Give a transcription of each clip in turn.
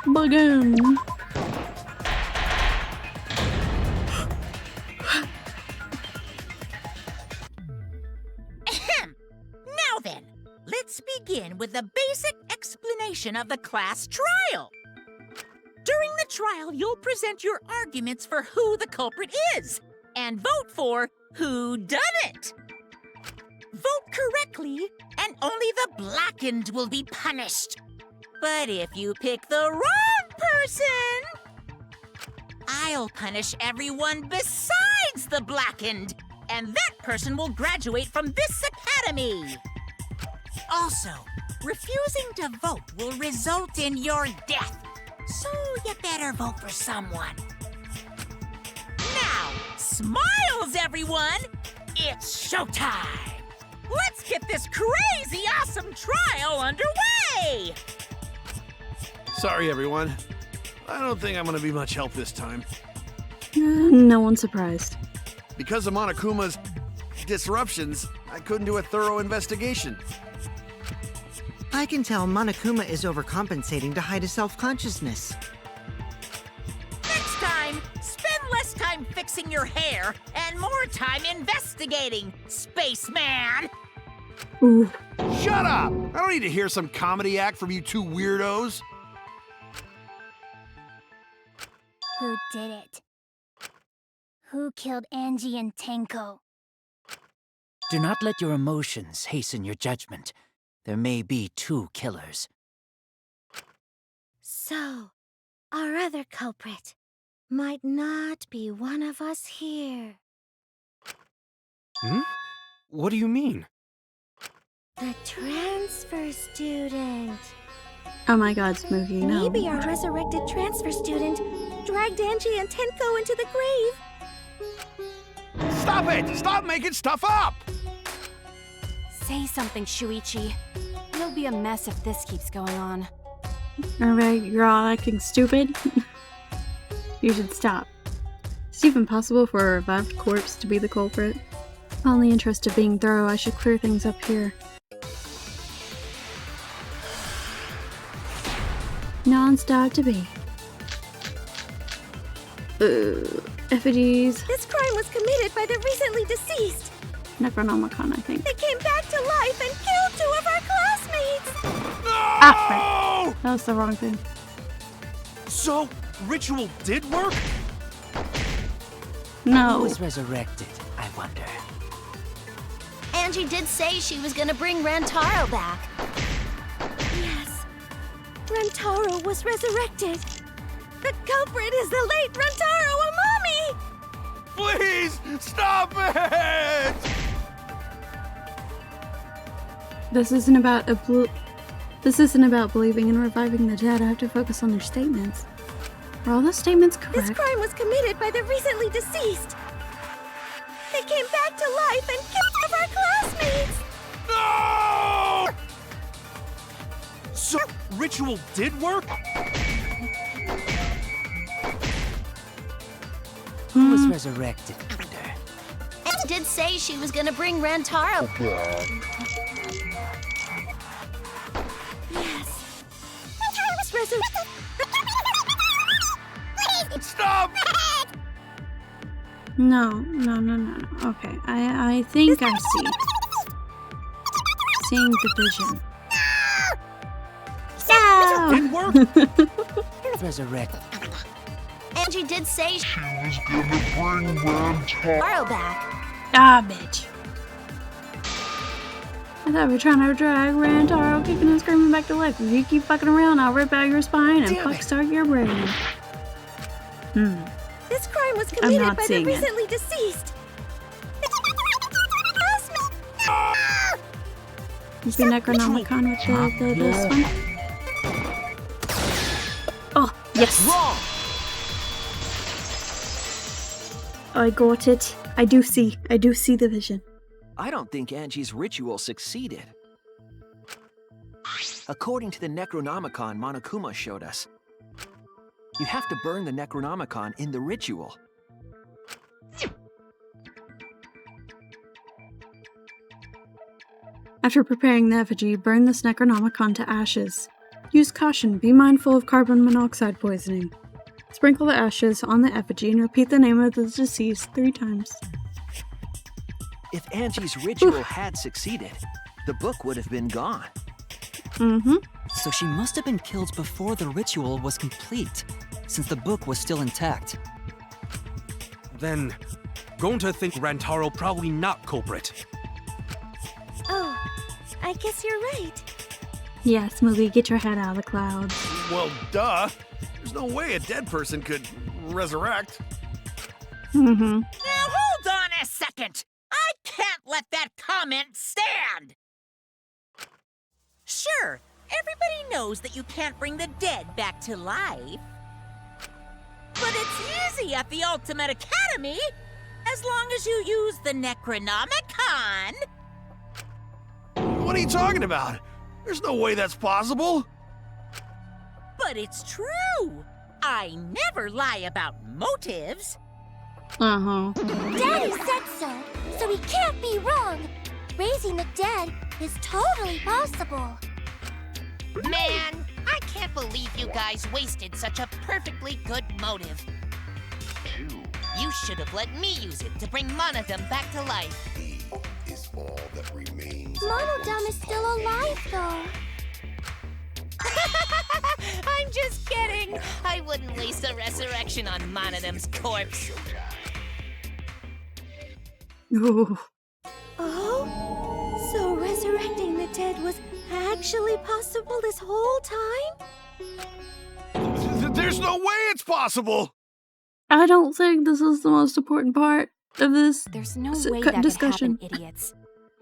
Begin. Now then, let's begin with the basic explanation of the class trial. During the trial, you'll present your arguments for who the culprit is and vote for who done it. Vote correctly, and only the blackened will be punished. But if you pick the wrong person, I'll punish everyone besides the blackened, and that person will graduate from this academy. Also, refusing to vote will result in your death, so you better vote for someone. Now, smiles, everyone! It's showtime! Let's get this crazy awesome trial underway! Sorry, everyone. I don't think I'm gonna be much help this time. No one's surprised. Because of Monokuma's disruptions, I couldn't do a thorough investigation. I can tell Monokuma is overcompensating to hide his self-consciousness. Next time, spend less time fixing your hair and more time investigating, spaceman! Ooh. Shut up! I don't need to hear some comedy act from you two weirdos. Who did it? Who killed Angie and Tenko? Do not let your emotions hasten your judgment. There may be two killers. So, our other culprit might not be one of us here. Hmm? What do you mean? The transfer student. Oh my god, Smokey, no. Maybe our resurrected transfer student dragged Angie and Tenko into the grave. Stop it! Stop making stuff up! Say something, Shuichi. It'll be a mess if this keeps going on. Alright, you're all acting stupid. You should stop. Is it even possible for a revived corpse to be the culprit? In the interest of being thorough, I should clear things up here. Non-stop debate. Effigies. This crime was committed by the recently deceased. Necronomicon, I think. They came back to life and killed 2 of our classmates. Ah, right. That was the wrong thing. So, ritual did work? Who No. was resurrected, I wonder? Angie did say she was gonna bring Rantaro back. Yes. Rantaro was resurrected. The culprit is the late Rantaro Amami! Please, stop it! This isn't about believing and reviving the dead. I have to focus on their statements. Are all the statements correct? This crime was committed by the recently deceased. They came back to life and killed 2 of our classmates. No! So, ritual did work? Who was resurrected, I wonder? Angie did say she was gonna bring Rantaro. Yes. Rantaro was resurrected. Stop! No. Okay, I think I see. Seeing the vision. No! Did work? Resurrected. Angie did say she was gonna bring Rantaro back. Ah, bitch. I thought we were trying to drag Rantaro kicking and screaming back to life. If you keep fucking around, I'll rip out your spine and fuck-start your brain. This crime was committed not by the seeing it. recently deceased. Is the Necronomicon with this one? Oh, yes! Wrong! I got it. I do see the vision. I don't think Angie's ritual succeeded. According to the Necronomicon Monokuma showed us, you have to burn the Necronomicon in the ritual. After preparing the effigy, burn this Necronomicon to ashes. Use caution. Be mindful of carbon monoxide poisoning. Sprinkle the ashes on the effigy and repeat the name of the deceased 3 times. If Angie's ritual had succeeded, the book would have been gone. Mm-hmm. So she must have been killed before the ritual was complete, since the book was still intact. Then, going to think Rantaro probably not culprit. Oh, I guess you're right. Yes, Moogie, get your head out of the clouds. Well, duh. There's no way a dead person could resurrect. Mm-hmm. Now hold on a second! I can't let that comment stand! Sure, everybody knows that you can't bring the dead back to life. But it's easy at the Ultimate Academy, as long as you use the Necronomicon. What are you talking about? There's no way that's possible. But it's true! I never lie about motives. Uh-huh. Daddy said so he can't be wrong. Raising the dead is totally possible. Man, I can't believe you guys wasted such a perfectly good motive. You should have let me use it to bring Monodum back to life. He is all that remains. Monodum is still alive, though. I'm just kidding. I wouldn't waste a resurrection on Monodum's corpse. Ooh. Oh? So resurrecting the dead was actually possible this whole time? There's no way it's possible. I don't think this is the most important part of this There's no way that discussion. could happen, idiots.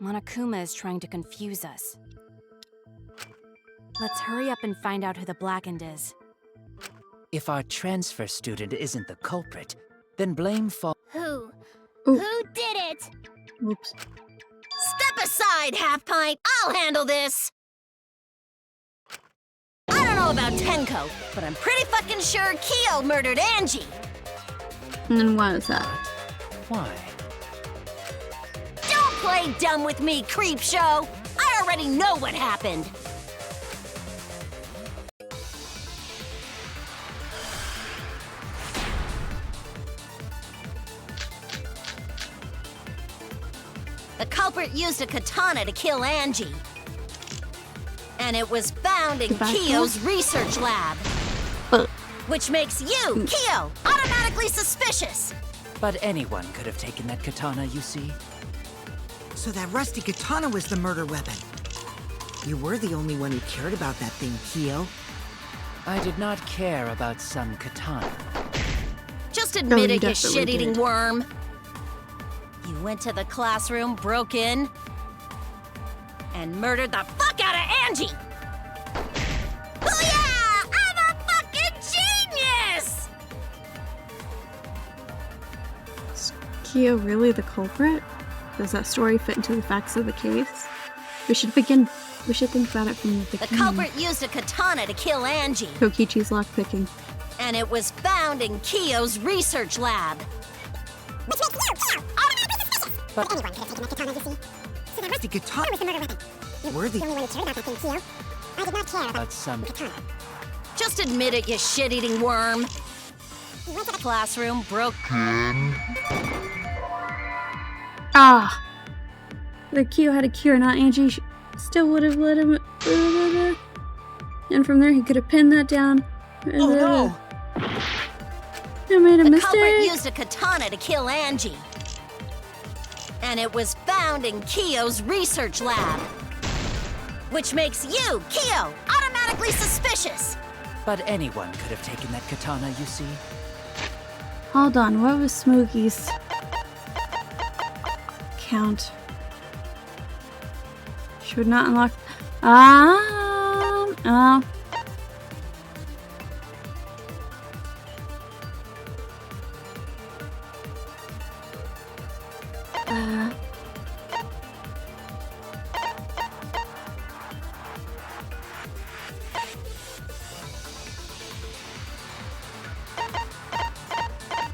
Monokuma is trying to confuse us. Let's hurry up and find out who the Blackened is. If our transfer student isn't the culprit, then blame falls. Who? Ooh. Who did it? Whoops. Step aside, Half Pint. I'll handle this. I don't know about Tenko, but I'm pretty fucking sure Kyo murdered Angie. And then why is that? Why? Don't play dumb with me, creep show. I already know what happened. The culprit used a katana to kill Angie. And it was found in Kyo's research lab. Which makes you, Kyo, automatically suspicious. But anyone could have taken that katana, you see. So that rusty katana was the murder weapon. You were the only one who cared about that thing, Kyo. I did not care about some katana. Just admit you it, you definitely shit-eating did. worm. You went to the classroom, broke in, and murdered the fuck out of Angie! Oh yeah! I'm a fucking genius! Is Kyo really the culprit? Does that story fit into the facts of the case? We should think about it from the The beginning. culprit used a katana to kill Angie. Kokichi's lockpicking. And it was found in Kyo's research lab. Which makes you, Kyo, automatically suspicious. But anyone could have taken that katana, you see. So the rusty katana was the murder weapon. You were the only one who cared about that thing, Kyo. I did not care about some katana. Just admit it, you shit-eating worm. You went to the classroom, broke... Ah! But Kyo had a cure, not Angie. Still would have let him... And from there he could have pinned that down. Oh no! I made a The mistake. culprit used a katana to kill Angie. And it was found in Kyo's research lab. Which makes you, Kyo, automatically suspicious. But anyone could have taken that katana, you see. Hold on, what was Smokey's count? Should not unlock...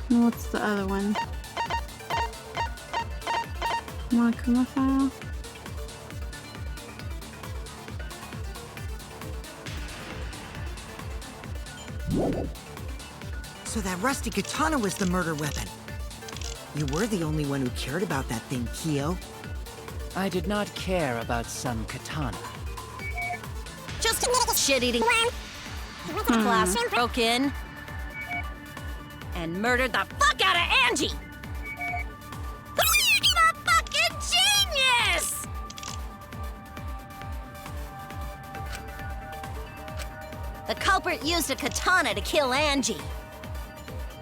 What's the other one? Monokuma file? So that rusty katana was the murder weapon. You were the only one who cared about that thing, Kyo. I did not care about some katana. Just a shit-eating class broke in and murdered the fuck out of Angie. The fucking genius! The culprit used a katana to kill Angie.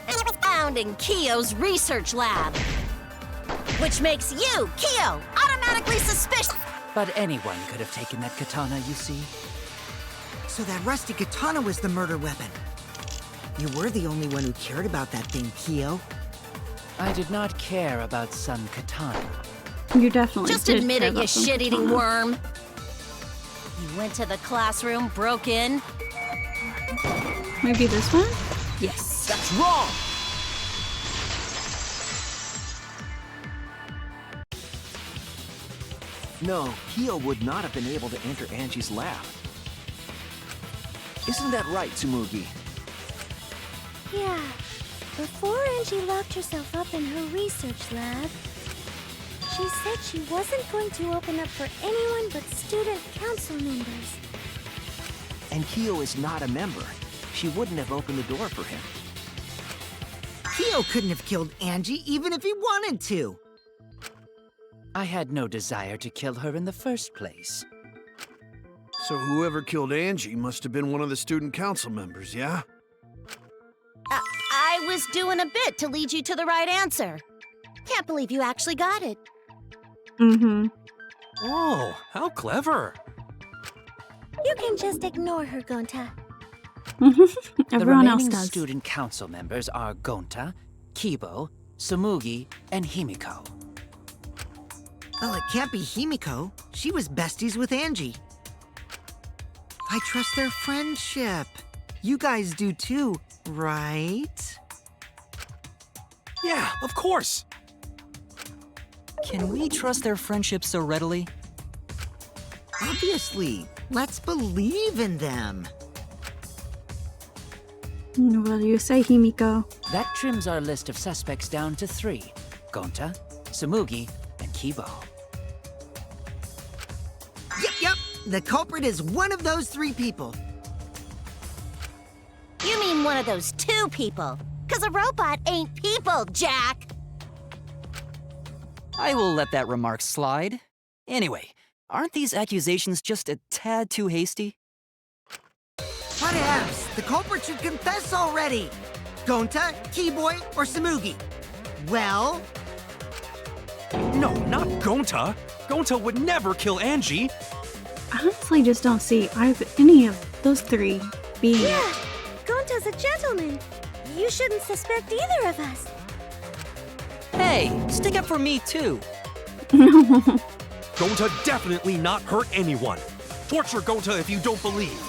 And it was found in Kyo's research lab. Which makes you, Kyo, automatically suspicious. But anyone could have taken that katana, you see. So that rusty katana was the murder weapon. You were the only one who cared about that thing, Kyo. I did not care about some katana. You definitely Just did admit care it, you about some shit-eating katana. worm. You went to the classroom, broke in. Maybe this one? Yes. That's wrong! No, Kyo would not have been able to enter Angie's lab. Isn't that right, Tsumugi? Yeah. Before Angie locked herself up in her research lab, she said she wasn't going to open up for anyone but student council members. And Kyo is not a member. She wouldn't have opened the door for him. Kyo couldn't have killed Angie even if he wanted to. I had no desire to kill her in the first place. So whoever killed Angie must have been one of the student council members, yeah? I was doing a bit to lead you to the right answer. Can't believe you actually got it. Mm-hmm. Oh, how clever. You can just ignore her, Gonta. The Everyone else remaining does. student council members are Gonta, Kibo, Tsumugi, and Himiko. Well, it can't be Himiko. She was besties with Angie. I trust their friendship. You guys do too, right? Yeah, of course. Can we trust their friendship so readily? Obviously. Let's believe in them. What do you say, Himiko? That trims our list of suspects down to 3. Gonta, Tsumugi, and Kibo. Yep. The culprit is one of those 3 people. You mean one of those 2 people? 'Cause a robot ain't people, Jack! I will let that remark slide. Anyway, aren't these accusations just a tad too hasty? What ifs? The culprit should confess already. Gonta, Keyboy, or Tsumugi? Well, No, not Gonta. Gonta would never kill Angie. I honestly just don't see any of those 3 being it. Gonta's a gentleman. You shouldn't suspect either of us. Hey, stick up for me too. Gonta definitely not hurt anyone. Torture Gonta if you don't believe.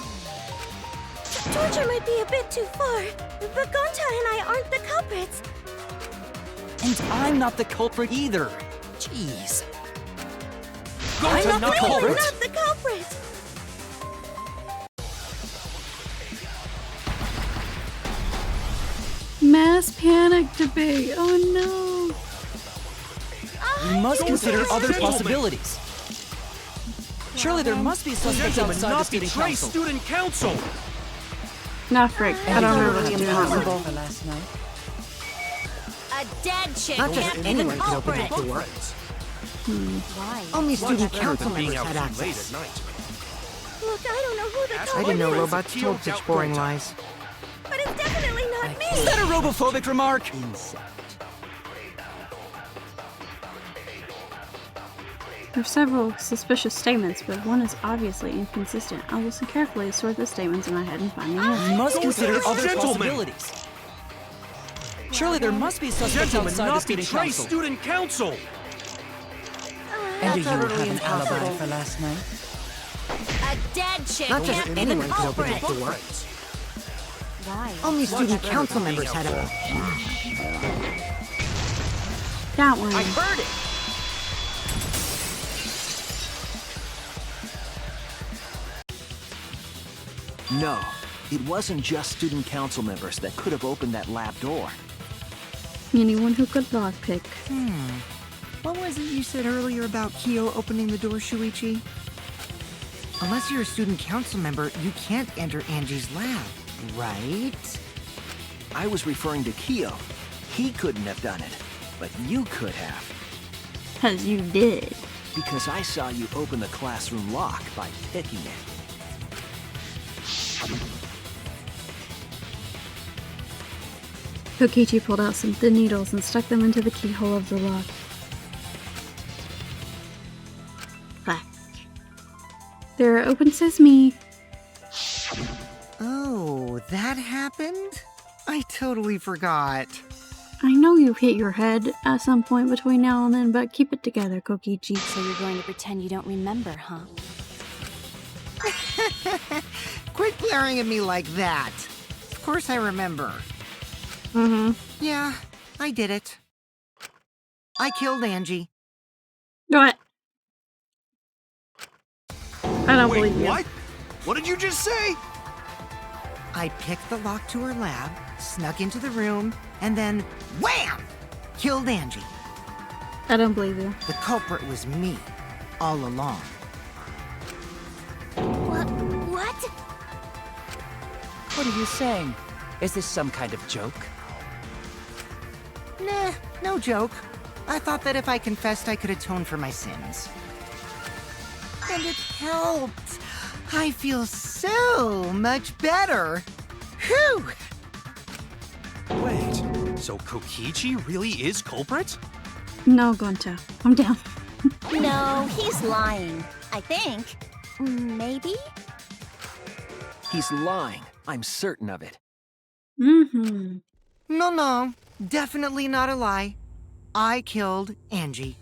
Torture might be a bit too far, but Gonta and I aren't the culprits. And I'm not the culprit either. Jeez. Gonta I'm not the culprit. Not the culprit. Mass panic debate. Oh no. We must consider other gentlemen. possibilities. Surely there must be suspects Gentlemen, outside the not student betray council. student council. Nah, frick. I don't know what to do now. For last night. A dead chick not just can't be anyone the can open culprit. that door. Why? Only student Better council than being members out had too late access. at night. Look, I don't know who the That's culprit I didn't know is, robots told such boring lies. but it's definitely not me. Is that a robophobic remark? There are several suspicious statements, but one is obviously inconsistent. I'll listen carefully to sort the statements in my head and find the We answer. must consider Gentlemen. other possibilities. Surely there must be suspects Gentlemen, outside the not student betray council. student council. And do you utterly have an impossible. alibi for last night? A dead chick Not just can't be anyone the can open culprit. that door. Why? Only student council members had access. That one. I heard it! No, It wasn't just student council members that could have opened that lab door. Anyone who could lockpick. What was it you said earlier about Kyo opening the door, Shuichi? Unless you're a student council member, you can't enter Angie's lab, right? I was referring to Kyo. He couldn't have done it, but you could have. 'Cause you did. Because I saw you open the classroom lock by picking it. Kokichi pulled out some thin needles and stuck them into the keyhole of the lock. Clack. There, open sesame. Oh, that happened? I totally forgot. I know you hit your head at some point between now and then, but keep it together, Kokichi. So you're going to pretend you don't remember, huh? Quit glaring at me like that. Of course I remember. Yeah, I did it. I killed Angie. What? I don't believe you. What? What did you just say? I picked the lock to her lab, snuck into the room, and then wham! Killed Angie. I don't believe you. The culprit was me, all along. What? What are you saying? Is this some kind of joke? Nah, no joke. I thought that if I confessed, I could atone for my sins. And it helped. I feel so much better. Whew! Wait, so Kokichi really is culprit? No, Gonta. I'm down. No, he's lying. I think. Maybe? He's lying. I'm certain of it. No, definitely not a lie. I killed Angie.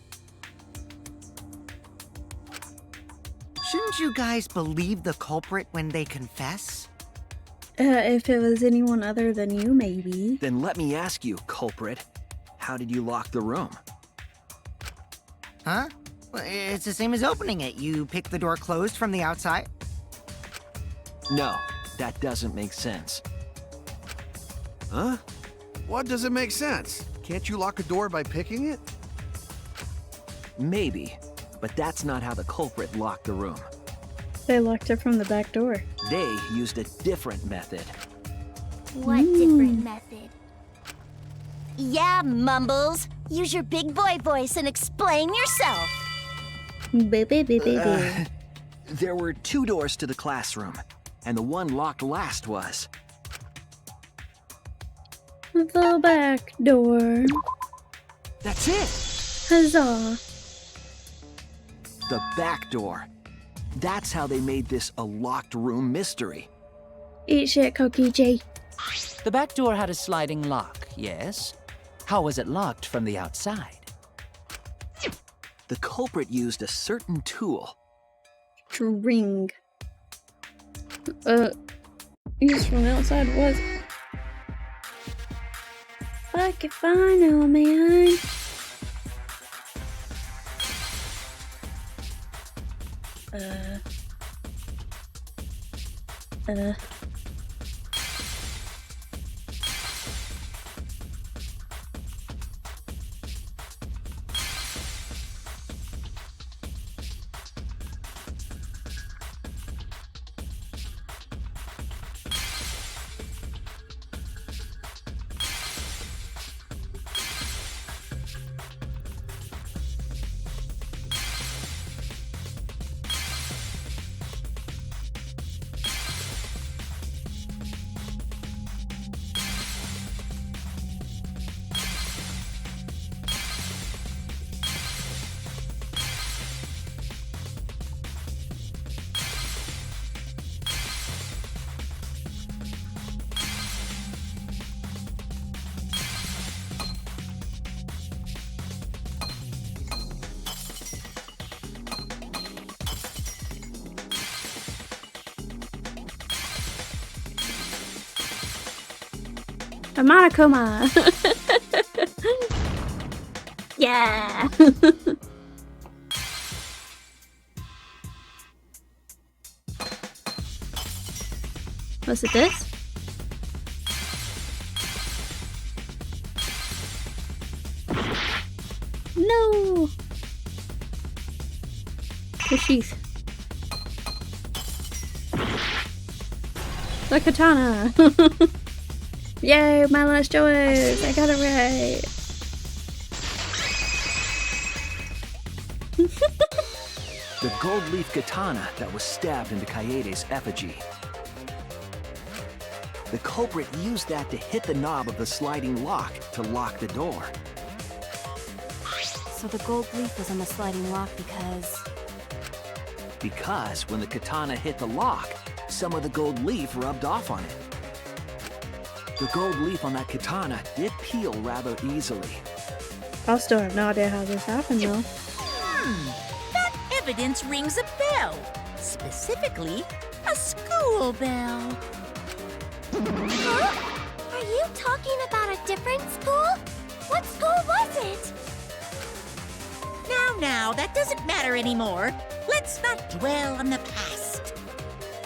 Shouldn't you guys believe the culprit when they confess? If it was anyone other than you, maybe. Then let me ask you, culprit. How did you lock the room? Huh? Well, it's the same as opening it. You pick the door closed from the outside. No, that doesn't make sense. Huh? What doesn't make sense? Can't you lock a door by picking it? Maybe, but that's not how the culprit locked the room. They locked it from the back door. They used a different method. What different method? Yeah, Mumbles. Use your big boy voice and explain yourself. There were 2 doors to the classroom, and the one locked last was... The back door. That's it! Huzzah. The back door. That's how they made this a locked room mystery. Eat shit, Kokichi. The back door had a sliding lock, yes? How was it locked from the outside? The culprit used a certain tool. String. Used from the outside was... Fuck if I know, man. Monokuma. Yeah. Was it this? No! The sheath. The katana! Yay, my last choice! I got it right! The gold leaf katana that was stabbed into Kaede's effigy. The culprit used that to hit the knob of the sliding lock to lock the door. So the gold leaf was on the sliding lock Because when the katana hit the lock, some of the gold leaf rubbed off on it. The gold leaf on that katana did peel rather easily. I still have no idea how this happened though. That evidence rings a bell. Specifically, a school bell. Huh? Are you talking about a different school? What school was it? Now, that doesn't matter anymore. Let's not dwell on the past.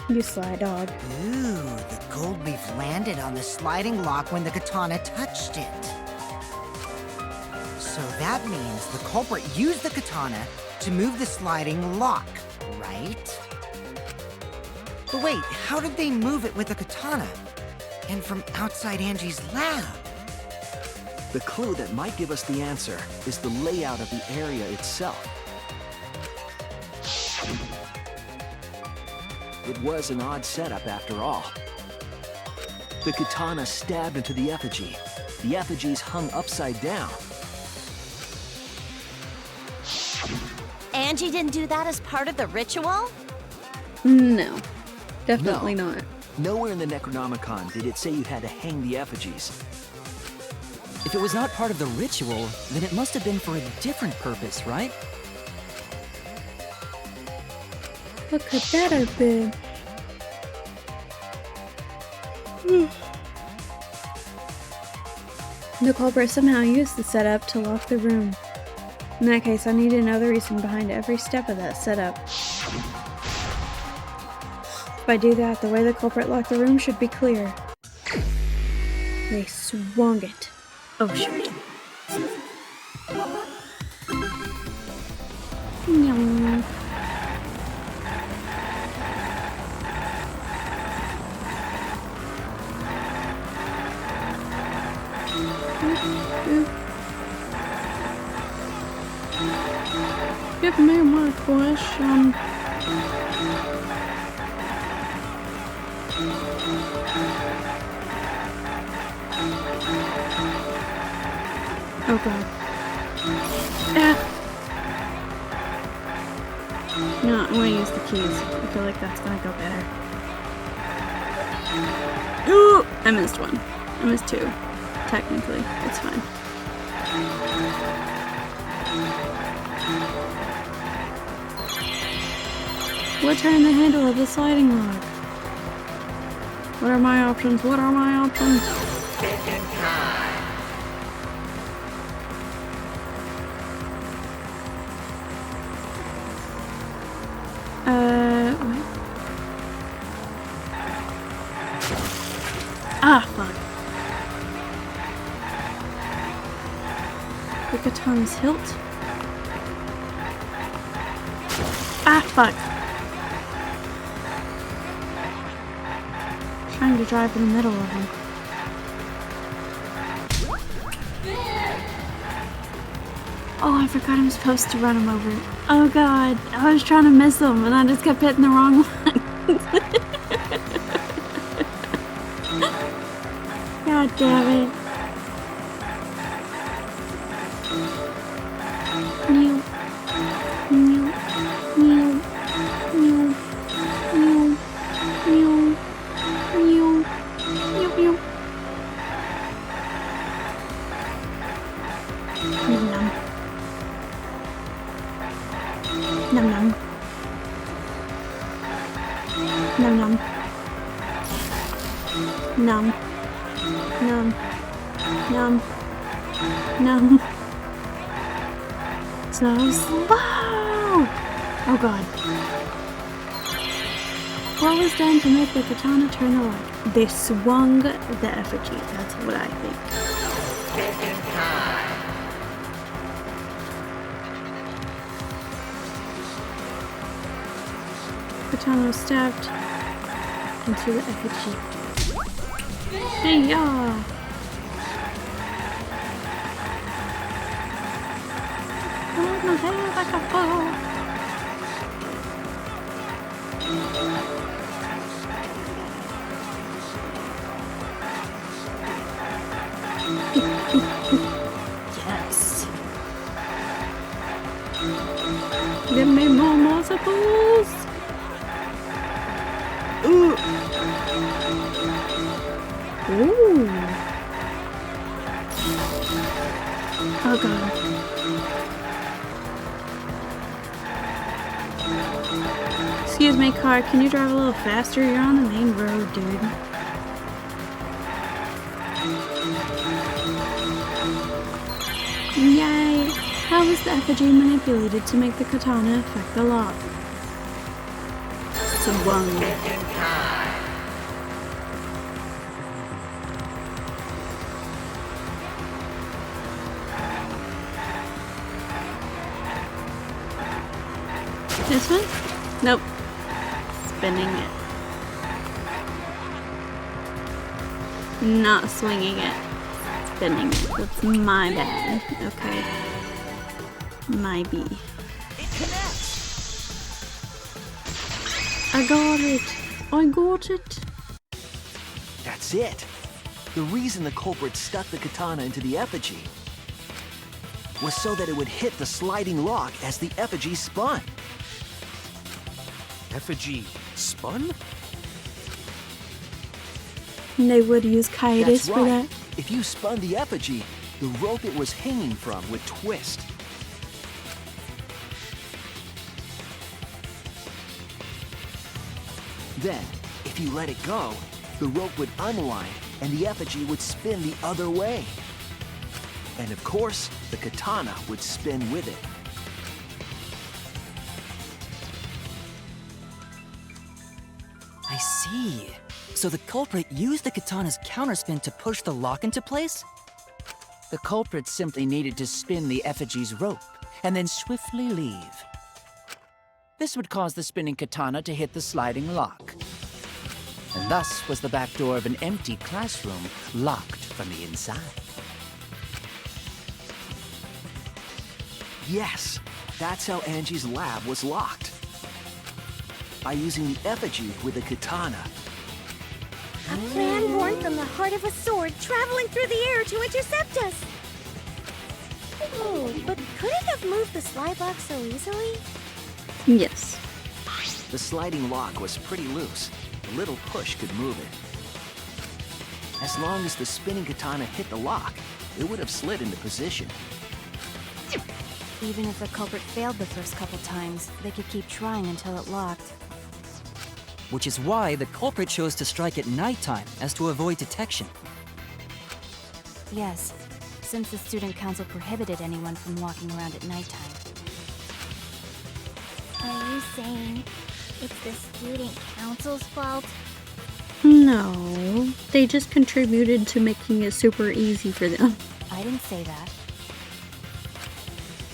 You sly dog. Ooh, the gold leaf landed on the sliding lock when the katana touched it. So that means the culprit used the katana to move the sliding lock, right? But wait, how did they move it with the katana? And from outside Angie's lab? The clue that might give us the answer is the layout of the area itself. It was an odd setup after all. The katana stabbed into the effigy. The effigies hung upside down. Angie didn't do that as part of the ritual? No. Definitely not. Nowhere in the Necronomicon did it say you had to hang the effigies. If it was not part of the ritual, then it must have been for a different purpose, right? What could that have been? The culprit somehow used the setup to lock the room. In that case, I need to know the reason behind every step of that setup. If I do that, the way the culprit locked the room should be clear. They swung it. Oh, shoot. Yum. Give me my question. Oh god. Ah. No, I'm gonna use the keys. I feel like that's gonna go better. Ooh! I missed one. I missed two. Technically, it's fine. What turned the handle of the sliding lock? What are my options? What are my options? What? Ah, fuck. The katana's hilt? Ah, fuck. Trying to drive in the middle of them. Oh, I forgot I'm supposed to run him over. Oh god, I was trying to miss him and I just kept hitting the wrong one. God damn it. Mew. Mew. Mew. Mew. Mew. Mew. Mew. Mew. Mew. Num num. Num num. Num. Num. Num. Num. So slow! Oh god. What was done to make the katana turn the lock? They swung the effigy. That's what I think. Katana was stabbed into the effigy. Hey ya! Hold my head like a ball. Yes. Give me more marzipanes. Ooh. Ooh. Oh god. Excuse me, car, can you drive a little faster? You're on the main road, dude. Yay! How was the effigy manipulated to make the katana affect the lock? Swung. This one? Nope. Spinning it. Not swinging it. Spinning it. That's my bad. Okay. My B. I got it. I got it. That's it. The reason the culprit stuck the katana into the effigy was so that it would hit the sliding lock as the effigy spun. Effigy spun? And they would use Kaitis That's for right. that. If you spun the effigy, the rope it was hanging from would twist. Then, if you let it go, the rope would unwind and the effigy would spin the other way. And of course, the katana would spin with it. I see. So the culprit used the katana's counterspin to push the lock into place? The culprit simply needed to spin the effigy's rope and then swiftly leave. This would cause the spinning katana to hit the sliding lock. And thus was the back door of an empty classroom locked from the inside. Yes, that's how Angie's lab was locked. By using the effigy with a katana. A plan born from the heart of a sword traveling through the air to intercept us. Oh, but could it have moved the slide lock so easily? Yes. The sliding lock was pretty loose. A little push could move it. As long as the spinning katana hit the lock, it would have slid into position. Even if the culprit failed the first couple times, they could keep trying until it locked. Which is why the culprit chose to strike at nighttime, as to avoid detection. Yes, since the student council prohibited anyone from walking around at nighttime. Are you saying it's the student council's fault? No. They just contributed to making it super easy for them. I didn't say that.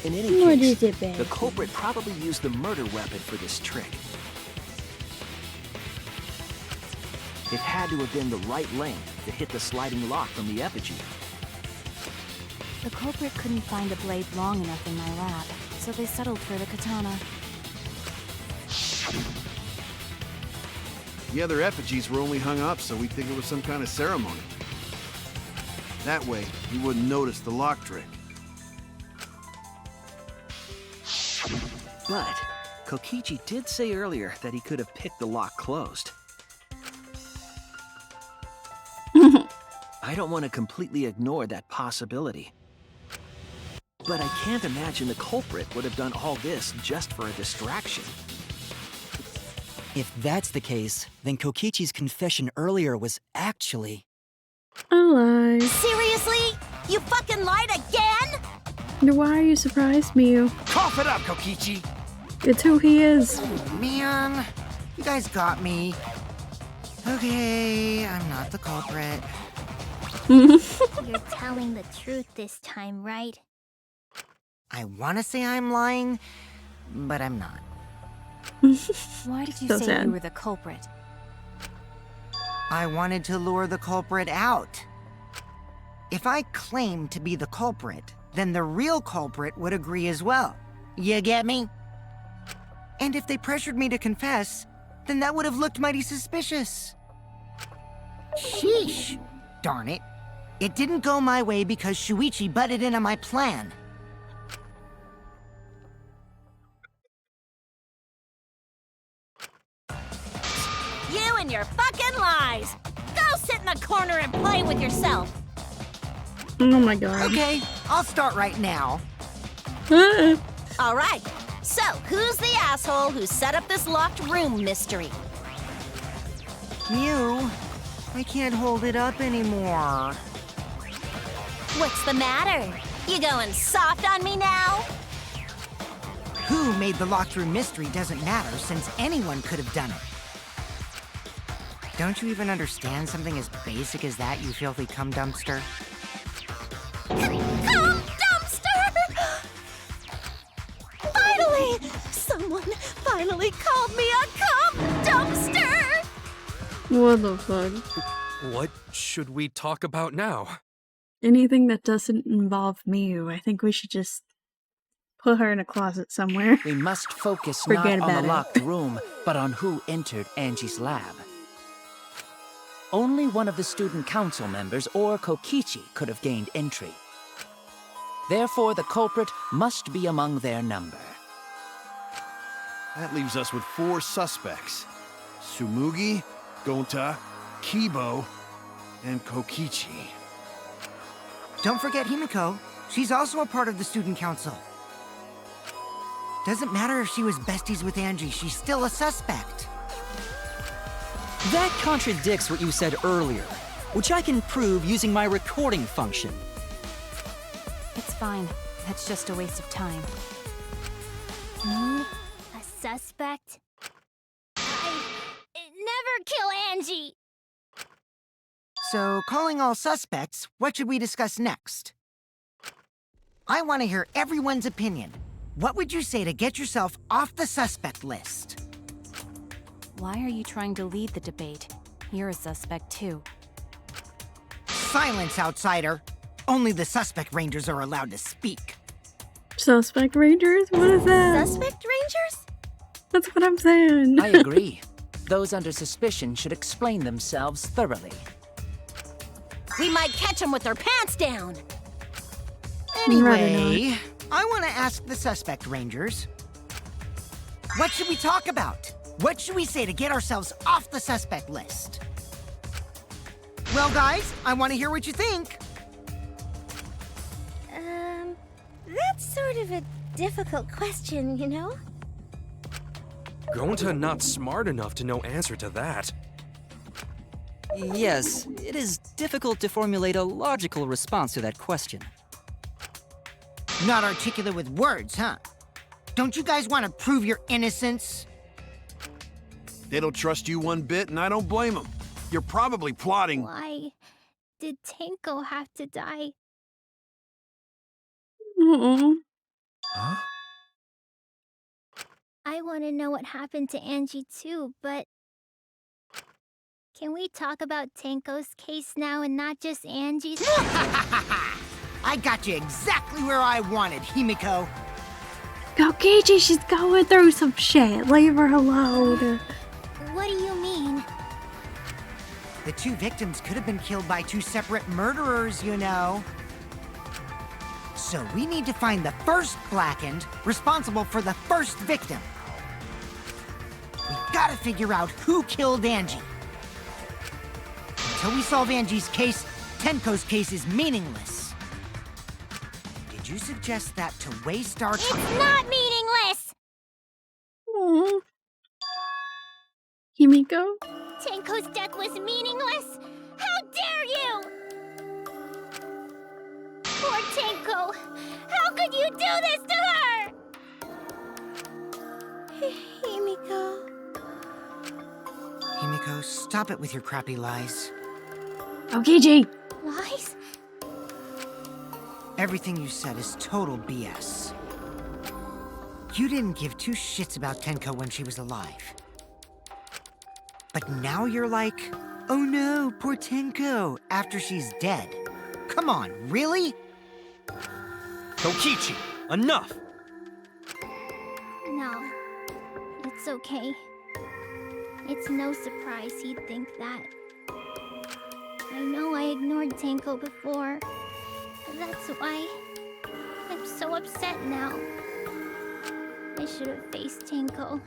In any What case, is it, babe? the culprit probably used the murder weapon for this trick. It had to have been the right length to hit the sliding lock from the effigy. The culprit couldn't find a blade long enough in my lab, so they settled for the katana. The other effigies were only hung up so we'd think it was some kind of ceremony. That way, you wouldn't notice the lock trick. But Kokichi did say earlier that he could have picked the lock closed. I don't want to completely ignore that possibility. But I can't imagine the culprit would have done all this just for a distraction. If that's the case, then Kokichi's confession earlier was actually... A lie. Seriously? You fucking lied again? Why are you surprised, Miyu? Cough it up, Kokichi! It's who he is. Man, you guys got me. Okay, I'm not the culprit. You're telling the truth this time, right? I want to say I'm lying, but I'm not. Why did you So say sad. you were the culprit? I wanted to lure the culprit out. If I claimed to be the culprit, then the real culprit would agree as well. You get me? And if they pressured me to confess, then that would have looked mighty suspicious. Sheesh! Darn it. It didn't go my way because Shuichi butted in on my plan. You and your fucking lies! Go sit in the corner and play with yourself! Oh my god. Okay, I'll start right now. All right, so who's the asshole who set up this locked room mystery? You, I can't hold it up anymore. What's the matter? You going soft on me now? Who made the locked room mystery doesn't matter since anyone could have done it. Don't you even understand something as basic as that, you filthy cum dumpster? Cum dumpster! Finally! Someone finally called me a cum dumpster! What the fuck? What should we talk about now? Anything that doesn't involve Miyu, I think we should just put her in a closet somewhere. We must focus Forget not on about the it. locked room, but on who entered Angie's lab. Only one of the student council members or Kokichi could have gained entry. Therefore, the culprit must be among their number. That leaves us with 4 suspects. Tsumugi, Gonta, Kibo, and Kokichi. Don't forget Himiko. She's also a part of the student council. Doesn't matter if she was besties with Angie, she's still a suspect. That contradicts what you said earlier, which I can prove using my recording function. It's fine. That's just a waste of time. Me? A suspect? I never kill Angie! So, calling all suspects, what should we discuss next? I want to hear everyone's opinion. What would you say to get yourself off the suspect list? Why are you trying to lead the debate? You're a suspect too. Silence, outsider. Only the suspect rangers are allowed to speak. Suspect Rangers? What is that? Suspect Rangers? That's what I'm saying. I agree. Those under suspicion should explain themselves thoroughly. We might catch them with their pants down! Anyway, I want to ask the suspect rangers. What should we talk about? What should we say to get ourselves off the suspect list? Well, guys, I want to hear what you think. That's sort of a difficult question, you know? Gonta not smart enough to know answer to that. Yes, it is difficult to formulate a logical response to that question. Not articulate with words, huh? Don't you guys want to prove your innocence? They don't trust you one bit, and I don't blame them. You're probably plotting. Why did Tenko have to die? Uh-oh. Huh? I want to know what happened to Angie too, but... Can we talk about Tenko's case now and not just Angie's? I got you exactly where I wanted, Himiko. Kokichi, she's going through some shit. Leave her alone. What do you mean? The 2 victims could have been killed by 2 separate murderers, you know. So we need to find the first Blackened responsible for the first victim. We gotta figure out who killed Angie. Until we solve Angie's case, Tenko's case is meaningless. Did you suggest that to waste our time? It's not meaningless! Aww. Himiko? Tenko's death was meaningless? How dare you! Poor Tenko! How could you do this to her? Himiko... Himiko, Himiko, stop it with your crappy lies. Okiji! Lies? Everything you said is total BS. You didn't give two shits about Tenko when she was alive. But now you're like, oh no, poor Tenko, after she's dead. Come on, really? Kokichi, enough! No. It's okay. It's no surprise he'd think that. I know I ignored Tenko before. That's why I'm so upset now. I should have faced Tenko.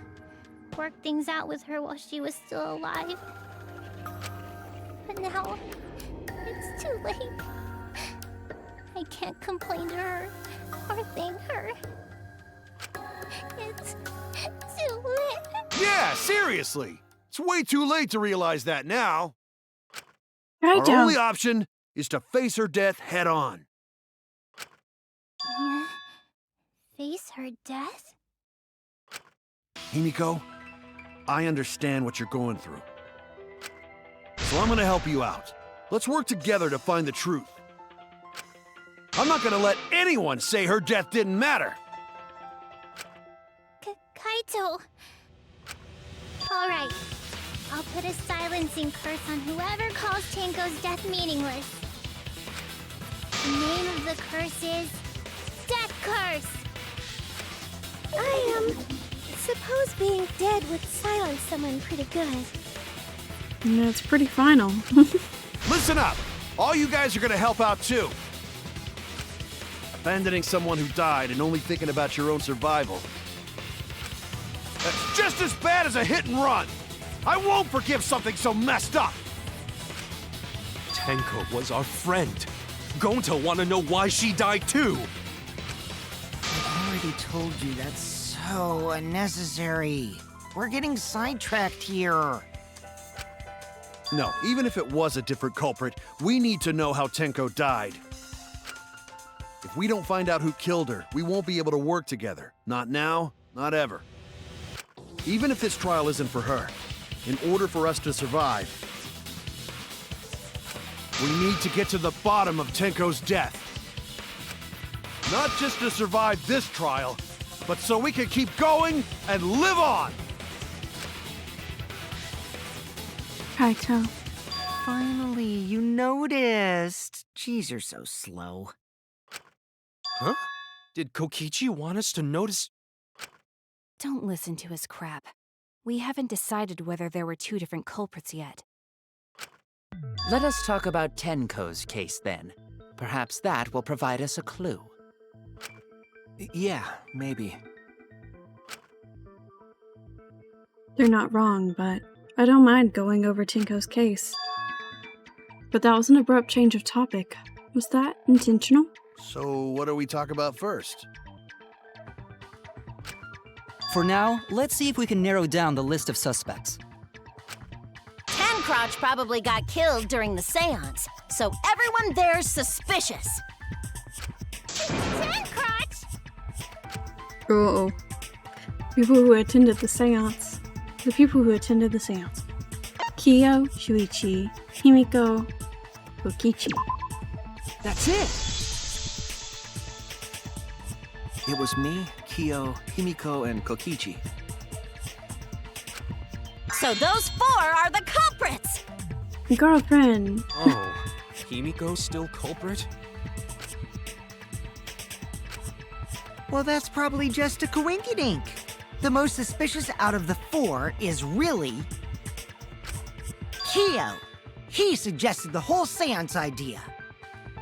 Worked things out with her while she was still alive. But now, it's too late. I can't complain to her or thank her. It's too late. Yeah, seriously! It's way too late to realize that now. Right, Our only option is to face her death head on. Yeah. Face her death? Himiko, I understand what you're going through. So I'm gonna help you out. Let's work together to find the truth. I'm not gonna let anyone say her death didn't matter. Kaito. All right. I'll put a silencing curse on whoever calls Tenko's death meaningless. The name of the curse is Death Curse. I suppose being dead would silence someone pretty good. Yeah, it's pretty final. Listen up! All you guys are gonna help out too. Abandoning someone who died and only thinking about your own survival. That's just as bad as a hit and run! I won't forgive something so messed up! Tenko was our friend. Gonta wanna know why she died too! I already told you that's so unnecessary. We're getting sidetracked here. No, even if it was a different culprit, we need to know how Tenko died. If we don't find out who killed her, we won't be able to work together. Not now, not ever. Even if this trial isn't for her, in order for us to survive, we need to get to the bottom of Tenko's death. Not just to survive this trial, but so we can keep going and live on! Kaito. Finally, you noticed. Jeez, you're so slow. Huh? Did Kokichi want us to notice? Don't listen to his crap. We haven't decided whether there were two different culprits yet. Let us talk about Tenko's case then. Perhaps that will provide us a clue. Yeah, maybe. They're not wrong, but I don't mind going over Tenko's case. But that was an abrupt change of topic. Was that intentional? So what do we talk about first? For now, let's see if we can narrow down the list of suspects. Tancrotch probably got killed during the seance, so everyone there's suspicious. Tancrotch! Uh-oh. People who attended the seance. The people who attended the seance. Kyo, Shuichi, Himiko, Kokichi. That's it! It was me, Kyo, Himiko, and Kokichi. So those four are the culprits! Girlfriend. Oh, Himiko's still culprit? Well, that's probably just a coinkydink. The most suspicious out of the four is really Kyo. He suggested the whole seance idea.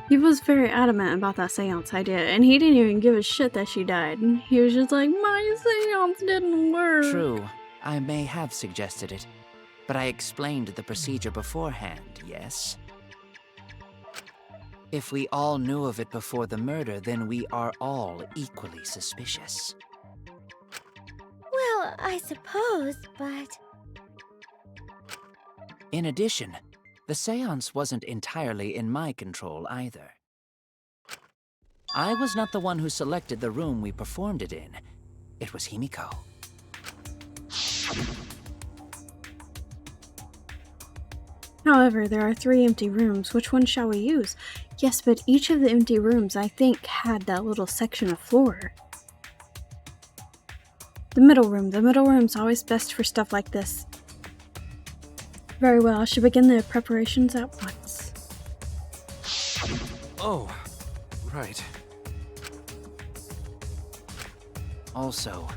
He was very adamant about that seance idea, and he didn't even give a shit that she died. He was just like, my seance didn't work. True, I may have suggested it, but I explained the procedure beforehand, yes? If we all knew of it before the murder, then we are all equally suspicious. Well, I suppose, but... In addition, the seance wasn't entirely in my control either. I was not the one who selected the room we performed it in. It was Himiko. However, there are 3 empty rooms. Which one shall we use? Yes, but each of the empty rooms, I think, had that little section of floor. The middle room. The middle room's always best for stuff like this. Very well, I should begin the preparations at once. Oh, right. Also,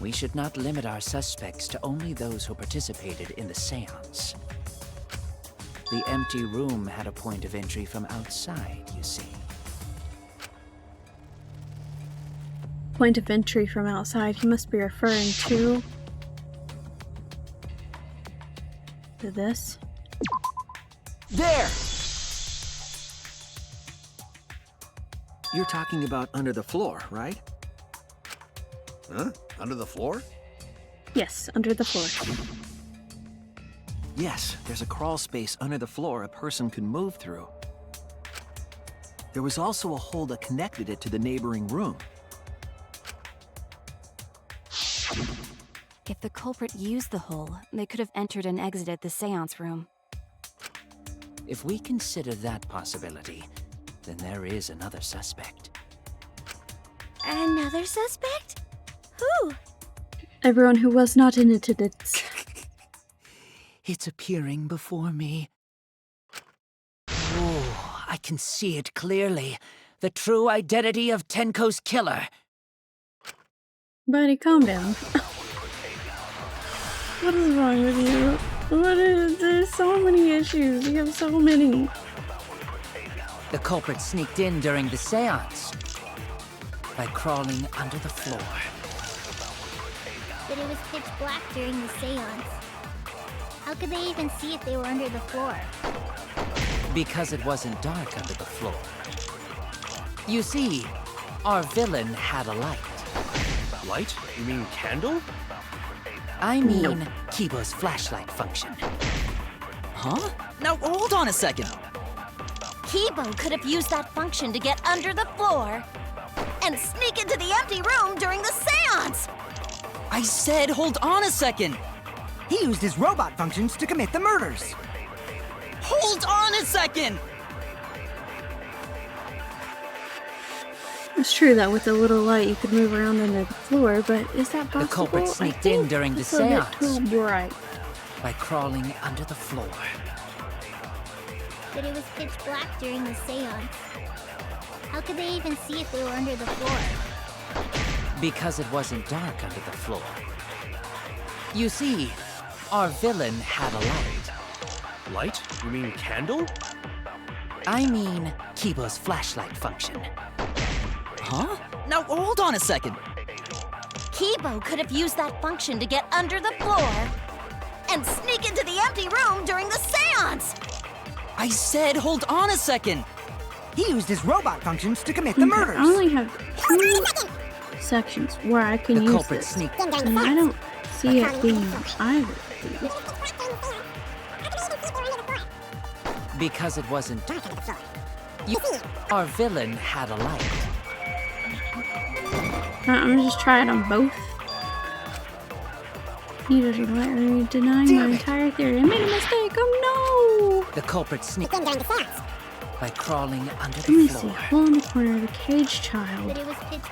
we should not limit our suspects to only those who participated in the seance. The empty room had a point of entry from outside, you see. Point of entry from outside, he must be referring to this. There! You're talking about under the floor, right? Huh? Under the floor? Yes, under the floor. Yes, there's a crawl space under the floor a person can move through. There was also a hole that connected it to the neighboring room. If the culprit used the hole, they could have entered and exited the seance room. If we consider that possibility, then there is another suspect. Another suspect? Who? Everyone who was not in attendance. It's appearing before me. Oh, I can see it clearly. The true identity of Tenko's killer. Buddy, calm down. What is wrong with you? There's so many issues. You have so many. The culprit sneaked in during the seance by crawling under the floor. But it was pitch black during the seance. How could they even see if they were under the floor? Because it wasn't dark under the floor. You see, our villain had a light. Light? You mean candle? I mean, Kibo's flashlight function. Huh? Now, hold on a second. Kibo could have used that function to get under the floor and sneak into the empty room during the seance! I said hold on a second. He used his robot functions to commit the murders. Hold on a second! It's true that with a little light you could move around under the floor, but is that possible? The culprit sneaked in during the It's a bit seance too bright. by crawling under the floor. But it was pitch black during the seance. How could they even see if they were under the floor? Because it wasn't dark under the floor. You see, our villain had a light. Light? You mean candle? I mean, Kibo's flashlight function. Huh? Now, hold on a second. Kibo could have used that function to get under the floor and sneak into the empty room during the seance! I said hold on a second. He used his robot functions to commit the murders. I only have 2 sections where I can The use culprit this. sneaked. And I don't see it being either. Because it wasn't. You, our villain had a light. I'm just trying them both. You just let me deny my entire theory. I made a mistake. Oh no! The culprit sneaked by crawling under Let the me see. floor. Hole in the corner of the cage child. But it was pitch...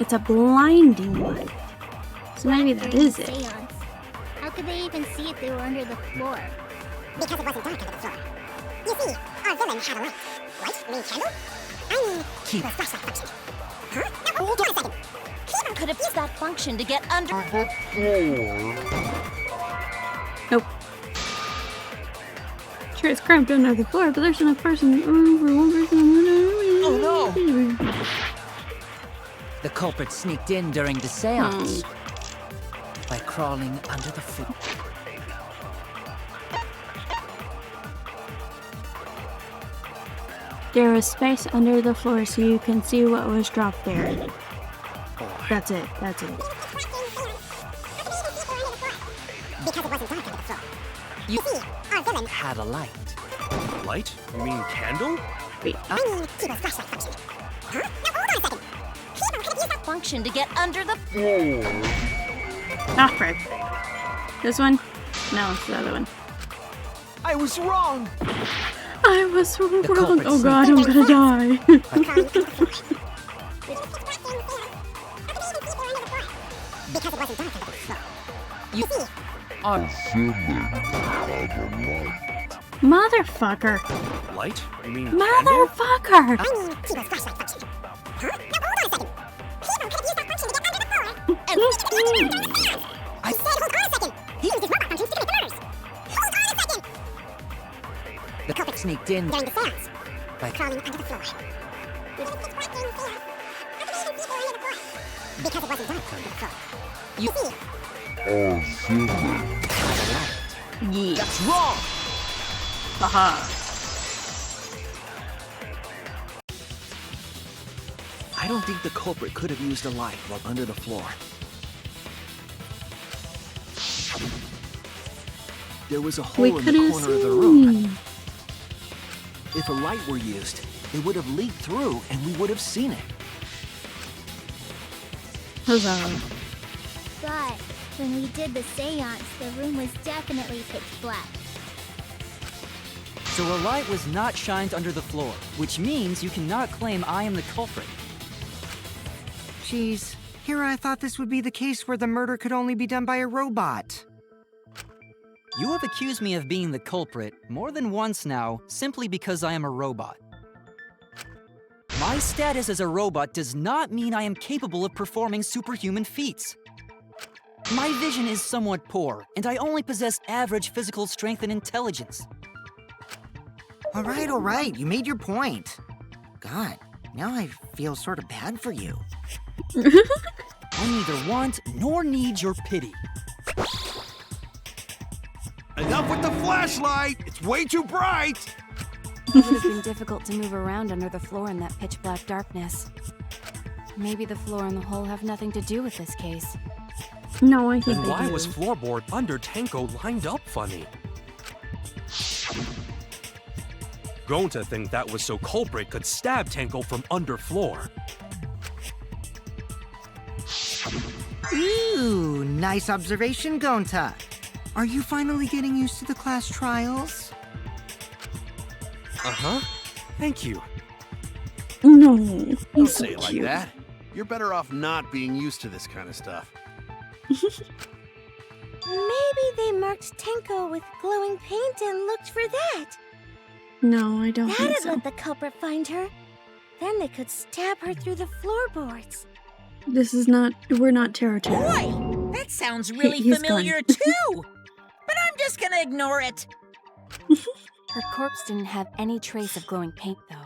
It's a blinding light. So maybe that is it. Seance. How could they even see if they were under the floor? Because it wasn't dark under the floor. You see, our villain had a light. Light? You mean candle? I mean, Keep. the flashlight function. Huh? Now, Hold hold on. on a second. Kibo could have used that function to get under... Nope. Sure, it's cramped under the floor, but there's enough room for one person. Oh no! The culprit sneaked in during the seance by crawling under the floor. There was space under the floor so you can see what was dropped there. That's it. That's it. You had a light. Light? You mean candle? Wait. Function to get under the. Ah, frick. This one? No, it's the other one. I was wrong! I was wrong. culprit Oh god, I'm gonna die. You are Motherfucker. Light? You mean Motherfucker. The culprit sneaked in During the seance, by crawling under the floor. Because it wasn't dark under the floor. You Yeah. That's wrong! Haha. I don't think the culprit could have used a light while under the floor. There was a hole We in the could've corner of the room. seen. If a light were used, it would have leaked through and we would have seen it. Huzzah. But when we did the seance, the room was definitely pitch black. So a light was not shined under the floor, which means you cannot claim I am the culprit. Jeez, here I thought this would be the case where the murder could only be done by a robot. You have accused me of being the culprit more than once now, simply because I am a robot. My status as a robot does not mean I am capable of performing superhuman feats. My vision is somewhat poor, and I only possess average physical strength and intelligence. All right, you made your point. God, now I feel sort of bad for you. I neither want nor need your pity. Enough with the flashlight! It's way too bright! It would have been difficult to move around under the floor in that pitch black darkness. Maybe the floor and the hole have nothing to do with this case. No, I think Then they why do. was floorboard under Tenko lined up funny? Going to think that was so culprit could stab Tenko from underfloor. Ooh, nice observation, Gonta. Are you finally getting used to the class trials? Uh-huh. Thank you. No, Don't he's so say it like cute. that. You're better off not being used to this kind of stuff. Maybe they marked Tenko with glowing paint and looked for that. No, I don't think That'd so. let the culprit find her. Then they could stab her through the floorboards. This is not. We're not Terror Terror. Boy, that sounds really He's familiar gone. too. But I'm just gonna ignore it. Her corpse didn't have any trace of glowing paint, though.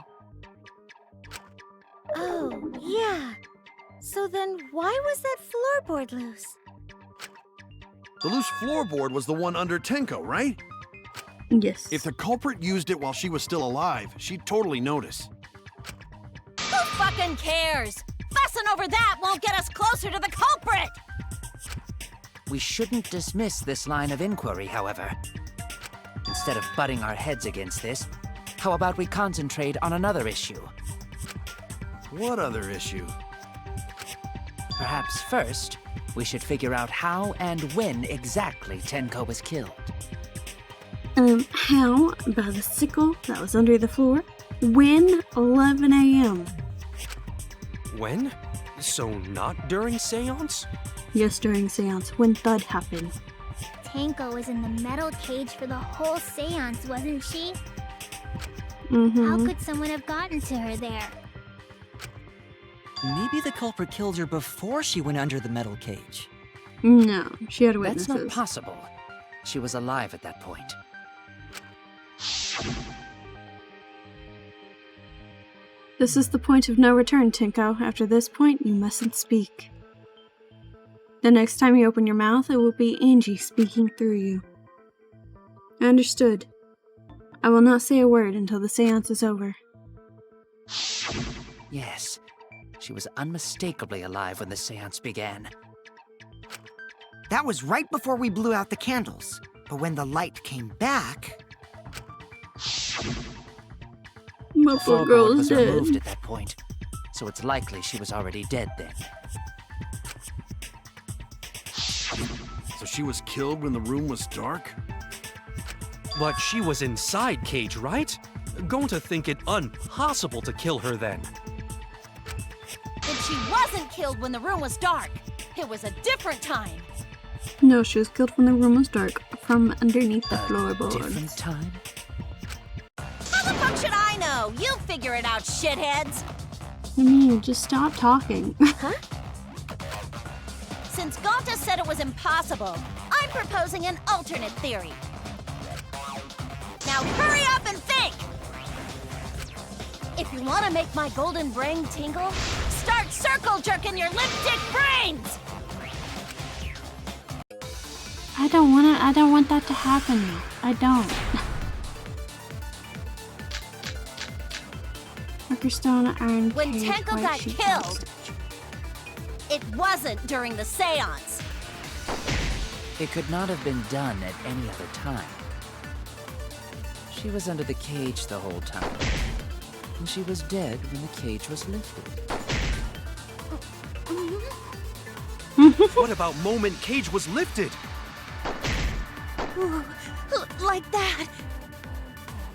Oh, yeah. So then why was that floorboard loose? The loose floorboard was the one under Tenko, right? Yes. If the culprit used it while she was still alive, she'd totally notice. Who fucking cares? Fussing over that won't get us closer to the culprit! We shouldn't dismiss this line of inquiry, however. Instead of butting our heads against this, how about we concentrate on another issue? What other issue? Perhaps first, we should figure out how and when exactly Tenko was killed. How about the sickle that was under the floor? When? 11 a.m. When? So not during seance? Yes, during seance, when Thud happened. Tenko was in the metal cage for the whole seance, wasn't she? Mm-hmm. How could someone have gotten to her there? Maybe the culprit killed her before she went under the metal cage. No, she had witnesses. That's not possible. She was alive at that point. This is the point of no return, Tinko. After this point, you mustn't speak. The next time you open your mouth, it will be Angie speaking through you. Understood. I will not say a word until the seance is over. Yes, she was unmistakably alive when the seance began. That was right before we blew out the candles. But when the light came back... My The poor girl floorboard is was dead. removed at that point, so it's likely she was already dead then. So she was killed when the room was dark? But she was inside Cage, right? Going to think it impossible to kill her then. And she wasn't killed when the room was dark. It was a different time. No, she was killed when the room was dark, from underneath the A floorboards. different time? How the fuck should I know? You figure it out, shitheads. I mean, just stop talking. Huh? Since Gonta said it was impossible, I'm proposing an alternate theory. Now hurry up and think! If you want to make my golden brain tingle, start circle jerking your lipstick brains! I don't want that to happen. I don't. Marker stone, iron When cage, Tenko white got sheet, killed, statue. it wasn't during the seance. It could not have been done at any other time. She was under the cage the whole time. And she was dead when the cage was lifted. What about moment Cage was lifted? Ooh, like that.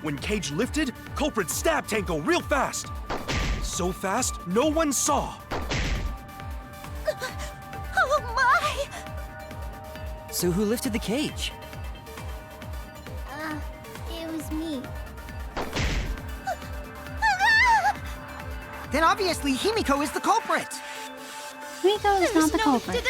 When Cage lifted, culprit stabbed Tanko real fast. So fast, no one saw. Oh my! So who lifted the cage? It was me. Then obviously Himiko is the culprit! Himiko is not the culprit.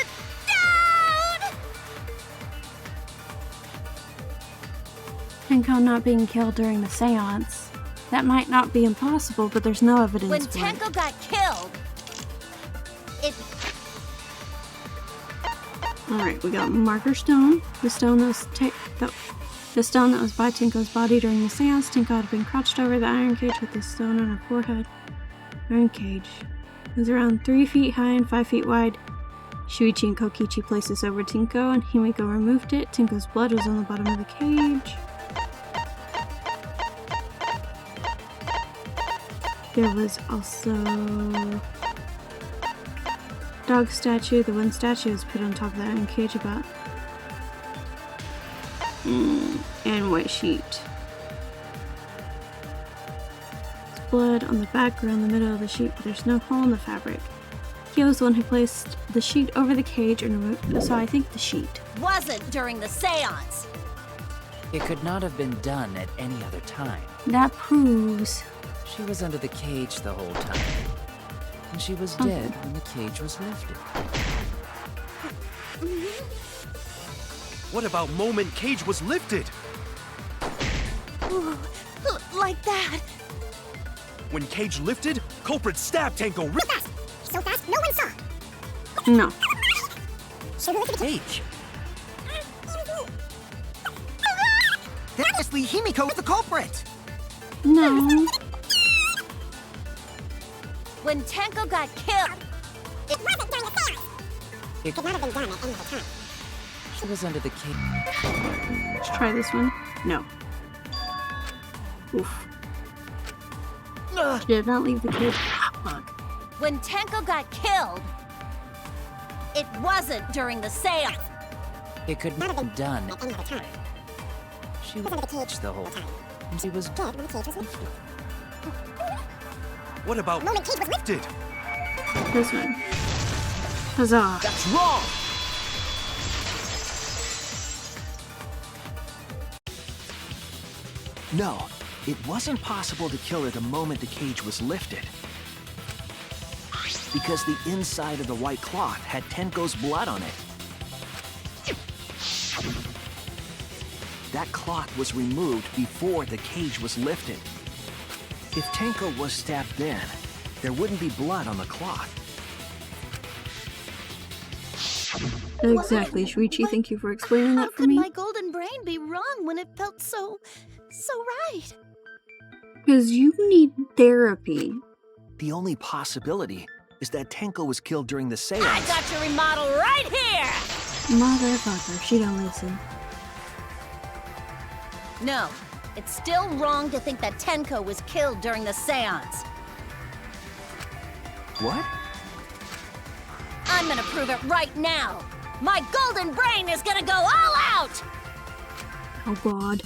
Tenko not being killed during the seance. That might not be impossible, but there's no evidence When for Tenko it. got killed, it Alright, we got marker stone. The stone that was the stone that was by Tenko's body during the seance. Tenko had been crouched over the iron cage with the stone on her forehead. Iron cage. It was around 3 feet high and 5 feet wide. Shuichi and Kokichi placed this over Tenko, and Himiko removed it. Tenko's blood was on the bottom of the cage. There was also dog statue. The one statue was put on top of the iron cage about. And white sheet. There's blood on the back around the middle of the sheet, but there's no hole in the fabric. He was the one who placed the sheet over the cage and removed. So I think the sheet. wasn't during the seance. It could not have been done at any other time. That proves. She was under the cage the whole time. And she was dead when the cage was lifted. What about moment Cage was lifted? Ooh, like that. When Cage lifted, culprit stabbed Tanko real fast. So fast, no one saw. No. So who lifted the Cage. Then obviously Himiko is the culprit! No. When Tenko got killed, It wasn't during the seance. It Could not have been done at any other time. She was under the cage. Let's try this one. No. Oof. She did not leave the cage. Fuck. when Tenko got killed, it wasn't during the seance. It could not have been done at any other time. She was under the cage the whole time. And she was Dead when the cage was lifted. What about Moment Cage was lifted? This one. Huzzah. That's wrong! No, it wasn't possible to kill her the moment the cage was lifted. Because the inside of the white cloth had Tenko's blood on it. that cloth was removed before the cage was lifted. If Tenko was stabbed then, there wouldn't be blood on the cloth. Exactly, Shuichi. Thank you for explaining that for How could me. my golden brain be wrong when it felt so right? Because you need therapy. The only possibility is that Tenko was killed during the seance. I got your remodel right here! Motherfucker, she don't listen. No, it's still wrong to think that Tenko was killed during the seance. What? I'm gonna prove it right now. My golden brain is gonna go all out! Oh god.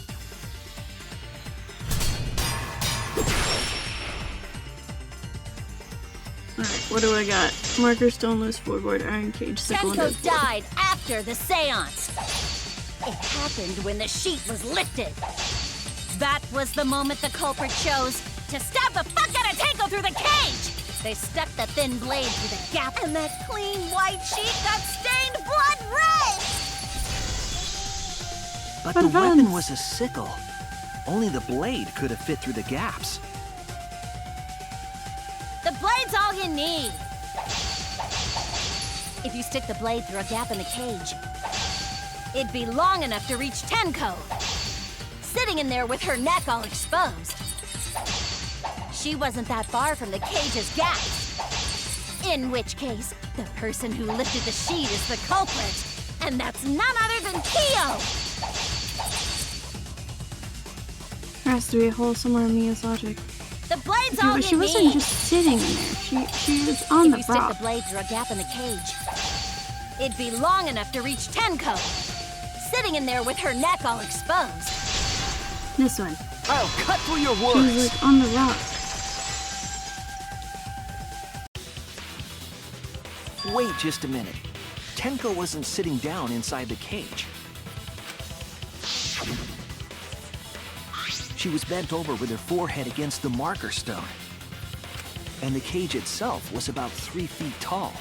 Alright, what do I got? Marker, stone loose, floorboard, iron cage, sickle, and Tenko dead. died after the seance. It happened when the sheet was lifted. That was the moment the culprit chose to stab the fuck out of Tenko through the cage. They stuck the thin blade through the gap, and that clean white sheet got stained blood red! But What the offense? weapon was a sickle. Only the blade could have fit through the gaps. The blade's all you need. If you stick the blade through a gap in the cage, it'd be long enough to reach Tenko, sitting in there with her neck all exposed. She wasn't that far from the cage's gaps. In which case, the person who lifted the sheet is the culprit, and that's none other than Kyo! There has to be a hole somewhere in Mia's logic. The blade's Yeah, all but you she wasn't need. just sitting in there. She was on If the you stick rock. the blade through a gap in the cage, it'd be long enough to reach Tenko, sitting in there with her neck all exposed. This one. I'll cut through your She was words. like on the rock. Wait just a minute. Tenko wasn't sitting down inside the cage. She was bent over with her forehead against the marker stone. And the cage itself was about 3 feet tall.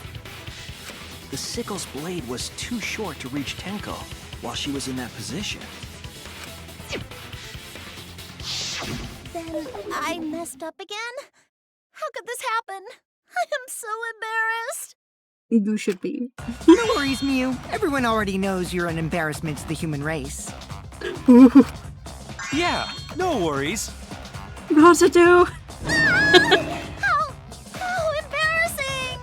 The sickle's blade was too short to reach Tenko while she was in that position. Then I messed up again? How could this happen? I am so embarrassed. You should be. No worries, Mew. Everyone already knows you're an embarrassment to the human race. Yeah, no worries. What to do? How embarrassing!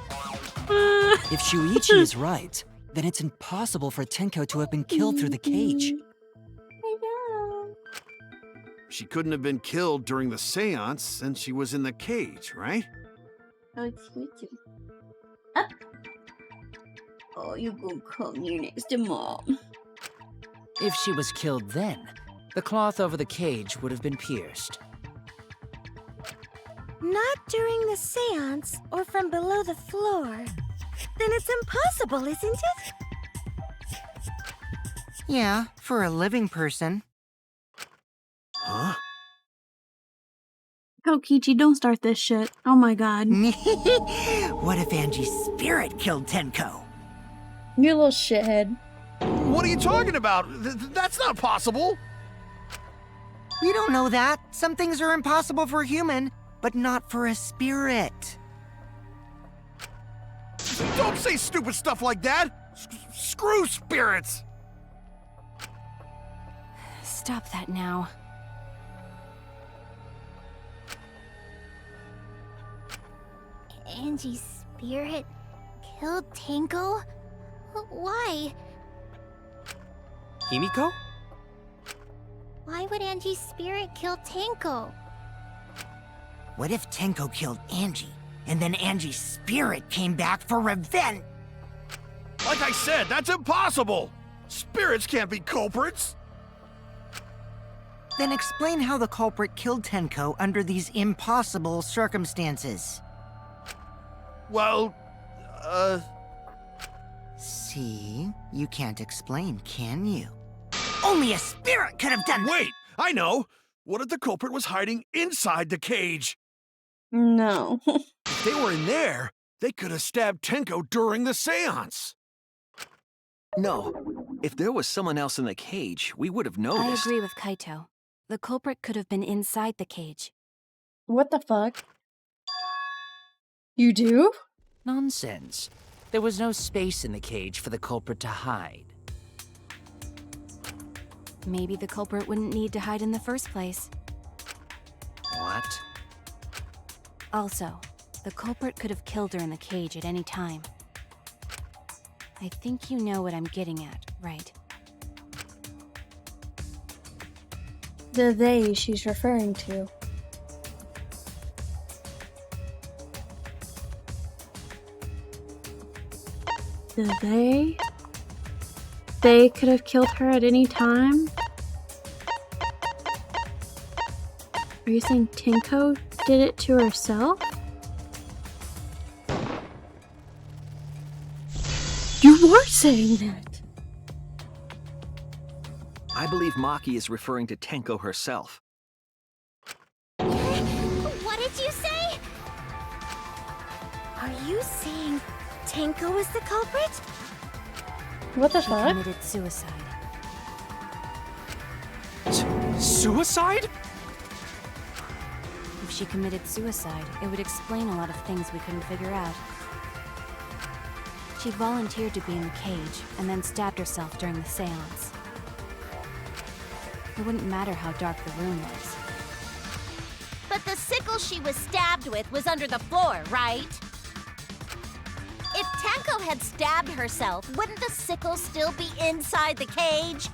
If Shuichi is right, then it's impossible for Tenko to have been killed through the cage. She couldn't have been killed during the seance since she was in the cage, right? Oh, it's me too. Up. Oh, you go come here next to Mom. If she was killed then, the cloth over the cage would have been pierced. Not during the seance or from below the floor. Then it's impossible, isn't it? Yeah, for a living person. Huh? Oh, Kichi, don't start this shit. Oh my god. What if Angie's spirit killed Tenko? You little shithead. What are you talking about? That's not possible. You don't know that. Some things are impossible for a human, but not for a spirit. Don't say stupid stuff like that. Screw spirits. Stop that now. Angie's spirit killed Tenko? Why? Himiko? Why would Angie's spirit kill Tenko? What if Tenko killed Angie, and then Angie's spirit came back for revenge? Like I said, that's impossible. Spirits can't be culprits. Then explain how the culprit killed Tenko under these impossible circumstances. Well, See? You can't explain, can you? Only a spirit could have done that! Wait, I know. What if the culprit was hiding inside the cage? No. If they were in there, they could have stabbed Tenko during the seance. No, If there was someone else in the cage, we would have I noticed. agree with Kaito. The culprit could have been inside the cage. What the fuck? You do? Nonsense. There was no space in the cage for the culprit to hide. Maybe the culprit wouldn't need to hide in the first place. What? Also, the culprit could have killed her in the cage at any time. I think you know what I'm getting at, right? The they she's referring to. The they? They could have killed her at any time? Are you saying Tenko did it to herself? You were saying that! I believe Maki is referring to Tenko herself. What did you say? Are you saying Tenko is the culprit? What the She fuck? committed suicide. Suicide? If she committed suicide, it would explain a lot of things we couldn't figure out. She volunteered to be in the cage and then stabbed herself during the seance. It wouldn't matter how dark the room was. But the sickle she was stabbed with was under the floor, right? If Tenko had stabbed herself, wouldn't the sickle still be inside the cage?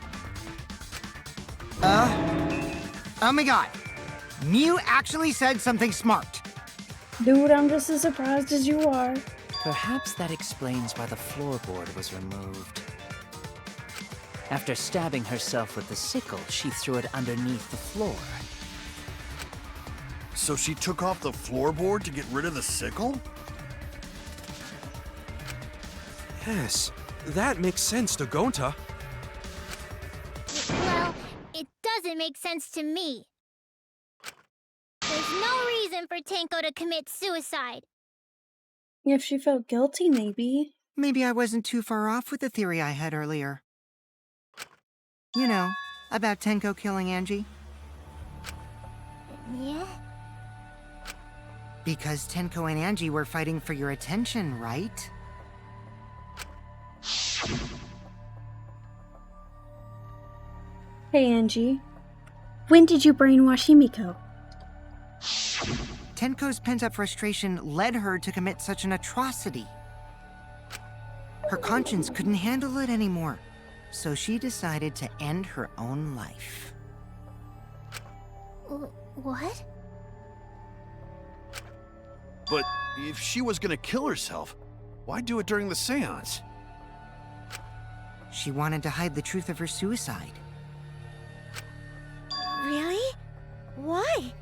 Oh my god. Mew actually said something smart. Dude, I'm just as surprised as you are. Perhaps that explains why the floorboard was removed. After stabbing herself with the sickle, she threw it underneath the floor. So she took off the floorboard to get rid of the sickle? Yes, that makes sense to Gonta. Well, it doesn't make sense to me. There's no reason for Tenko to commit suicide. If she felt guilty, maybe. Maybe I wasn't too far off with the theory I had earlier. You know, about Tenko killing Angie. Yeah? Because Tenko and Angie were fighting for your attention, right? Hey, Angie. When did you brainwash Himiko? Tenko's pent-up frustration led her to commit such an atrocity. Her conscience couldn't handle it anymore, so she decided to end her own life. What? But if she was gonna kill herself, why do it during the seance? She wanted to hide the truth of her suicide. Really? Why?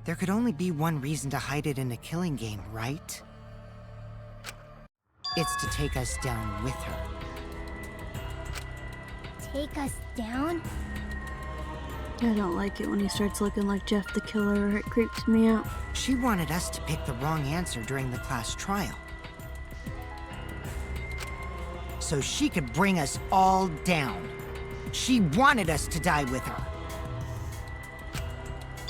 There could only be one reason to hide it in a killing game, right? It's to take us down with her. Take us down? I don't like it when he starts looking like Jeff the Killer. It creeps me out. She wanted us to pick the wrong answer during the class trial, so she could bring us all down. She wanted us to die with her.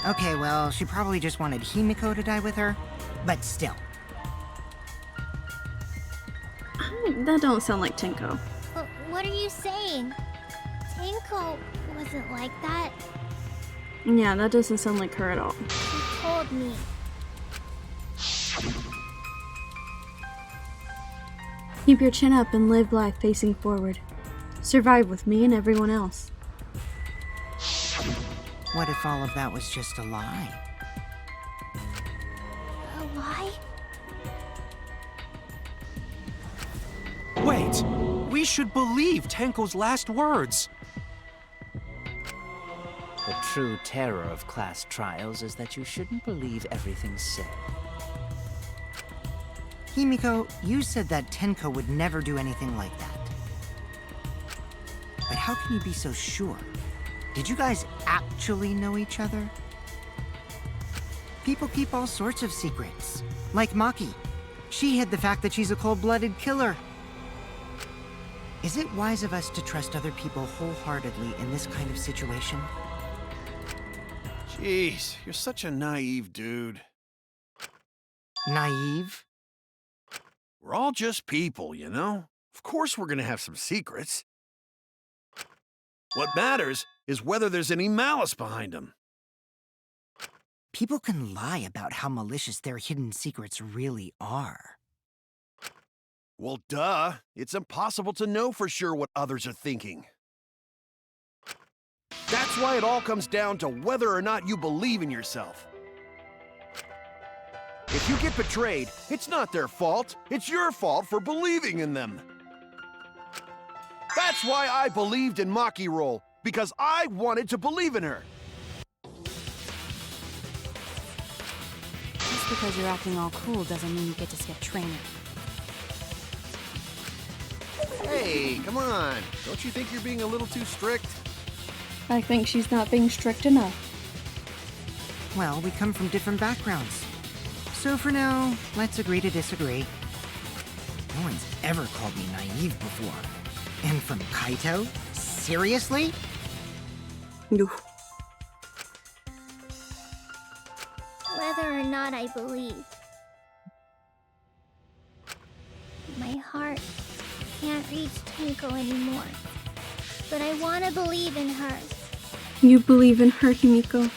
Okay, well, she probably just wanted Himiko to die with her, but still. That don't sound like Tenko. What are you saying? Tenko wasn't like that. Yeah, that doesn't sound like her at all. She told me. Keep your chin up and live life facing forward. Survive with me and everyone else. What if all of that was just a lie? A lie? Wait, we should believe Tenko's last words. The true terror of class trials is that you shouldn't believe everything said. Himiko, you said that Tenko would never do anything like that. But how can you be so sure? Did you guys actually know each other? People keep all sorts of secrets. Like Maki. She hid the fact that she's a cold-blooded killer. Is it wise of us to trust other people wholeheartedly in this kind of situation? Jeez, you're such a naive dude. Naive? We're all just people, you know? Of course we're gonna have some secrets. What matters is whether there's any malice behind them. People can lie about how malicious their hidden secrets really are. Well, duh. It's impossible to know for sure what others are thinking. That's why it all comes down to whether or not you believe in yourself. If you get betrayed, it's not their fault. It's your fault for believing in them. That's why I believed in Maki Roll, because I wanted to believe in her. Just because you're acting all cool doesn't mean you get to skip training. Hey, come on. Don't you think you're being a little too strict? I think she's not being strict enough. Well, we come from different backgrounds. So for now, let's agree to disagree. No one's ever called me naive before. And from Kaito? Seriously? No. Whether or not I believe, my heart can't reach Tenko anymore. But I want to believe in her. You believe in her, Himiko?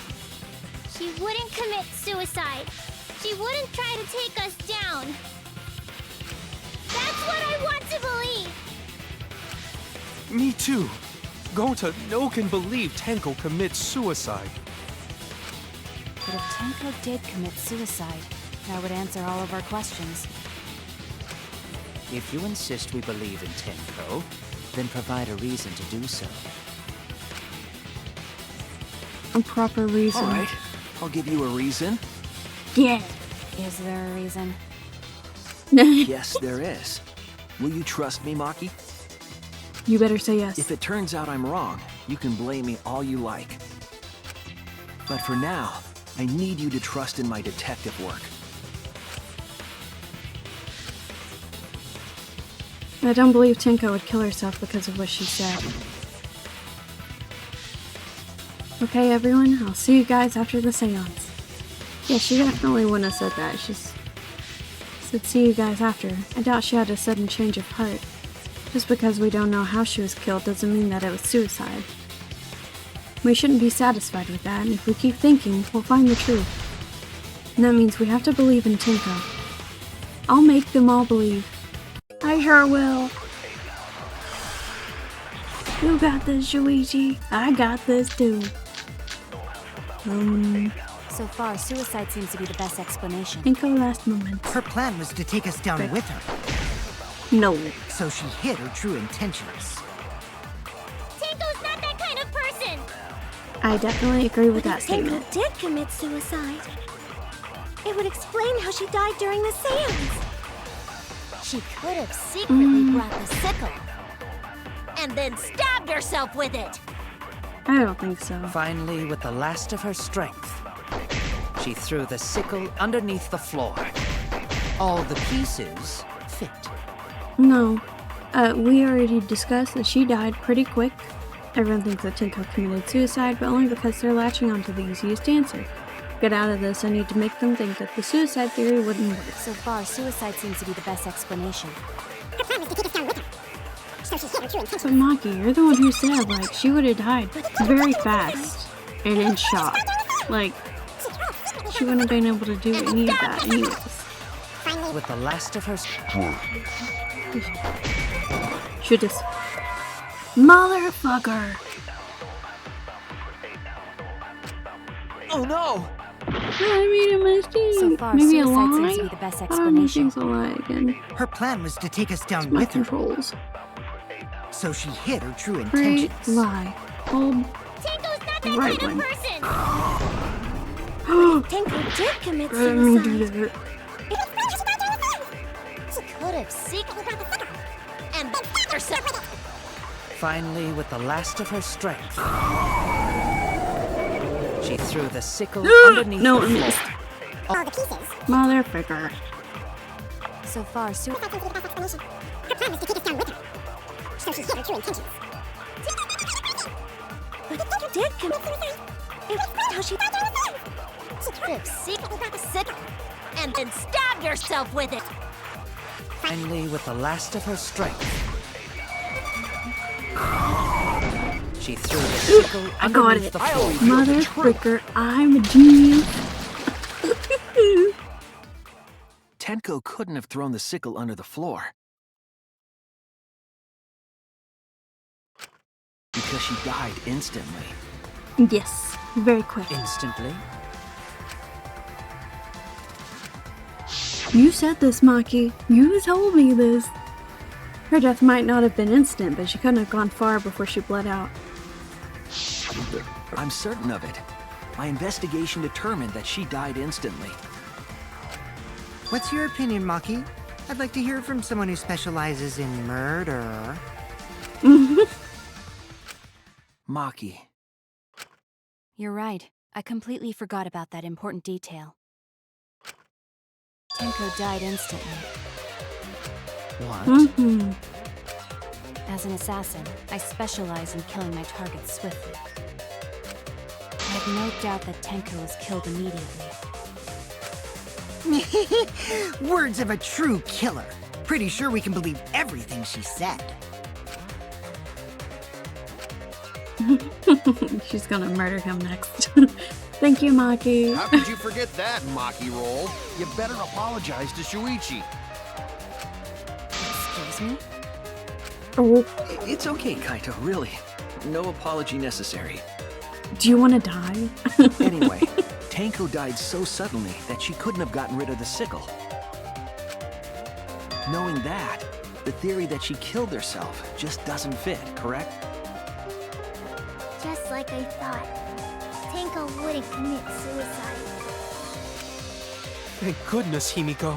She wouldn't commit suicide. She wouldn't try to take us down. That's what I want to believe. Me too. Gonta no can believe Tenko commits suicide. But if Tenko did commit suicide, that would answer all of our questions. If you insist we believe in Tenko, then provide a reason to do so. A proper reason. All right, I'll give you a reason. Yeah. Is there a reason? Yes, there is. Will you trust me, Maki? You better say yes. If it turns out I'm wrong, you can blame me all you like. But for now, I need you to trust in my detective work. I don't believe Tenko would kill herself because of what she said. Okay, everyone, I'll see you guys after the seance. Yeah, she definitely wouldn't have said that. She said, see you guys after. I doubt she had a sudden change of heart. Just because we don't know how she was killed doesn't mean that it was suicide. We shouldn't be satisfied with that, and if we keep thinking, we'll find the truth. And that means we have to believe in Tenko. I'll make them all believe. I sure will. You got this, Shuichi. I got this too. So far, suicide seems to be the best explanation. Tenko last moment. Her plan was to take us down Right. with her. No. So she hid her true intentions. Tenko's not that kind of person. I definitely agree with But that if statement. Tenko did commit suicide, it would explain how she died during the seance. She could have secretly brought the sickle and then stabbed herself with it. I don't think so. Finally, with the last of her strength, she threw the sickle underneath the floor. All the pieces fit. No. We already discussed that she died pretty quick. Everyone thinks that Tenko committed suicide, but only because they're latching onto the easiest answer. Get out of this, I need to make them think that the suicide theory wouldn't work. So far, suicide seems to be the best explanation. But Maki, you're the one who said, like, she would have died very fast and in shock. Like, she wouldn't have been able to do any of that anyways. With the last of her Should just... Motherfucker! Oh no! I made a mistake. So far, Maybe a suicide lie? seems to be the best I don't think explanation. it's a lie again. Her plan was to take us down My with her. controls. So she hid her true Great intentions. lie. Hold Tenko's not that right kind one. of person. Tenko did commit Let me do suicide. that. She could have secretly brought the sickle and then herself. Finally, with the last of her strength, she threw the sickle underneath No, the I floor. missed. All the pieces. Motherfucker. So far, So she hid her true intentions. But Tenko did commit suicide. It was how she sick and then stabbed herself with it. Finally, with the last of her strength, she threw the sickle I got underneath it. the floor. Mother fricker, I'm a genius. Tenko couldn't have thrown the sickle under the floor. Because she died instantly. Yes, very quick. Instantly? You said this, Maki. You told me this. Her death might not have been instant, but she couldn't have gone far before she bled out. I'm certain of it. My investigation determined that she died instantly. What's your opinion, Maki? I'd like to hear from someone who specializes in murder. Maki. You're right. I completely forgot about that important detail. Tenko died instantly. What? As an assassin, I specialize in killing my targets swiftly. I have no doubt that Tenko was killed immediately. Words of a true killer. Pretty sure we can believe everything she said. She's gonna murder him next. Thank you, Maki. How could you forget that, Maki Roll? You better apologize to Shuichi. Excuse me? Oh, It's okay, Kaito, really. No apology necessary. do you want to die? Anyway, Tenko died so suddenly that she couldn't have gotten rid of the sickle. Knowing that, the theory that she killed herself just doesn't fit, correct? Just like I thought. Tenko wouldn't commit suicide. Thank goodness, Himiko.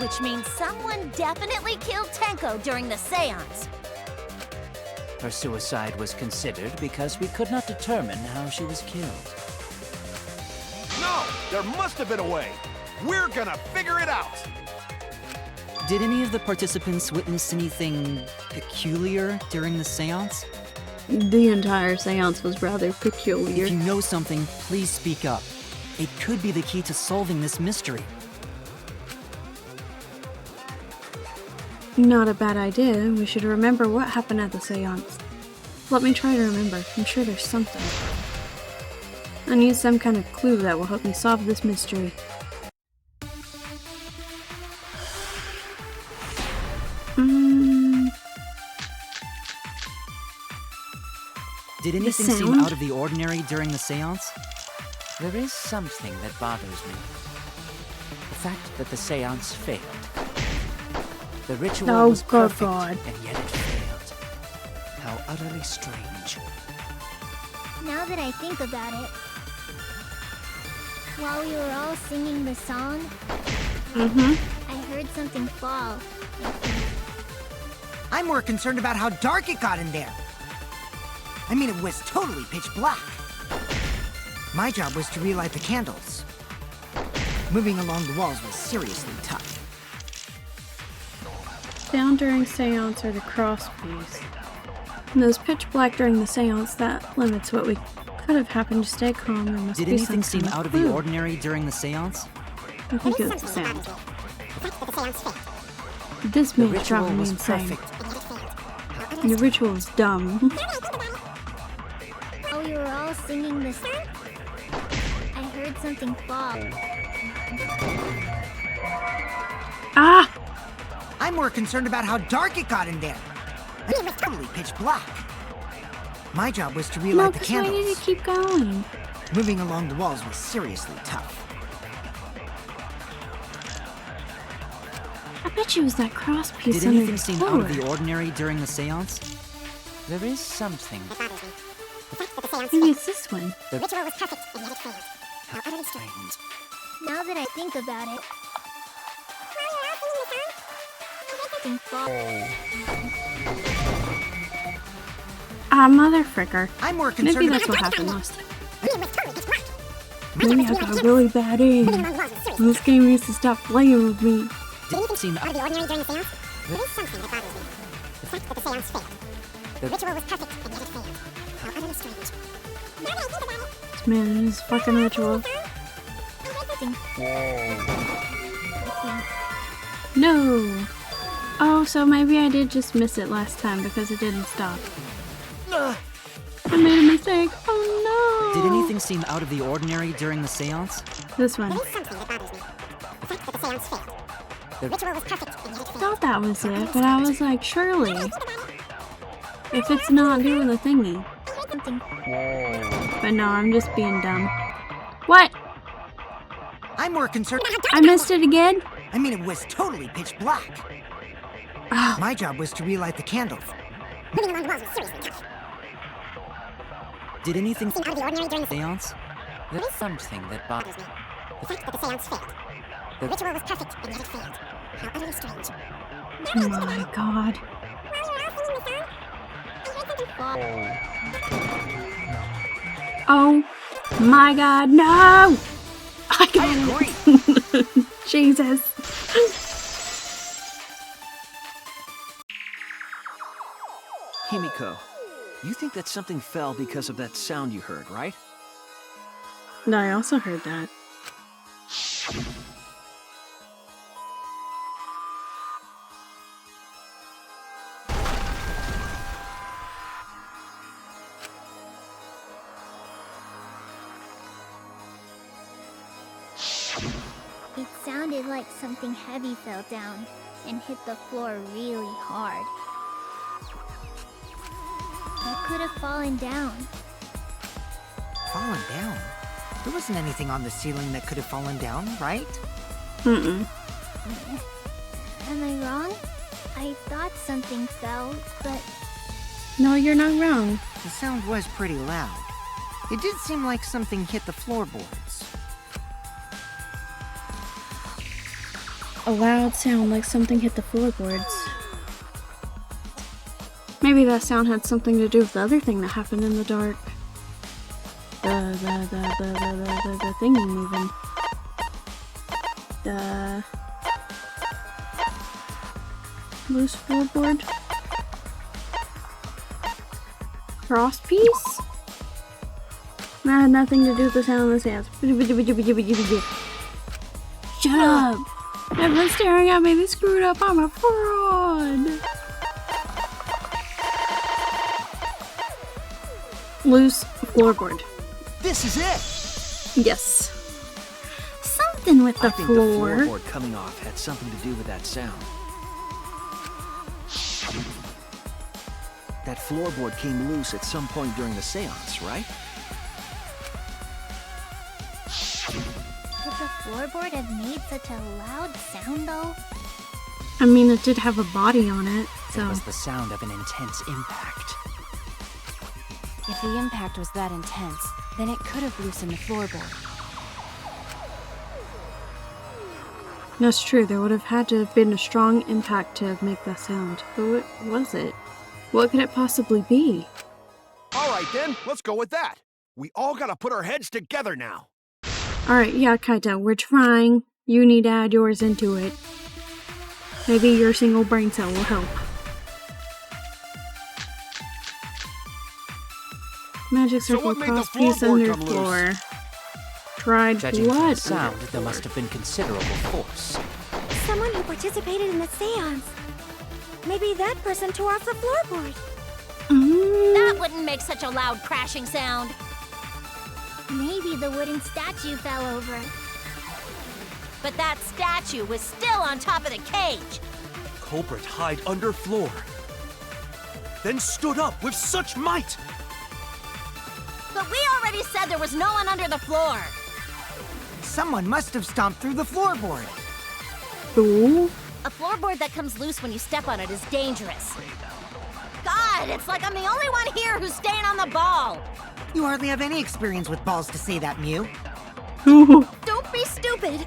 Which means someone definitely killed Tenko during the seance. Her suicide was considered because we could not determine how she was killed. No! There must have been a way! We're gonna figure it out! Did any of the participants witness anything peculiar during the seance? The entire seance was rather peculiar. If you know something, please speak up. It could be the key to solving this mystery. Not a bad idea. We should remember what happened at the seance. Let me try to remember. I'm sure there's something. I need some kind of clue that will help me solve this mystery. Did anything seem sound? out of the ordinary during the seance? There is something that bothers me. The fact that the seance failed. The ritual Oh, was good perfect, God. and yet it failed. How utterly strange. Now that I think about it, while we were all singing the song, I heard something fall. I'm more concerned about how dark it got in there. I mean, it was totally pitch black. My job was to relight the candles. Moving along the walls was seriously tough. Down during seance or the cross piece. When it was pitch black during the seance, that limits what we could have happened to stay calm. There must Did be anything some seem kind out of the clue. ordinary during the seance? I think it was the sound. This The man is driving ritual me was insane. perfect. The ritual is dumb. While we were all singing the song, I heard something fall. Ah! I'm more concerned about how dark it got in there. I mean, it was totally pitch black. My job was to No, relight the because I need candles. to keep going. Moving along the walls was seriously tough. I bet you it was that cross piece Did under anything the seem floor. out of the ordinary during the seance? There is something. Maybe it's this one. The ritual was perfect, and yet it failed. How utterly strange. Now that I think about it, something fall. Ah, mother fricker. I'm more concerned Maybe about that's what happened last time. I mean, it was totally pitch black. Maybe I got really bad aim. This game needs to stop playing with me. Did it seem Out of the ordinary during the seance? There is something that bothers me. The fact that the seance failed. The ritual was perfect, and yet it failed. How utterly strange. Now that I think about it. This man and his fucking ritual. No! Oh, so maybe I did just miss it last time because it didn't stop. I made a mistake. Oh no! Did anything seem out of the ordinary during the seance? This one. There is something that bothers me. The fact that the seance failed. The ritual was perfect, and yet it I failed. thought that was it, but I was like, surely. If it's not doing the thingy. But no, I'm just being dumb. What? I'm more concerned. I missed it again? I mean, it was totally pitch black. Oh. My job was to relight the candles. Moving along the walls was seriously tough. Did anything Seemed out of the ordinary during the seance? There's something that bothers me. The fact that the seance failed. The ritual was perfect, and yet it failed. How utterly strange. Oh my god. Oh my god, no! I got it! Jesus. Himiko, you think that something fell because of that sound you heard, right? No, I also heard that. It sounded like something heavy fell down and hit the floor really hard. What could have fallen down? Fallen down? There wasn't anything on the ceiling that could have fallen down, right? Mm-mm. Am I wrong? I thought something fell, but... No, you're not wrong. The sound was pretty loud. It did seem like something hit the floorboards. A loud sound like something hit the floorboards. Maybe that sound had something to do with the other thing that happened in the dark. The thingy moving. The loose floorboard. Cross piece? That had nothing to do with the sound of the sands. Shut up! Everyone's staring at me. They screwed up. I'm a fraud. Loose floorboard. This is it! Yes. Something with the I think floor. the floorboard coming off had something to do with that sound. That floorboard came loose at some point during the seance, right? Could the floorboard have made such a loud sound, though? I mean, it did have a body on it, so. It was the sound of an intense impact. If the impact was that intense, then it could have loosened the floorboard. That's true. There would have had to have been a strong impact to make that sound. But what was it? What could it possibly be? All right, then. Let's go with that. We all gotta put our heads together now. Alright, yeah, Kaito, we're trying. You need to add yours into it. Maybe your single brain cell will help. Magic circle cross piece under floor. Dried Judging from the blood. sound, there must have been considerable force. Someone who participated in the seance. Maybe that person tore off the floorboard. That wouldn't make such a loud crashing sound. Maybe the wooden statue fell over. But that statue was still on top of the cage. Culprit hide under floor. Then stood up with such might. But we already said there was no one under the floor. Someone must have stomped through the floorboard. Ooh. A floorboard that comes loose when you step on it is dangerous. God, it's like I'm the only one here who's staying on the ball. You hardly have any experience with balls to say that, Mew. Don't be stupid.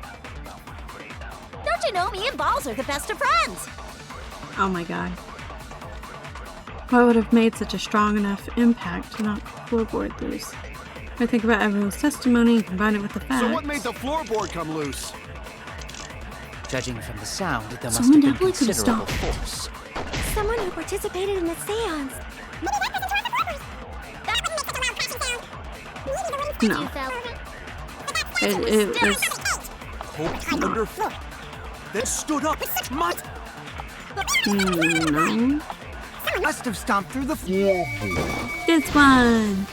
Don't you know me and balls are the best of friends? Oh my god. What would have made such a strong enough impact to knock the floorboard loose? I think about everyone's testimony and combine it with the facts. So what made the floorboard come loose? Judging from the sound, there must Someone have been definitely could have considerable stopped. force. Someone who participated in the seance. No. It was... Hope underfoot. Then stood up. What? No. Must have stomped through the floor. This one!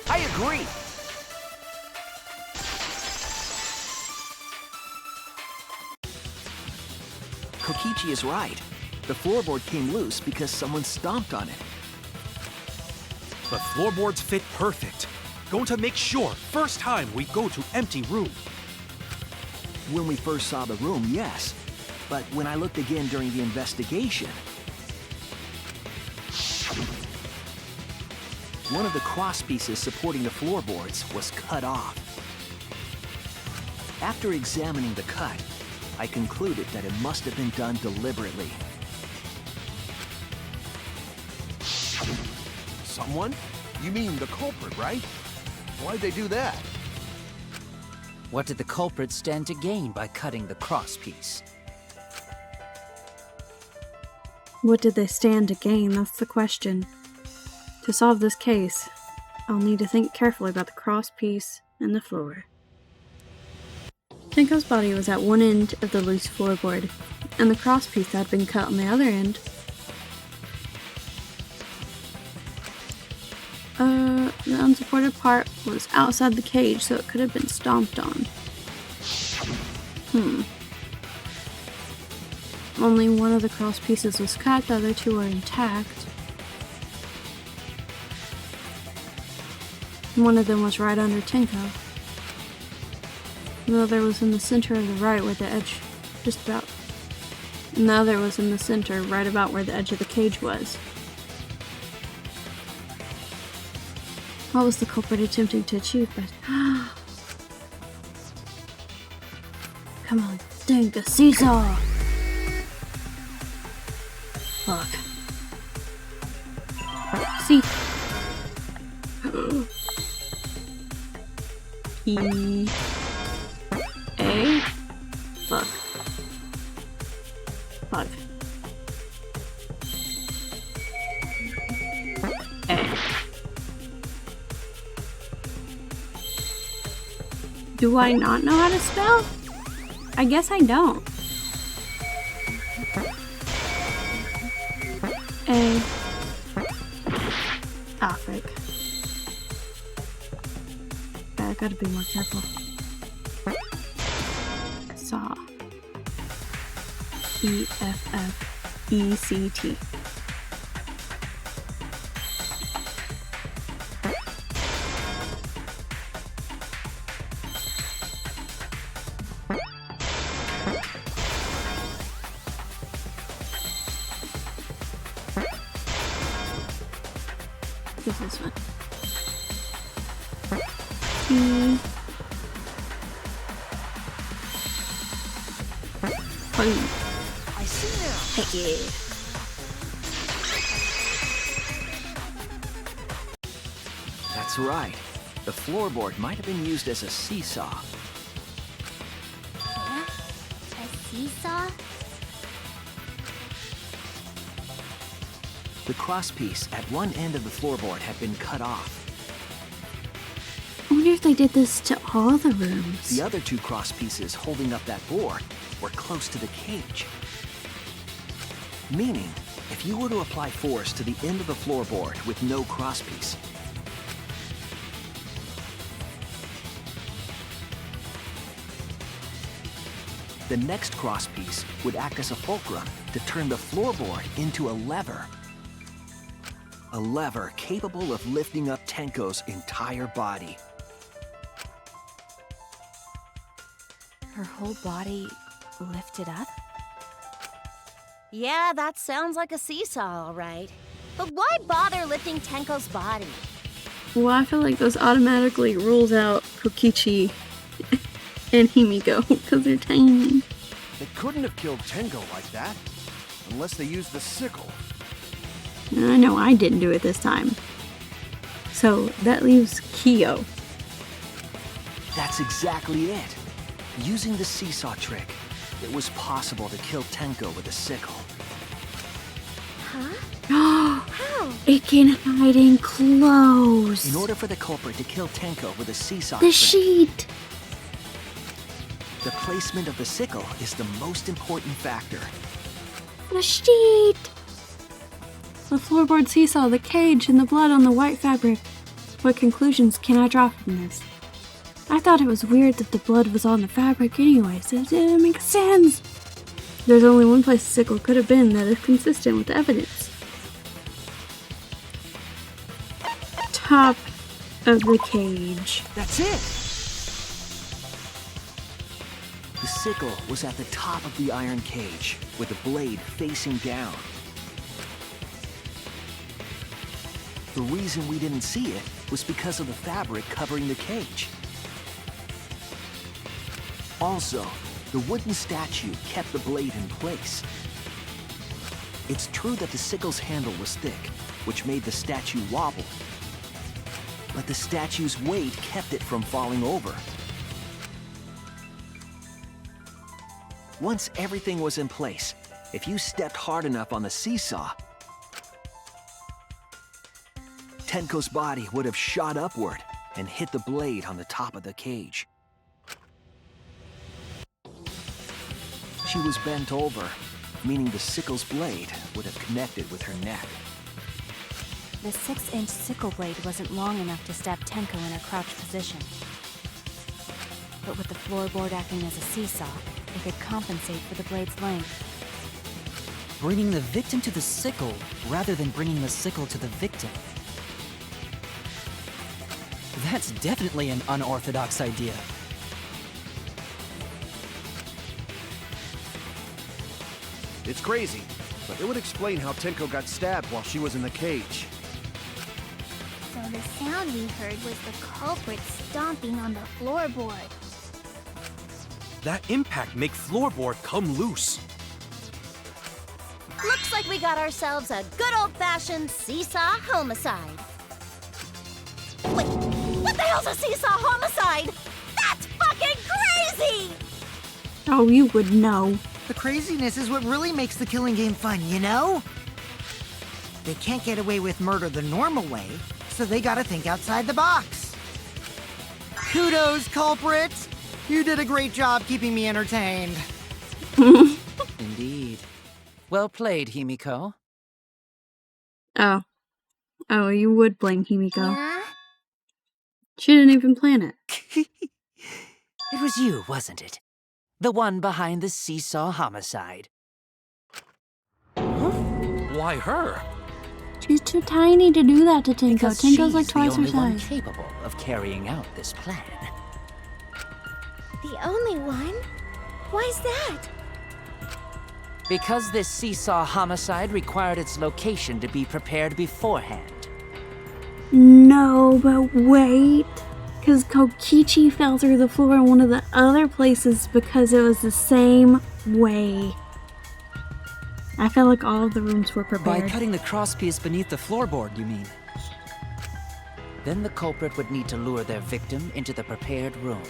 I agree. Kokichi is right. The floorboard came loose because someone stomped on it. The floorboards fit perfect. Going to make sure first time we go to empty room. When we first saw the room, yes. But when I looked again during the investigation, one of the cross pieces supporting the floorboards was cut off. After examining the cut, I concluded that it must have been done deliberately. Someone? You mean the culprit, right? Why'd they do that? What did the culprit stand to gain by cutting the cross piece? What did they stand to gain? That's the question. To solve this case, I'll need to think carefully about the cross piece and the floor. Tenko's body was at one end of the loose floorboard, and the cross piece had been cut on the other end. The unsupported part was outside the cage, so it could have been stomped on. Only one of the cross pieces was cut, the other two are intact. One of them was right under Tenko. The other was in the center of the right where the edge, just about. And the other was in the center, right about where the edge of the cage was. What was the culprit attempting to achieve? But come on, think a seesaw! Fuck. See. E. A. Fuck. Fuck. A. Do I not know how to spell? I guess I don't. A. Ah, frick. I gotta be more careful. Saw. E-F-F-E-C-T. This is one. T. I see now. Heck yeah. That's right. The floorboard might have been used as a seesaw. Yeah? A seesaw? The crosspiece at one end of the floorboard had been cut off. I wonder if they did this to all the rooms. The other two crosspieces holding up that board were close to the cage. Meaning, if you were to apply force to the end of the floorboard with no crosspiece, the next crosspiece would act as a fulcrum to turn the floorboard into a lever. A lever capable of lifting up Tenko's entire body. Her whole body lifted up? Yeah, that sounds like a seesaw, all right. But why bother lifting Tenko's body? Well, I feel like this automatically rules out Kokichi and Himiko because they're tiny. They couldn't have killed Tenko like that. Unless they used the sickle. I know I didn't do it this time. So that leaves Kyo. That's exactly it. Using the seesaw trick, it was possible to kill Tenko with a sickle. Huh? How? It can hide in clothes. In order for the culprit to kill Tenko with a seesaw The trick, sheet. the placement of the sickle is the most important factor. The sheet. The floorboard seesaw, the cage, and the blood on the white fabric. What conclusions can I draw from this? I thought it was weird that the blood was on the fabric anyways. It didn't make sense. There's only one place the sickle could have been that is consistent with the evidence. Top of the cage. That's it! The sickle was at the top of the iron cage, with the blade facing down. The reason we didn't see it was because of the fabric covering the cage. Also, the wooden statue kept the blade in place. It's true that the sickle's handle was thick, which made the statue wobble. But the statue's weight kept it from falling over. Once everything was in place, if you stepped hard enough on the seesaw, Tenko's body would have shot upward and hit the blade on the top of the cage. She was bent over, meaning the sickle's blade would have connected with her neck. The 6-inch sickle blade wasn't long enough to stab Tenko in her crouched position. But with the floorboard acting as a seesaw, it could compensate for the blade's length. Bringing the victim to the sickle rather than bringing the sickle to the victim. That's definitely an unorthodox idea. It's crazy, but it would explain how Tenko got stabbed while she was in the cage. So the sound we heard was the culprit stomping on the floorboard. That impact make floorboard come loose. Looks like we got ourselves a good old-fashioned seesaw homicide. Wait, what the hell's a seesaw homicide? That's fucking crazy! Oh, you would know. The craziness is what really makes the killing game fun, you know? They can't get away with murder the normal way, so they gotta think outside the box. Kudos, culprit! You did a great job keeping me entertained. Indeed. Well played, Himiko. Oh. Oh, you would blame Himiko. Yeah? She didn't even plan it. It was you, wasn't it? The one behind the seesaw homicide. Why her? She's too tiny to do that to Tenko. Because Tenko's like she's twice the her only one size. capable of carrying out this plan. The only one? Why's that? Because this seesaw homicide required its location to be prepared beforehand. No, but wait. Because Kokichi fell through the floor in one of the other places because it was the same way. I felt like all of the rooms were By prepared. cutting the crosspiece beneath the floorboard, you mean? Then the culprit would need to lure their victim into the prepared room.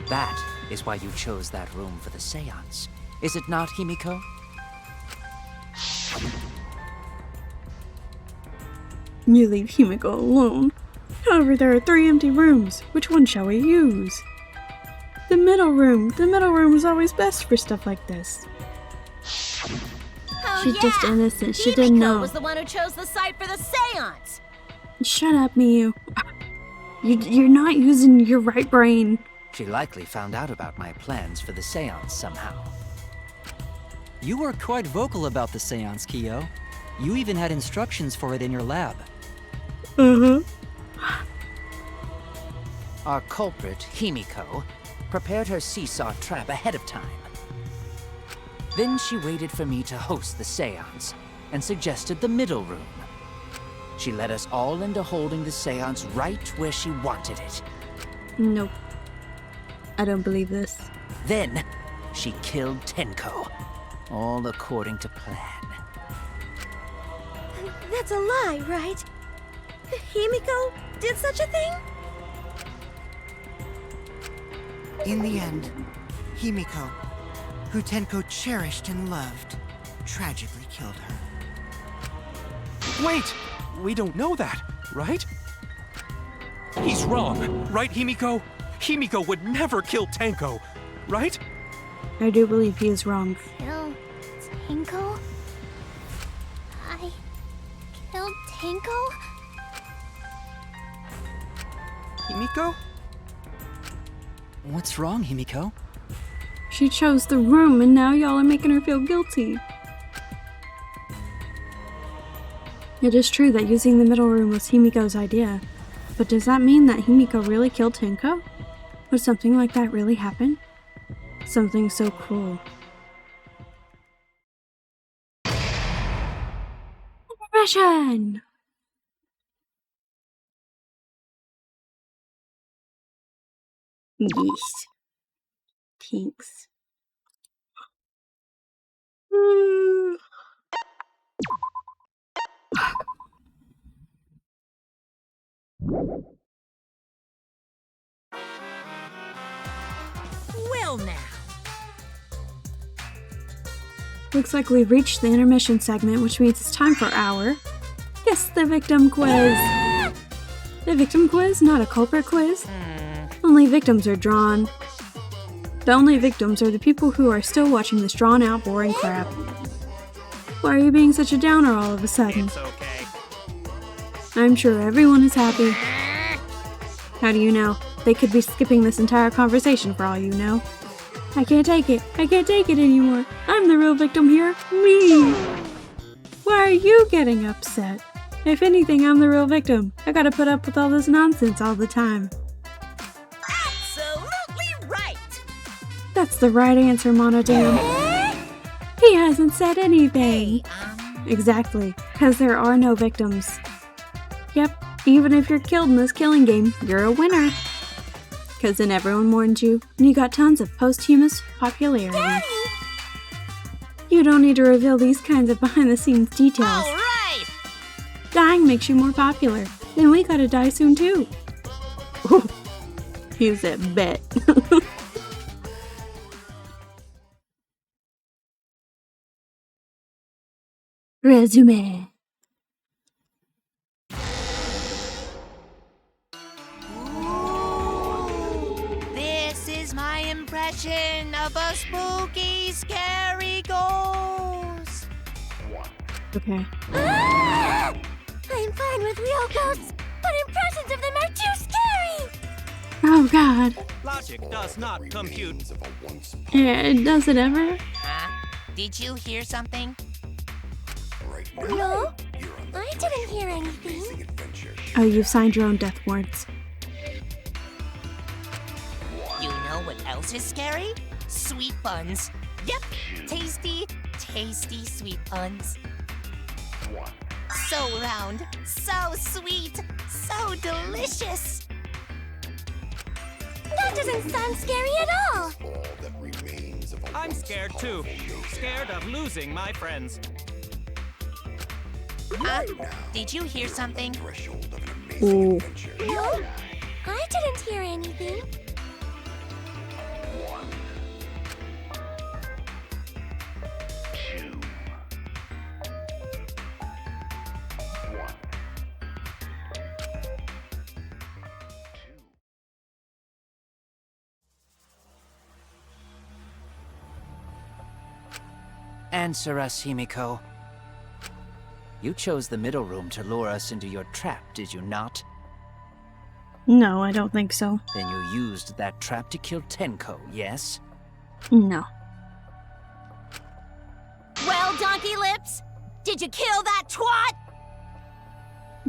That is why you chose that room for the seance. Is it not, Himiko? You leave Himiko alone. However, there are 3 empty rooms. Which one shall we use? The middle room. The middle room is always best for stuff like this. Oh, She's yeah. just innocent. She didn't Himiko know. was the one who chose the site for the seance. Shut up, Miyu. You're not using your right brain. She likely found out about my plans for the seance somehow. You were quite vocal about the seance, Kyo. You even had instructions for it in your lab. Our culprit, Himiko, prepared her seesaw trap ahead of time. Then she waited for me to host the seance and suggested the middle room. She led us all into holding the seance right where she wanted it. Nope. I don't believe this. Then, she killed Tenko, all according to plan. That's a lie, right? Himiko did such a thing? In the end, Himiko, who Tenko cherished and loved, tragically killed her. Wait! We don't know that, right? He's wrong, right, Himiko? Himiko would never kill Tenko, right? I do believe he is wrong. Kill Tenko? I killed Tenko? Himiko? What's wrong, Himiko? She chose the room and now y'all are making her feel guilty. It is true that using the middle room was Himiko's idea, but does that mean that Himiko really killed Tenko? Would something like that really happen? Something so cruel. Intermission! Yes. Thanks. Well now. Looks like we've reached the intermission segment, which means it's time for our Guess the Victim quiz. The victim quiz, not a culprit quiz. Only victims are drawn. The only victims are the people who are still watching this drawn-out, boring crap. Why are you being such a downer all of a sudden? It's okay. I'm sure everyone is happy. How do you know? They could be skipping this entire conversation for all you know. I can't take it. I can't take it anymore. I'm the real victim here. Me! Why are you getting upset? If anything, I'm the real victim. I gotta put up with all this nonsense all the time. Absolutely right. That's the right answer, Monodam. He hasn't said anything. Exactly, because there are no victims. Yep, even if you're killed in this killing game, you're a winner. Because then everyone mourned you, and you got tons of posthumous popularity. Daddy! You don't need to reveal these kinds of behind-the-scenes details. All right. Dying makes you more popular. Then we gotta die soon too. Ooh, he said bet. Resume. This is my impression of a spooky, scary ghost. Okay. I'm fine with real ghosts, but impressions of them are too scary! Oh god. Logic does not compute. Does it ever? Huh? Did you hear something? No, I didn't hear anything. Oh, you've signed your own death warrants. You know what else is scary? Sweet buns. Yep, tasty, tasty sweet buns. So round, so sweet, so delicious. That doesn't sound scary at all. I'm scared too. Scared of losing my friends. Did you hear something? Ooh. No, I didn't hear anything. Answer us, Himiko. You chose the middle room to lure us into your trap, did you not? No, I don't think so. Then you used that trap to kill Tenko, yes? No. Well, Donkey Lips, did you kill that twat?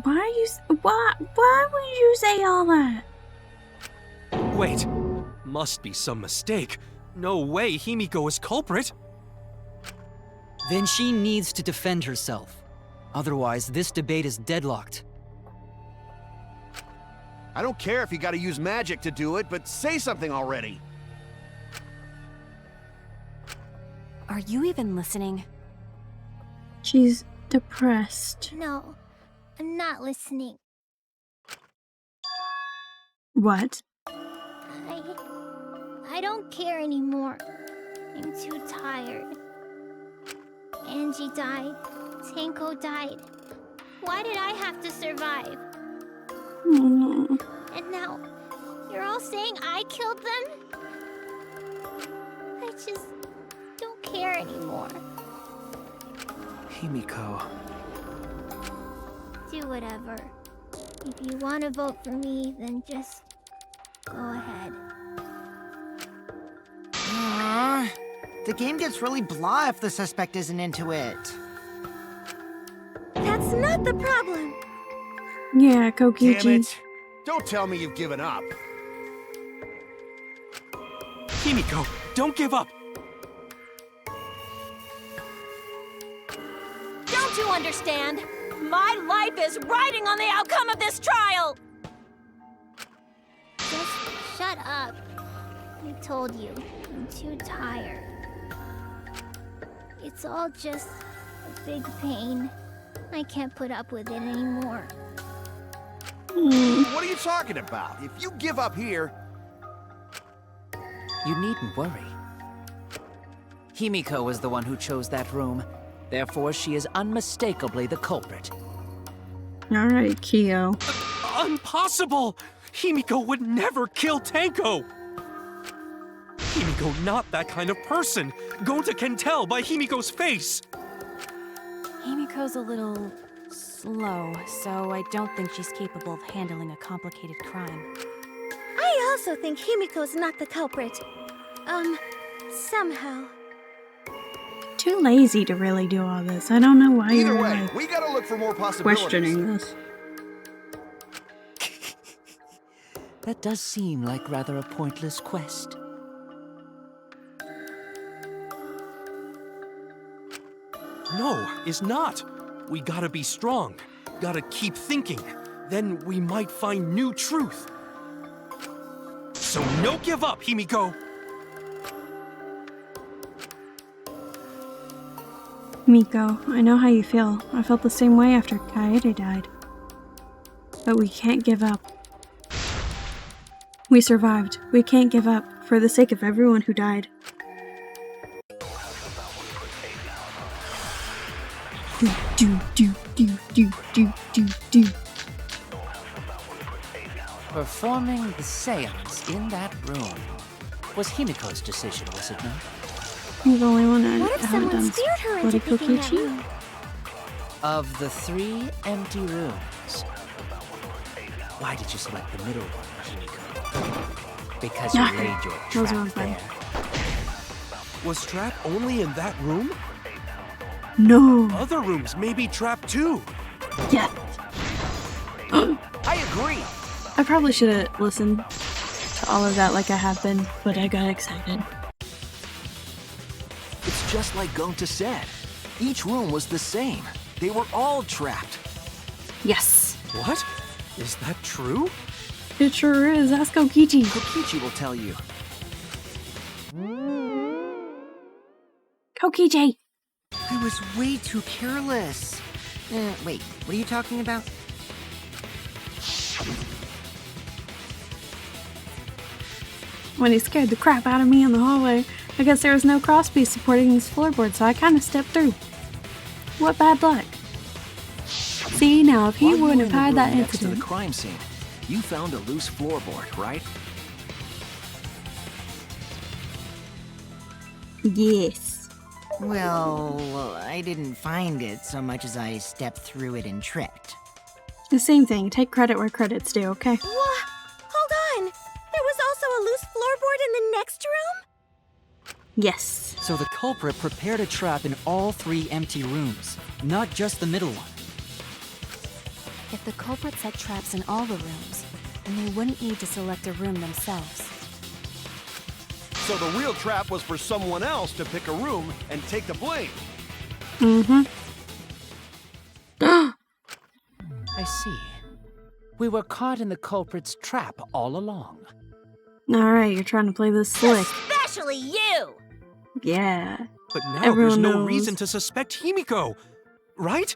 Why would you say all that? Wait, must be some mistake. No way Himiko is culprit. Then she needs to defend herself. Otherwise, this debate is deadlocked. I don't care if you gotta use magic to do it, but say something already. Are you even listening? She's depressed. No, I'm not listening. What? I don't care anymore. I'm too tired. Angie died. Tenko died. Why did I have to survive? Mm. And now, you're all saying I killed them? I just don't care anymore. Himiko. Do whatever. If you want to vote for me, then just go ahead. The game gets really blah if the suspect isn't into it. That's not the problem. Yeah, Damn Kokichi. it! Don't tell me you've given up. Himiko, don't give up! Don't you understand? My life is riding on the outcome of this trial! Just shut up. I told you, I'm too tired. It's all just a big pain. I can't put up with it anymore. What are you talking about? If you give up here... You needn't worry. Himiko was the one who chose that room. Therefore, she is unmistakably the culprit. Alright, Kyo. Impossible! Himiko would never kill Tenko! Himiko not that kind of person! Gonta can tell by Himiko's face! Himiko's a little slow, so I don't think she's capable of handling a complicated crime. I also think Himiko's not the culprit. Somehow. Too lazy to really do all this. I don't know why Either you're way, like, we gotta look for more possibilities. questioning this. That does seem like rather a pointless quest. No, it's not. We gotta be strong. Gotta keep thinking. Then we might find new truth. So no give up, Himiko! Miko, I know how you feel. I felt the same way after Kaede died. But we can't give up. We survived. We can't give up, for the sake of everyone who died. Do. Performing the seance in that room was Himiko's decision, was it not? You're the only one I What if haven't someone done steered her Bloody into picking that Kokichi. room? Of the 3 empty rooms, why did you select the middle one, Himiko? Because you Ah, laid your those are trap fun. there. Was Trap only in that room? No. Other rooms may be trapped too. Yeah. I agree. I probably should have listened to all of that like I have been, but I got excited. It's just like Gonta said. Each room was the same. They were all trapped. Yes. What? Is that true? It sure is. Ask Kokichi. Kokichi will tell you. Kokichi! I was way too careless. Wait, what are you talking about? When he scared the crap out of me in the hallway, I guess there was no crosspiece supporting this floorboard, so I kind of stepped through. What bad luck. See, now if he While you were wouldn't in have the had room that next to the incident. crime scene, you found a loose floorboard, right? Yes. Well, I didn't find it so much as I stepped through it and tripped. The same thing. Take credit where credit's due, okay? What? Hold on. There was also a loose floorboard in the next room? Yes. So the culprit prepared a trap in all 3 empty rooms, not just the middle one. If the culprit set traps in all the rooms, then they wouldn't need to select a room themselves. So the real trap was for someone else to pick a room and take the blame. Mm-hmm. I see. We were caught in the culprit's trap all along. Alright, you're trying to play this slick. Especially you! Yeah. But now Everyone there's no knows. reason to suspect Himiko, right?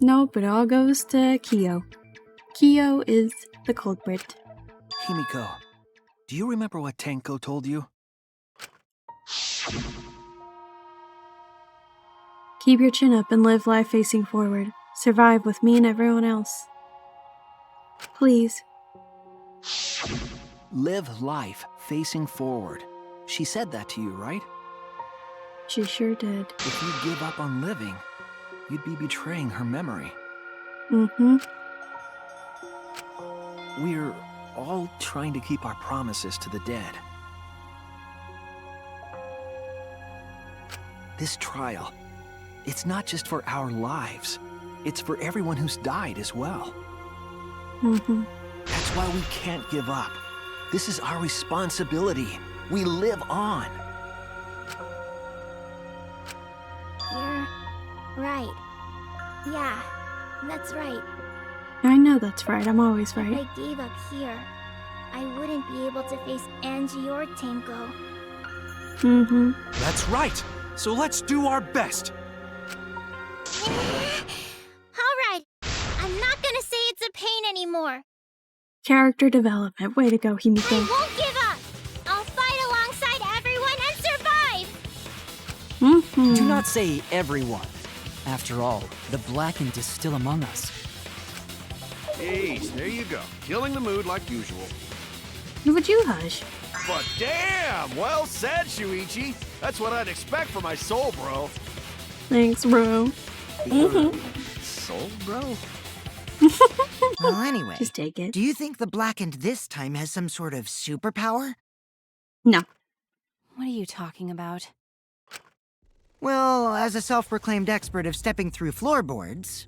Nope, it all goes to Kyo. Kyo is the culprit. Himiko, do you remember what Tenko told you? Keep your chin up and live life facing forward. survive with me and everyone else. Please. Live life facing forward. She said that to you, right? She sure did. If you give up on living, you'd be betraying her memory. Mm-hmm. We're all trying to keep our promises to the dead. This trial, it's not just for our lives. It's for everyone who's died as well. Mm-hmm. That's why we can't give up. This is our responsibility. We live on. You're right. Yeah, that's right. I know that's right. I'm always If right. I gave up here, I wouldn't be able to face Angie or Tenko. Mm-hmm. That's right. So let's do our best. Alright, I'm not gonna say it's a pain anymore. Character development. Way to go, I Himiko. won't give up. I'll fight alongside everyone and survive. Mm-hmm. Do not say everyone. After all, the Blackened is still among us. Jeez, there you go. Killing the mood like usual. Would you hush? But damn, well said, Shuichi. That's what I'd expect from my soul, bro. Thanks, bro. Soul, bro? Well, anyway, Just take it. do you think the Blackened this time has some sort of superpower? No. What are you talking about? Well, as a self-proclaimed expert of stepping through floorboards,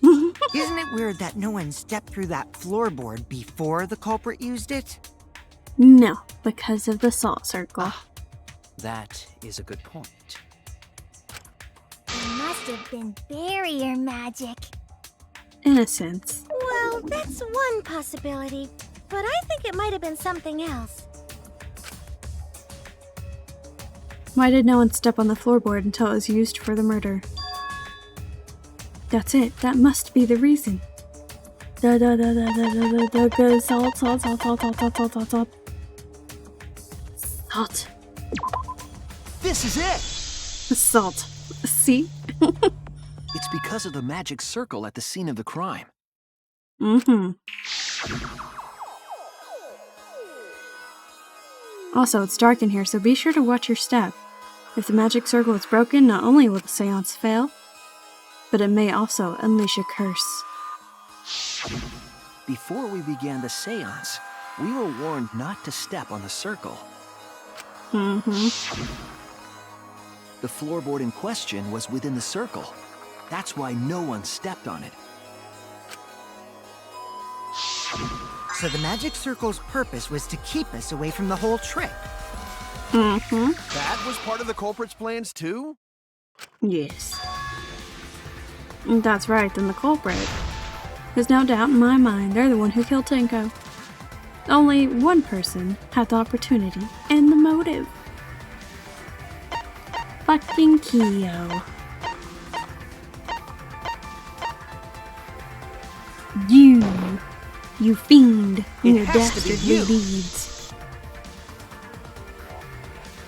isn't it weird that no one stepped through that floorboard before the culprit used it? No, because of the salt circle. That is a good point. It must have been barrier magic. In a sense. Well, that's one possibility, but I think it might have been something else. Why did no one step on the floorboard until it was used for the murder? That's it. That must be the reason. Salt, salt, salt, salt, salt, salt, salt, salt, salt, salt. Salt. This is it! Salt. See? It's because of the magic circle at the scene of the crime. Mm-hmm. Also, it's dark in here, so be sure to watch your step. If the magic circle is broken, not only will the seance fail, but it may also unleash a curse. Before we began the seance, we were warned not to step on the circle. Mm-hmm. The floorboard in question was within the circle. That's why no one stepped on it. So the magic circle's purpose was to keep us away from the whole trick. Mm-hmm. That was part of the culprit's plans too? Yes. That's right, then the culprit. There's no doubt in my mind they're the one who killed Tenko. Only one person had the opportunity and the motive. Fucking Kyo. You fiend, and your has to be dastardly you. deeds.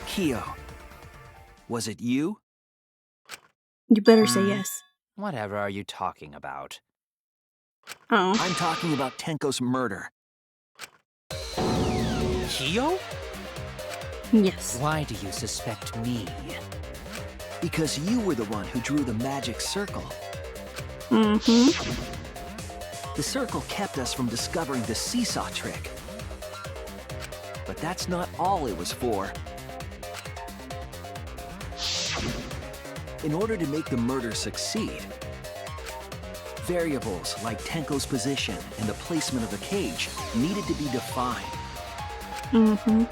Kyo, was it you? You better say yes. Whatever are you talking about? Oh. I'm talking about Tenko's murder. Kyo? Yes. Why do you suspect me? Because you were the one who drew the magic circle. Mm-hmm. The circle kept us from discovering the seesaw trick. But that's not all it was for. In order to make the murder succeed, variables like Tenko's position and the placement of the cage needed to be defined. Mm-hmm.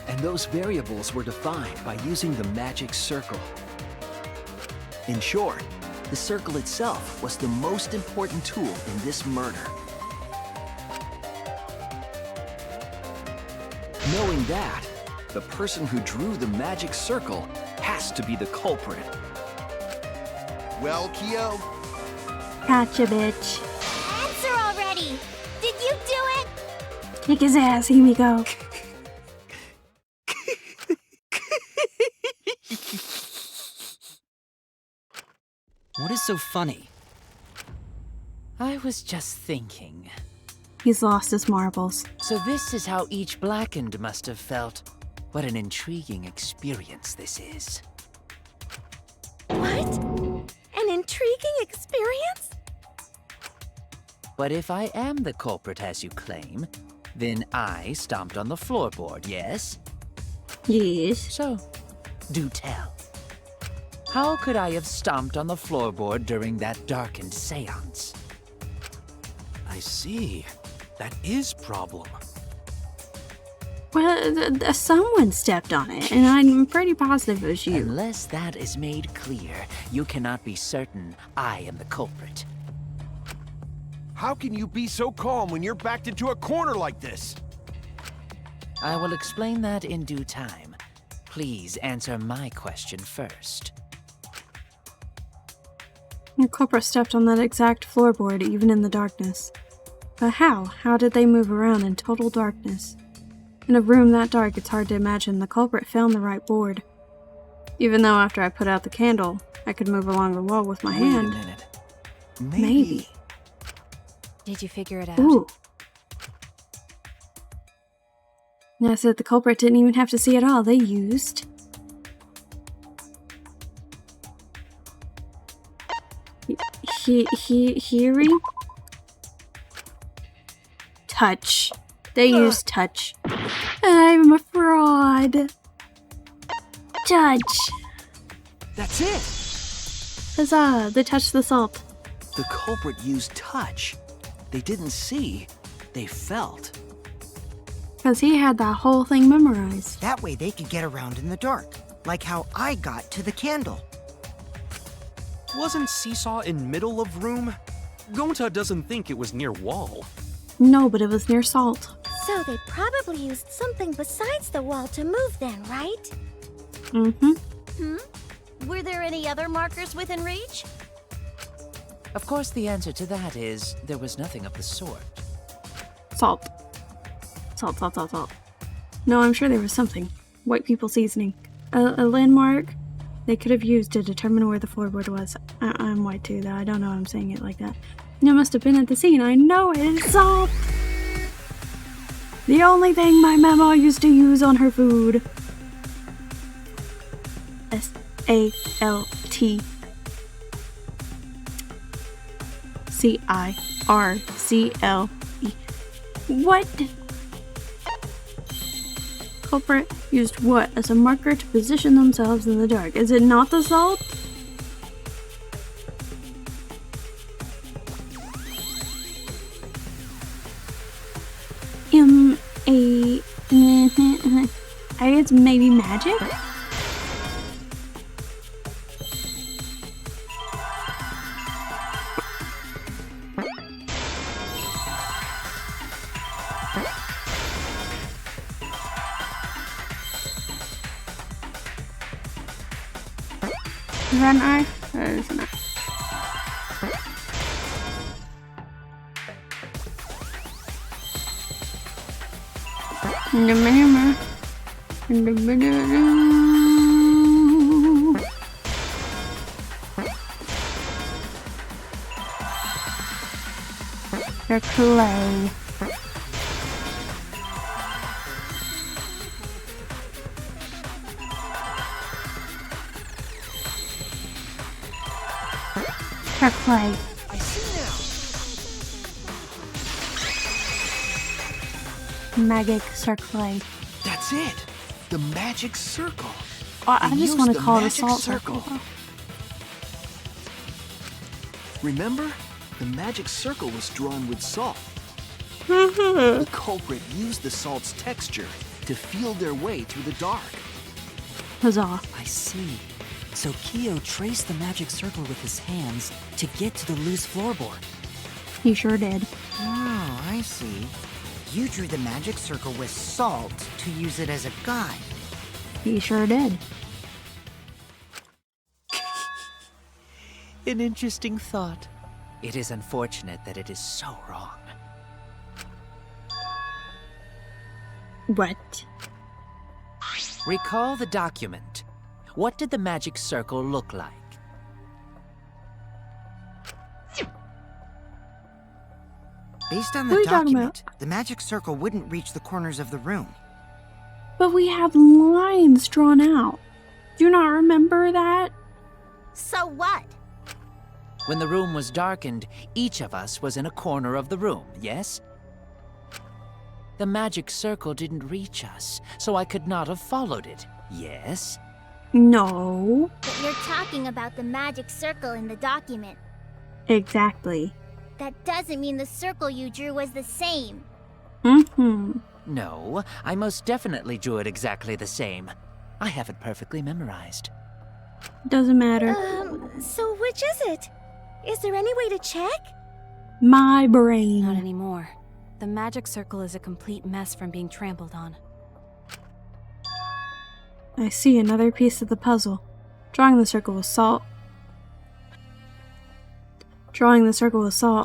And those variables were defined by using the magic circle. In short, the circle itself was the most important tool in this murder. Knowing that, the person who drew the magic circle has to be the culprit. Well, Kyo, Gotcha, bitch. Answer already! Did you do it? Kick his ass, Himiko. What is so funny? I was just thinking. He's lost his marbles. So this is how each blackened must have felt. What an intriguing experience this is. What? An intriguing experience? But if I am the culprit as you claim, then I stomped on the floorboard, yes? Yes. So, do tell. How could I have stomped on the floorboard during that darkened seance? I see. That is problem. Well, someone stepped on it, and I'm pretty positive it was you. Unless that is made clear, you cannot be certain I am the culprit. How can you be so calm when you're backed into a corner like this? I will explain that in due time. Please answer my question first. Your culprit stepped on that exact floorboard, even in the darkness. But how? How did they move around in total darkness? In a room that dark, it's hard to imagine the culprit found the right board. Even though after I put out the candle, I could move along the wall with my hand. Wait a minute. Maybe. Did you figure it out? Ooh. And I said the culprit didn't even have to see it all. They used... hearing? Touch. They used touch. I'm a fraud. Touch. That's it! Huzzah, they touched the salt. The culprit used touch. They didn't see, they felt. Because he had that whole thing memorized. That way they could get around in the dark, like how I got to the candle. Wasn't Seesaw in middle of room? Gonta doesn't think it was near wall. No, but it was near salt. So they probably used something besides the wall to move then, right? Mm-hmm. Were there any other markers within reach? Of course, the answer to that is there was nothing of the sort. Salt. Salt, salt, salt, salt. No, I'm sure there was something. White people seasoning. A landmark they could have used to determine where the floorboard was. I'm white too, though. I don't know I'm saying it like that. It must have been at the scene. I know it. It's salt! The only thing my mama used to use on her food. S-A-L-T. C-I-R-C-L-E. What? Culprit used what as a marker to position themselves in the dark? Is it not the salt? I guess maybe magic? Is that an eye? That is an eye. The clay. The clay. I see now. Magic circle. That's it. The magic circle. I They just used want to the call it a magic salt circle. circle. Remember? The magic circle was drawn with salt. Mm-hmm. The culprit used the salt's texture to feel their way through the dark. Huzzah. I see. So Kyo traced the magic circle with his hands to get to the loose floorboard. He sure did. Oh, I see. You drew the magic circle with salt to use it as a guide. He sure did. An interesting thought. It is unfortunate that it is so wrong. What? Recall the document. What did the magic circle look like? Based on What are the you talking document, the magic circle wouldn't reach the corners of the room. But we have lines drawn out. Do you not remember that? So what? When the room was darkened, each of us was in a corner of the room, yes? The magic circle didn't reach us, so I could not have followed it, yes? No. But you're talking about the magic circle in the document. Exactly. That doesn't mean the circle you drew was the same. Mm-hmm. No, I most definitely drew it exactly the same. I have it perfectly memorized. Doesn't matter. So which is it? Is there any way to check? My brain. Not anymore. The magic circle is a complete mess from being trampled on. I see another piece of the puzzle. Drawing the circle with salt,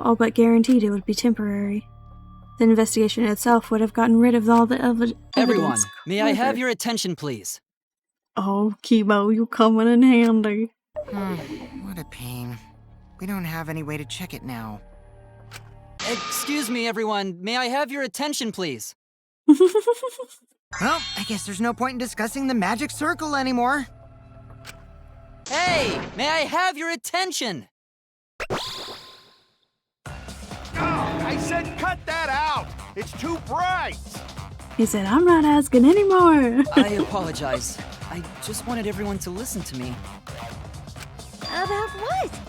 all but guaranteed it would be temporary. The investigation itself would have gotten rid of all the evidence. Everyone, may I have your attention, please? Oh, Kibo, you coming in handy. What a pain. We don't have any way to check it now. Excuse me, everyone. May I have your attention, please? Well, I guess there's no point in discussing the magic circle anymore. Hey, may I have your attention? I said cut that out! It's too bright! He said, I'm not asking anymore. I apologize. I just wanted everyone to listen to me. About what?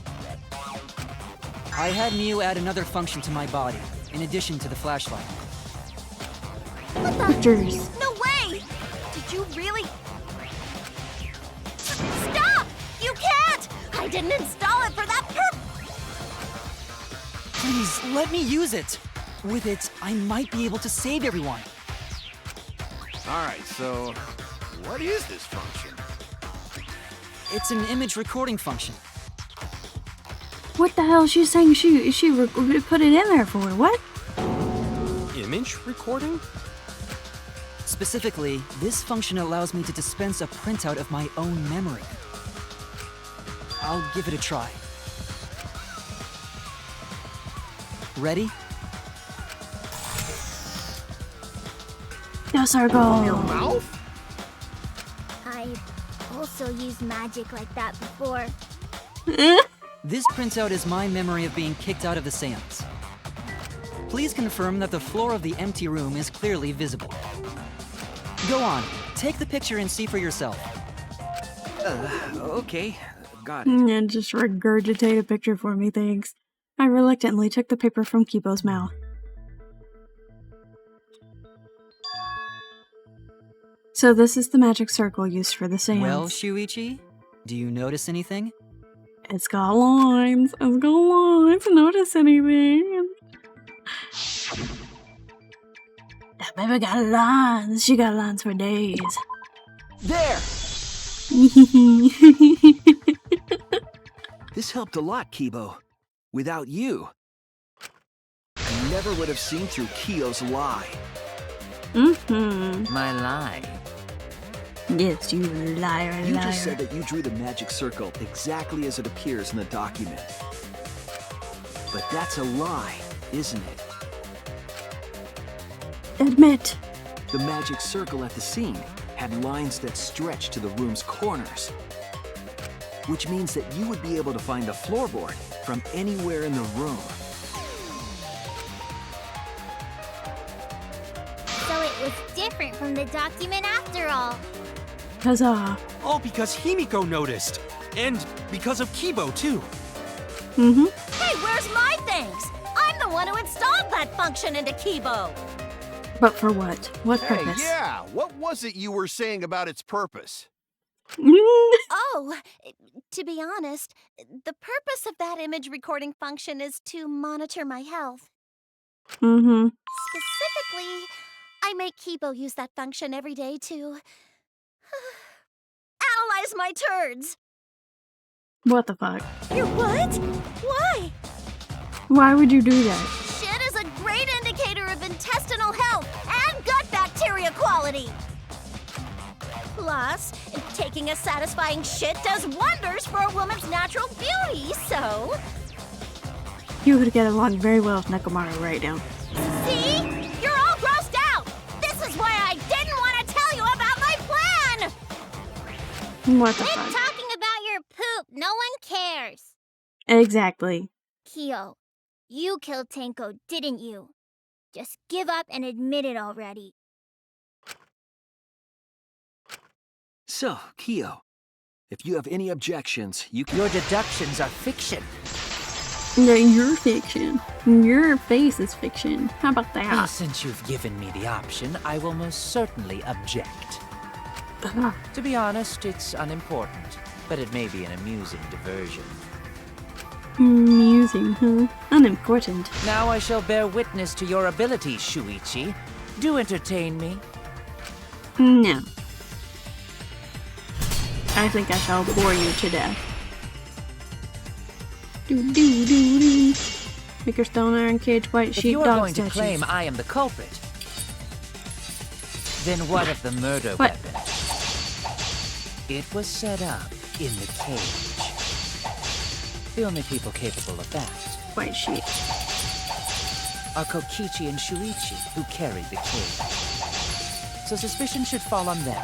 I had Miu add another function to my body, in addition to the flashlight. Pictures. No way! Did you really? Stop! You can't! I didn't install it for that purpose! Please, let me use it. With it, I might be able to save everyone. Alright, so what is this function? It's an image recording function. What the hell is she saying she put it in there for? What? Image recording? Specifically, this function allows me to dispense a printout of my own memory. I'll give it a try. Ready? No circle. Your mouth? I've also used magic like that before. This printout is my memory of being kicked out of the seance. Please confirm that the floor of the empty room is clearly visible. Go on, take the picture and see for yourself. Okay, got it. And just regurgitate a picture for me, thanks. I reluctantly took the paper from Kibo's mouth. So this is the magic circle used for the seance. Well, Shuichi, do you notice anything? It's got lines. It's got lines. Notice anything? That baby got lines. She got lines for days. There! This helped a lot, Kibo. Without you, I never would have seen through Kyo's lie. My lie. Yes, you liar, You liar. just said that you drew the magic circle exactly as it appears in the document. But that's a lie, isn't it? Admit. The magic circle at the scene had lines that stretched to the room's corners. Which means that you would be able to find the floorboard from anywhere in the room. So it was different from the document after all. Huzzah. All because Himiko noticed. And because of Kibo, too. Hey, where's my things? I'm the one who installed that function into Kibo! But for what? What Hey, purpose? yeah, what was it you were saying about its purpose? Oh, to be honest, the purpose of that image recording function is to monitor my health. Specifically, I make Kibo use that function every day to analyze my turds. What the fuck? Your what? Why? Why would you do that? Shit is a great indicator of intestinal health and gut bacteria quality. Plus, taking a satisfying shit does wonders for a woman's natural beauty, so... You would get along very well with Nekomaru right now. See? You're all grossed out! This is why I didn't want to tell you about my plan! What the Quit fuck? talking about your poop. No one cares. Exactly. Kyo, you killed Tenko, didn't you? Just give up and admit it already. So, Kyo, if you have any objections, you can... Your deductions are fiction. No, you're fiction. Your face is fiction. How about Well, that? since you've given me the option, I will most certainly object. Ugh. To be honest, it's unimportant, but it may be an amusing diversion. Amusing, huh? Unimportant. Now I shall bear witness to your abilities, Shuichi. Do entertain me. No. I think I shall bore you to death. Do do do do. Maker stone iron cage white If sheep you are dog going statues. to claim I am the culprit, then what of the murder What? weapon? It was set up in the cage. The only people capable of that White sheep. are Kokichi and Shuichi, who carried the cage. So suspicion should fall on them.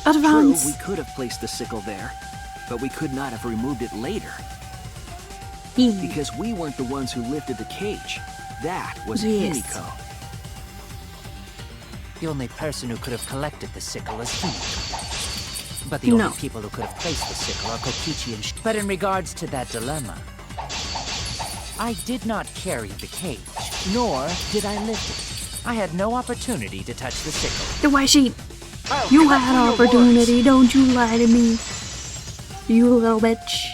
True, Advance. we could have placed the sickle there, but we could not have removed it later. Because we weren't the ones who lifted the cage. That was Yes. Himiko. The only person who could have collected the sickle is Himiko. But the No. only people who could have placed the sickle are Kokichi and But in regards to that dilemma, I did not carry the cage, nor did I lift it. I had no opportunity to touch the sickle. The white sheep. You had an opportunity, don't you lie to me. You little bitch.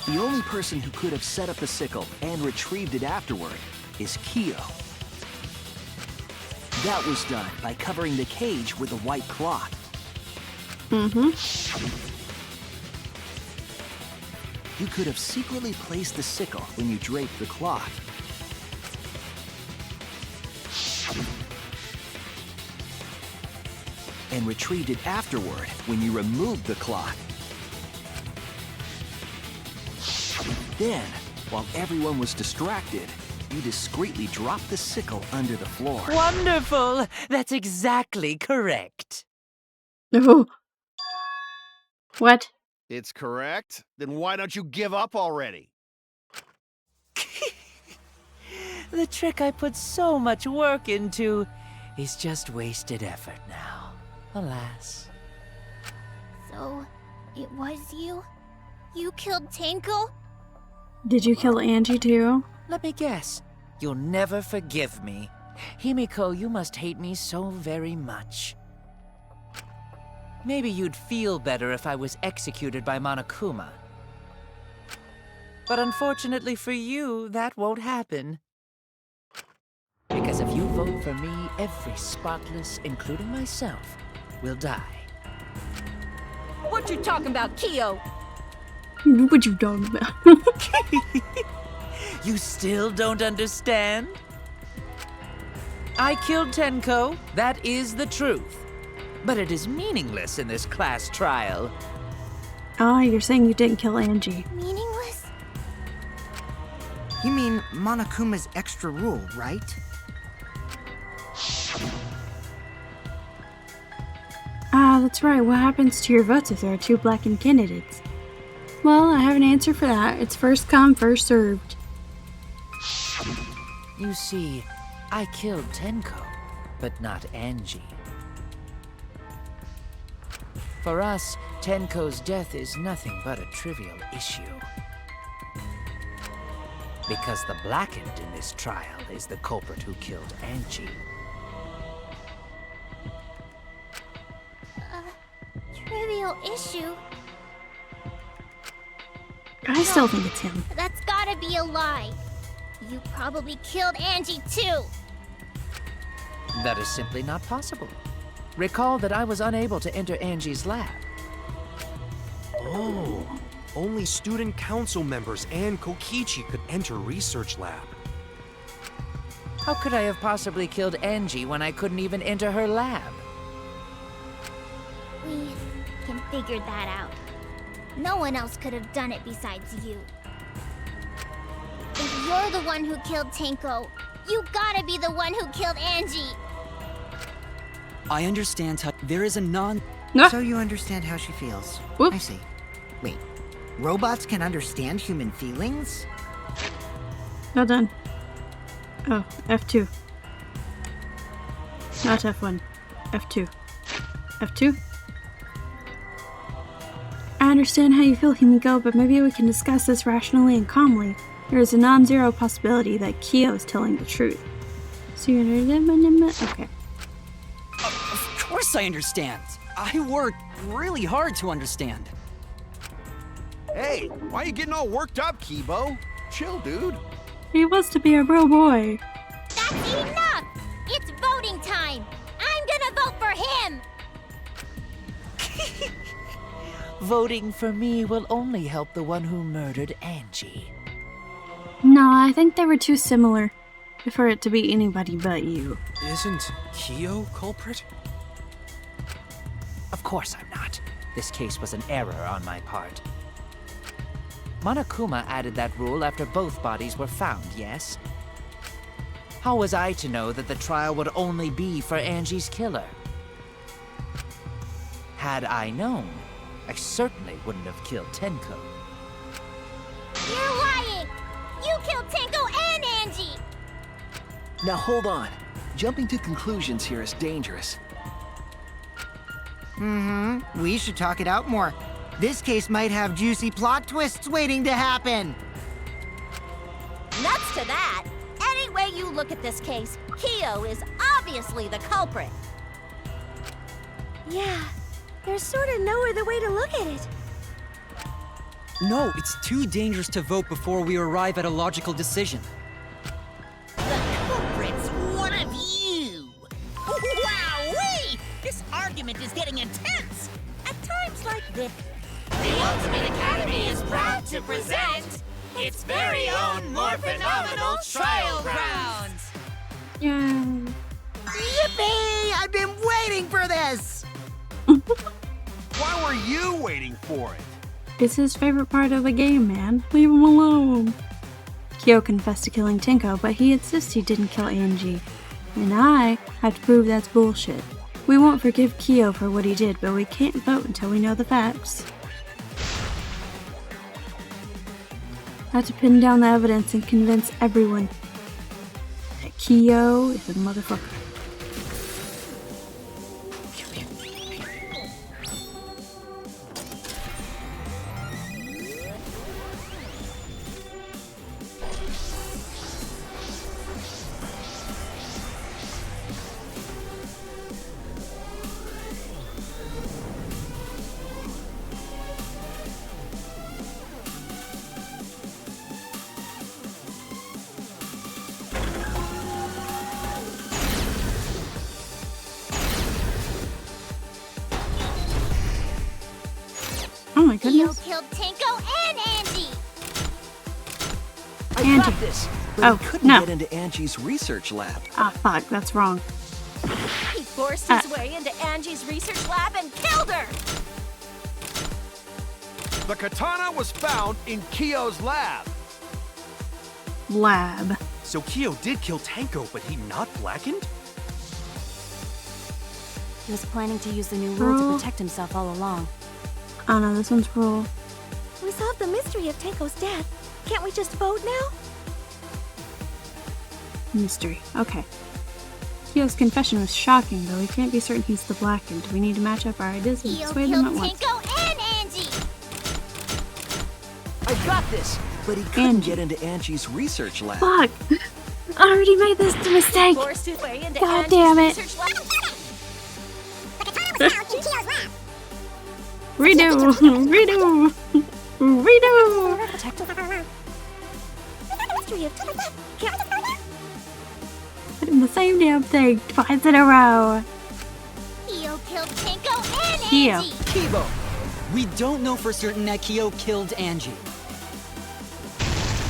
The only person who could have set up the sickle and retrieved it afterward is Kyo. That was done by covering the cage with a white cloth. Mm-hmm. You could have secretly placed the sickle when you draped the cloth. And retrieved it afterward when you removed the cloth. Then, while everyone was distracted, you discreetly dropped the sickle under the floor. Wonderful! That's exactly correct. No. What? It's correct? Then why don't you give up already? The trick I put so much work into is just wasted effort now. Alas. So, it was you? You killed Tenko? Did you kill Angie too? Let me guess. You'll never forgive me. Himiko, you must hate me so very much. Maybe you'd feel better if I was executed by Monokuma. But unfortunately for you, that won't happen. Because if you vote for me, every spotless, including myself, will die. What you talking about, Kyo? What you talking about? You still don't understand? I killed Tenko, that is the truth. But it is meaningless in this class trial. Oh, you're saying you didn't kill Angie. Meaningless? You mean Monokuma's extra rule, right? Ah, that's right. What happens to your votes if there are two blackened candidates? Well, I have an answer for that. It's first come, first served. You see, I killed Tenko, but not Angie. For us, Tenko's death is nothing but a trivial issue. Because the blackened in this trial is the culprit who killed Angie. Trivial issue? I still think it's him. That's gotta be a lie. You probably killed Angie too. That is simply not possible. Recall that I was unable to enter Angie's lab. Oh, only student council members and Kokichi could enter research lab. How could I have possibly killed Angie when I couldn't even enter her lab? We can figure that out. No one else could have done it besides you. If you're the one who killed Tenko, you gotta be the one who killed Angie. I understand how there is a non... So you understand how she feels. Whoop. I see. Wait, robots can understand human feelings? Well done. Oh, F2. Not F1. F2. F2? I understand how you feel, Himiko, but maybe we can discuss this rationally and calmly. There is a non-zero possibility that Kyo is telling the truth. So you okay. Of course I understand. I worked really hard to understand. Hey, why are you getting all worked up, Kibo? Chill, dude. He wants to be a real boy. That's enough! It's voting time! I'm gonna vote for him! Voting for me will only help the one who murdered Angie. No, I think they were too similar for it to be anybody but you. Isn't Kyo culprit? Of course I'm not. This case was an error on my part. Monokuma added that rule after both bodies were found, yes? How was I to know that the trial would only be for Angie's killer? Had I known, I certainly wouldn't have killed Tenko. You're lying! You killed Tenko and Angie! Now hold on. Jumping to conclusions here is dangerous. We should talk it out more. This case might have juicy plot twists waiting to happen. Nuts to that! Any way you look at this case, Kyo is obviously the culprit. Yeah, there's sort of no other way to look at it. No, it's too dangerous to vote before we arrive at a logical decision. The culprit's one of you! Wowee! This argument is getting intense! At times like this, The Ultimate Academy is proud to present its very own more phenomenal trial grounds. Yeah. Yippee! I've been waiting for this! Why were you waiting for it? It's his favorite part of the game, man. Leave him alone. Kyo confessed to killing Tenko, but he insists he didn't kill Angie. And I have to prove that's bullshit. We won't forgive Kyo for what he did, but we can't vote until we know the facts. I have to pin down the evidence and convince everyone that Kyo is a motherfucker. Oh my Kyo goodness. killed Tenko and Angie! I Angie. got this, but Oh, he couldn't no. get into Angie's research lab. Ah, fuck, that's wrong. He forced his way into Angie's research lab and killed her! The katana was found in Kyo's lab. Lab. So Kyo did kill Tenko, but he not blackened? He was planning to use the new rule Girl. to protect himself all along. Oh no, this one's rule. We solved the mystery of Tenko's death. Can't we just vote now? Mystery. Okay. Kyo's confession was shocking, though we can't be certain he's the blackened. We need to match up our ideas and Kyo sway them killed at once. Tenko and Angie! I got this, but he couldn't Angie. get into Angie's research lab. Fuck! I already made this mistake! Forced his way into God Angie's damn it. research lab. Redo! Redo! Redo! Mystery of Tenko. Can't we just vote now? Put in the same damn thing twice in a row. Kyo killed Tenko and Kyo. Angie! Kibo! We don't know for certain that Kyo killed Angie.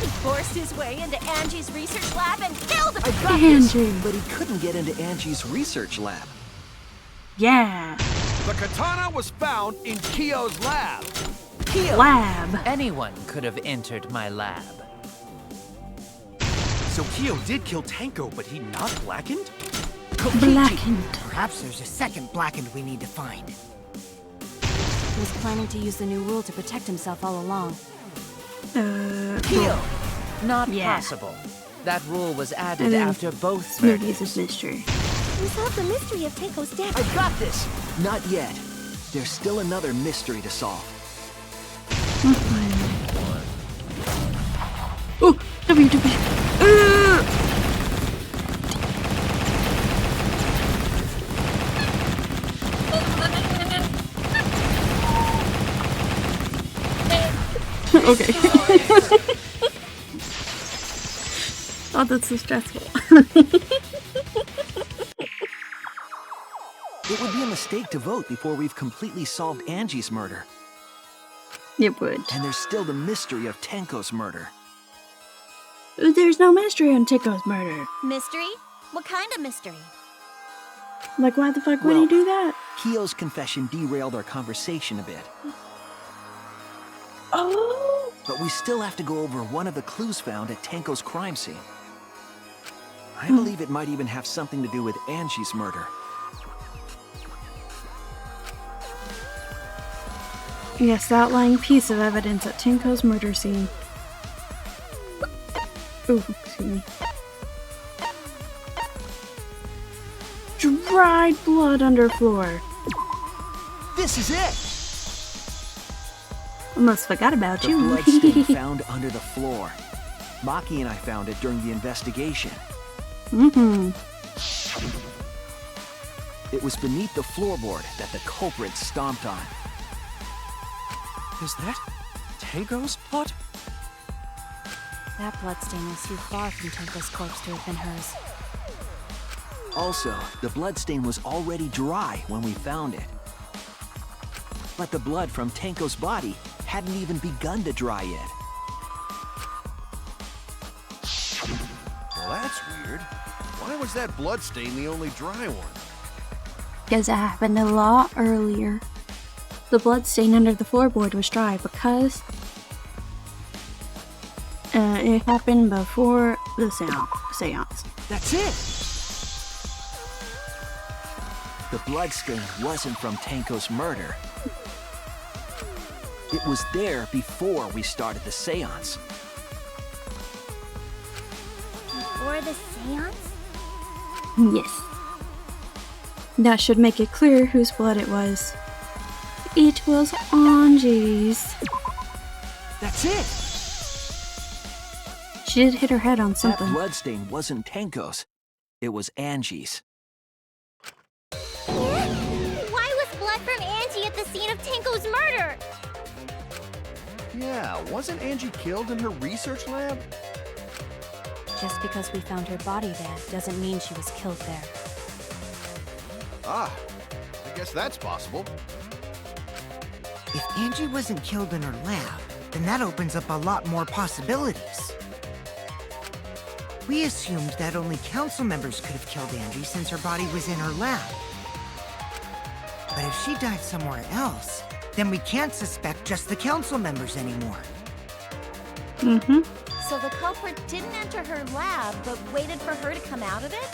He forced his way into Angie's research lab and killed her! I got this, Angie. but he couldn't get into Angie's research lab. Yeah. The katana was found in Kyo's lab. lab. Anyone could have entered my lab. So Kyo did kill Tenko, but he not blackened? Blackened. Perhaps there's a second blackened we need to find. He was planning to use the new rule to protect himself all along. Kyo! Not Yeah. possible. That rule was added And then after both Smoothies murders. is mystery. We solved the mystery of Tenko's death. I've got this! Not yet. There's still another mystery to solve. Oh, WW. Okay. Oh, that's so stressful. It would be a mistake to vote before we've completely solved Angie's murder. It would. And there's still the mystery of Tenko's murder. There's no mystery on Tenko's murder. Mystery? What kind of mystery? Like, why the fuck would he Well- do that? Kyo's confession derailed our conversation a bit. Oh. But we still have to go over one of the clues found at Tenko's crime scene. I believe it might even have something to do with Angie's murder. Yes, the outlying piece of evidence at Tenko's murder scene. Ooh, excuse me. Dried blood under floor. This is it! Almost forgot about The you. blood stain found under the floor. Maki and I found it during the investigation. Mm-hmm. It was beneath the floorboard that the culprit stomped on. Is that Tenko's blood? That bloodstain was too far from Tenko's corpse to have been hers. Also, the bloodstain was already dry when we found it. But the blood from Tenko's body hadn't even begun to dry yet. Well, that's weird. Why was that bloodstain the only dry one? Because it happened a lot earlier. The blood stain under the floorboard was dry because it happened before the seance. That's it! The bloodstain wasn't from Tenko's murder. It was there before we started the seance. Before the seance? Yes. That should make it clear whose blood it was. It was Angie's. That's it! She did hit her head on That something. bloodstain wasn't Tenko's. It was Angie's. Why was blood from Angie at the scene of Tenko's murder? Yeah, wasn't Angie killed in her research lab? Just because we found her body there doesn't mean she was killed there. Ah, I guess that's possible. If Angie wasn't killed in her lab, then that opens up a lot more possibilities. We assumed that only council members could have killed Angie since her body was in her lab. But if she died somewhere else, then we can't suspect just the council members anymore. Mm-hmm. So the culprit didn't enter her lab, but waited for her to come out of it?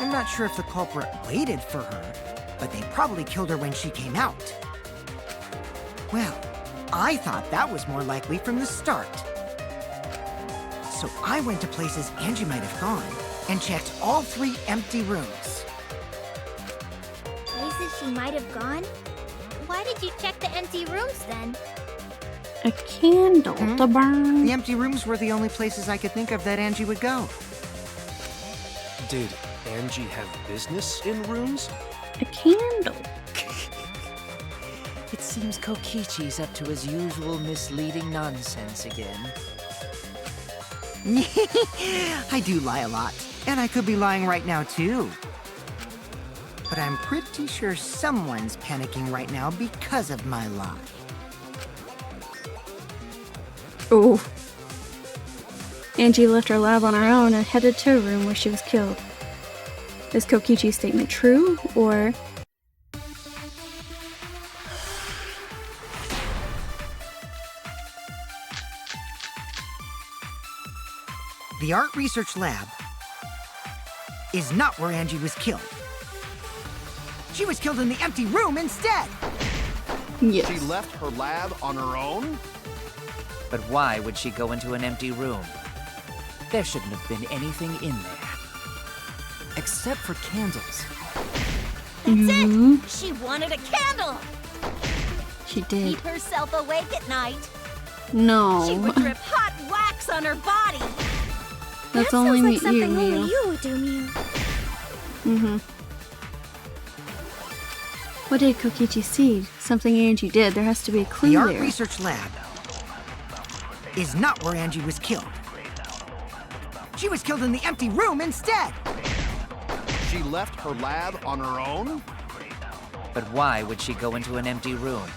I'm not sure if the culprit waited for her, but they probably killed her when she came out. Well, I thought that was more likely from the start. So I went to places Angie might have gone and checked all 3 empty rooms. Places she might have gone? Why did you check the empty rooms then? A candle to burn. The empty rooms were the only places I could think of that Angie would go. Did Angie have business in rooms? A candle. It seems Kokichi's up to his usual misleading nonsense again. I do lie a lot, and I could be lying right now too. But I'm pretty sure someone's panicking right now because of my lie. Oh. Angie left her lab on her own and headed to a room where she was killed. Is Kokichi's statement true, or... The art research lab is not where Angie was killed. She was killed in the empty room instead. Yes. She left her lab on her own? But why would she go into an empty room? There shouldn't have been anything in there. Except for candles. That's it! She wanted a candle! She did. Keep herself awake at night. No. She would drip hot wax on her body. That's that only sounds like you, something only Mew. you would do, Mew. What did Kokichi see? Something Angie did. There has to be a clue The art there. research lab is not where Angie was killed. She was killed in the empty room instead. She left her lab on her own? But why would she go into an empty room?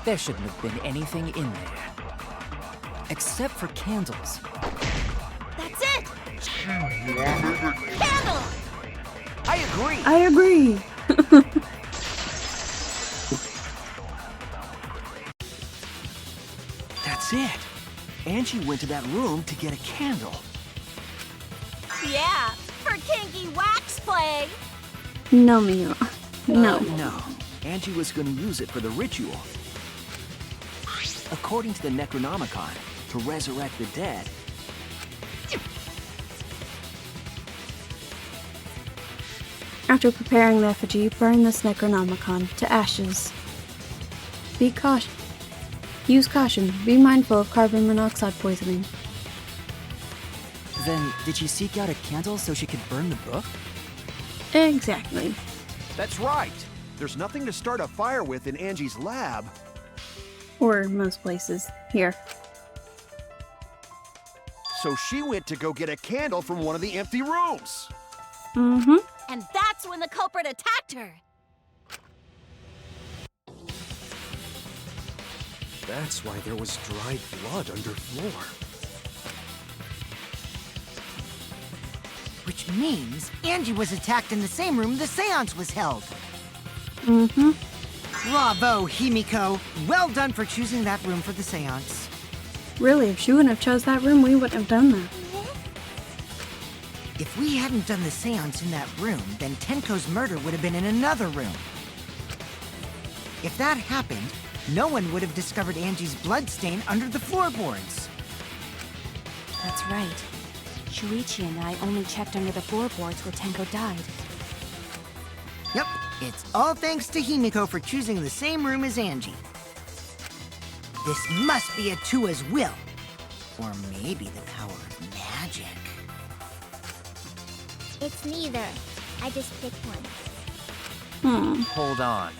There shouldn't have been anything in there. Except for candles. That's it! Candle! I agree. I agree. That's it. Angie went to that room to get a candle. Yeah, for kinky wax play. No, Mew. No. No. Angie was going to use it for the ritual. According to the Necronomicon, to resurrect the dead. After preparing the effigy, burn this Necronomicon to ashes. Be cautious. Use caution. Be mindful of carbon monoxide poisoning. Then, did she seek out a candle so she could burn the book? Exactly. That's right. There's nothing to start a fire with in Angie's lab. Or most places. Here. So she went to go get a candle from one of the empty rooms. Mm-hmm. And that's when the culprit attacked her. That's why there was dried blood under floor. Which means Angie was attacked in the same room the seance was held. Mm-hmm. Bravo, Himiko. Well done for choosing that room for the seance. Really, if she wouldn't have chose that room, we wouldn't have done that. If we hadn't done the seance in that room, then Tenko's murder would have been in another room. If that happened, no one would have discovered Angie's bloodstain under the floorboards. That's right. Shuichi and I only checked under the floorboards where Tenko died. Yep, it's all thanks to Himiko for choosing the same room as Angie. This must be Atua's will. Or maybe the power of magic. It's neither. I just picked one. Hold on.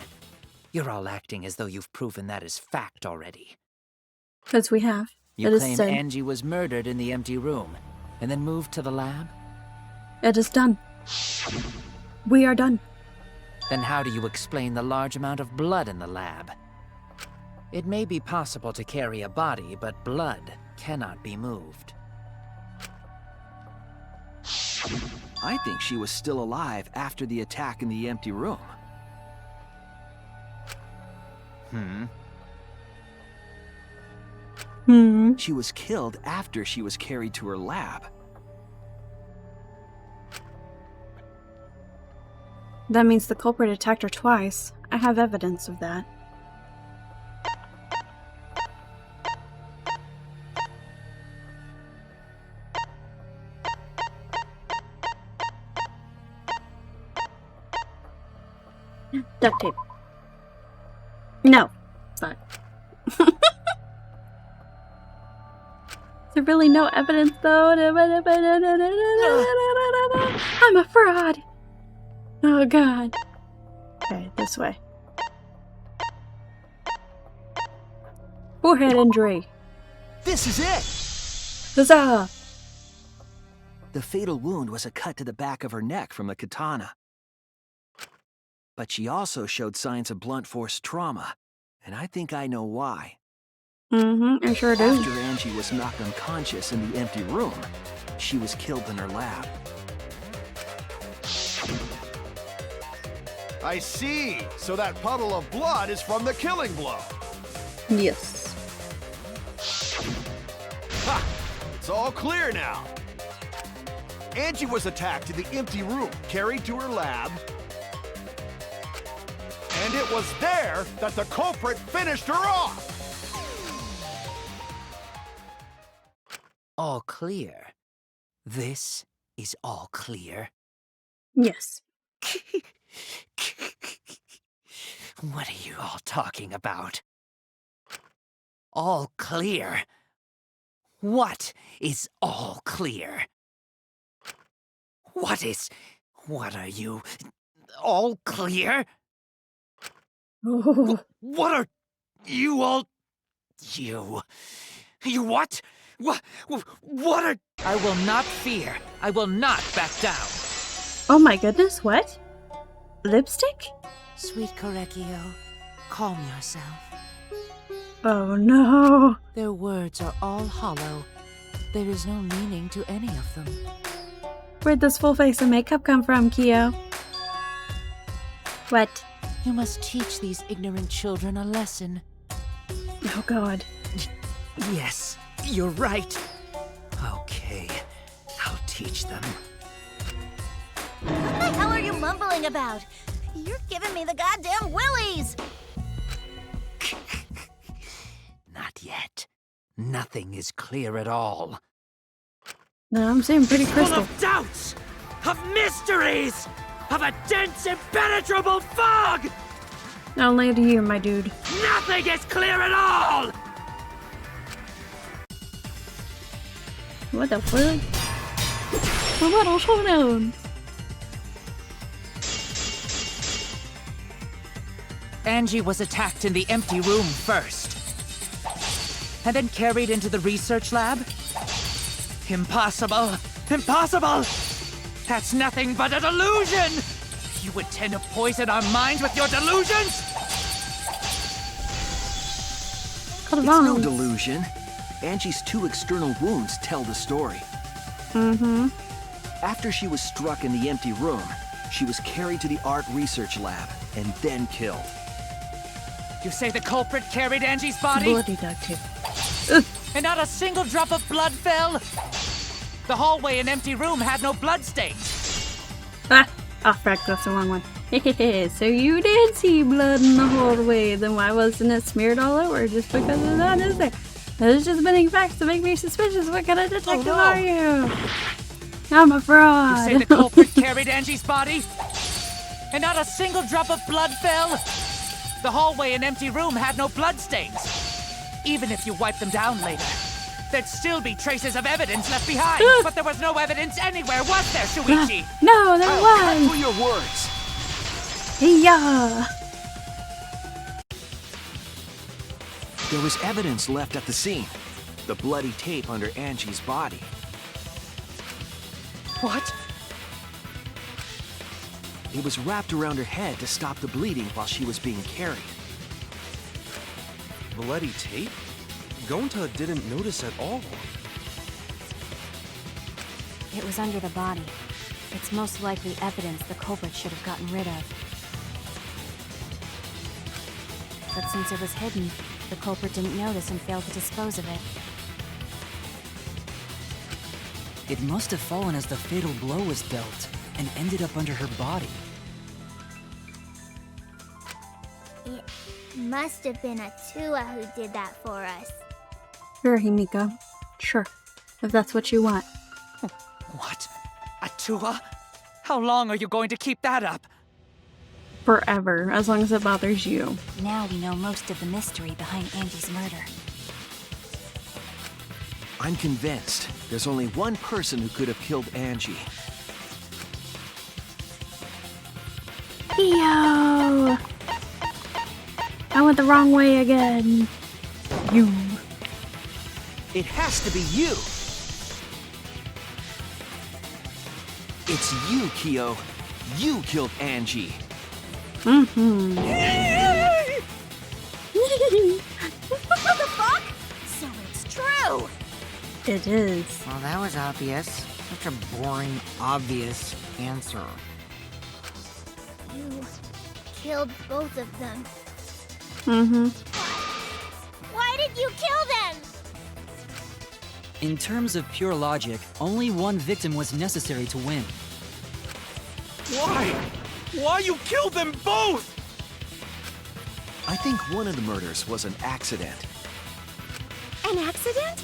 You're all acting as though you've proven that as fact already. Because we have. You It is claim said. Angie was murdered in the empty room, and then moved to the lab? It is done. We are done. Then how do you explain the large amount of blood in the lab? It may be possible to carry a body, but blood cannot be moved. I think she was still alive after the attack in the empty room. She was killed after she was carried to her lab. That means the culprit attacked her twice. I have evidence of that. Duct tape. No. But. Is there really no evidence though? I'm a fraud! Oh god. Okay, this way. Forehead injury. This is it! Huzzah! The fatal wound was a cut to the back of her neck from a katana. But she also showed signs of blunt force trauma, and I think I know why. I sure do. After Angie was knocked unconscious in the empty room, she was killed in her lab. I see. So that puddle of blood is from the killing blow. Yes. Ha! It's all clear now. Angie was attacked in the empty room, carried to her lab, and it was there that the culprit finished her off! All clear. This is all clear. Yes. What are you all talking about? All clear? What is all clear? What are you? All clear? Oh. What are you all? You what? What are? I will not fear. I will not back down. Oh my goodness, what? Lipstick? Sweet Korekio, calm yourself. Oh no. Their words are all hollow. There is no meaning to any of them. Where'd this full face of makeup come from, Kyo? What? You must teach these ignorant children a lesson. Oh god. Yes, you're right. Okay, I'll teach them. What the hell are you mumbling about? You're giving me the goddamn willies! Not yet. Nothing is clear at all. No, I'm saying pretty Full crystal. of doubts, of mysteries, of a dense, impenetrable fog! Only to you, my dude. Nothing is clear at all! What the fuck? A little showdown. Angie was attacked in the empty room first, and then carried into the research lab? Impossible! Impossible! That's nothing but a delusion! You intend to poison our minds with your delusions? It's no delusion. Angie's 2 external wounds tell the story. Mm-hmm. After she was struck in the empty room, she was carried to the art research lab and then killed. You say the culprit carried Angie's body? Bloody duct tape. And not a single drop of blood fell? The hallway and empty room had no bloodstains. Ah! Oh, frick, that's the wrong one. So you did see blood in the hallway, then why wasn't it smeared all over? Just because of that, is there? There's just many facts to make me suspicious. What kind of detective are you? I'm a fraud. You say the culprit carried Angie's body? And not a single drop of blood fell? The hallway and empty room had no bloodstains. Even if you wipe them down later, there'd still be traces of evidence left behind. But there was no evidence anywhere, was there, Shuichi? No, there Cut was. through your words. Yeah. There was evidence left at the scene. The bloody tape under Angie's body. What? It was wrapped around her head to stop the bleeding while she was being carried. Bloody tape? Gonta didn't notice at all. It was under the body. It's most likely evidence the culprit should have gotten rid of. But since it was hidden, the culprit didn't notice and failed to dispose of it. It must have fallen as the fatal blow was dealt, and ended up under her body. It must have been a Tua who did that for us. Sure, Himiko. Sure. If that's what you want. What? Atua? How long are you going to keep that up? Forever, as long as it bothers you. Now we know most of the mystery behind Angie's murder. I'm convinced there's only one person who could have killed Angie. Yo! I went the wrong way again. You. It has to be you. It's you, Kyo. You killed Angie. Mm-hmm. What the fuck? So it's true! It is. Well, that was obvious. Such a boring, obvious answer. You killed both of them. Mm-hmm. Why did you kill them? In terms of pure logic, only one victim was necessary to win. Why? Why you killed them both? I think one of the murders was an accident. An accident?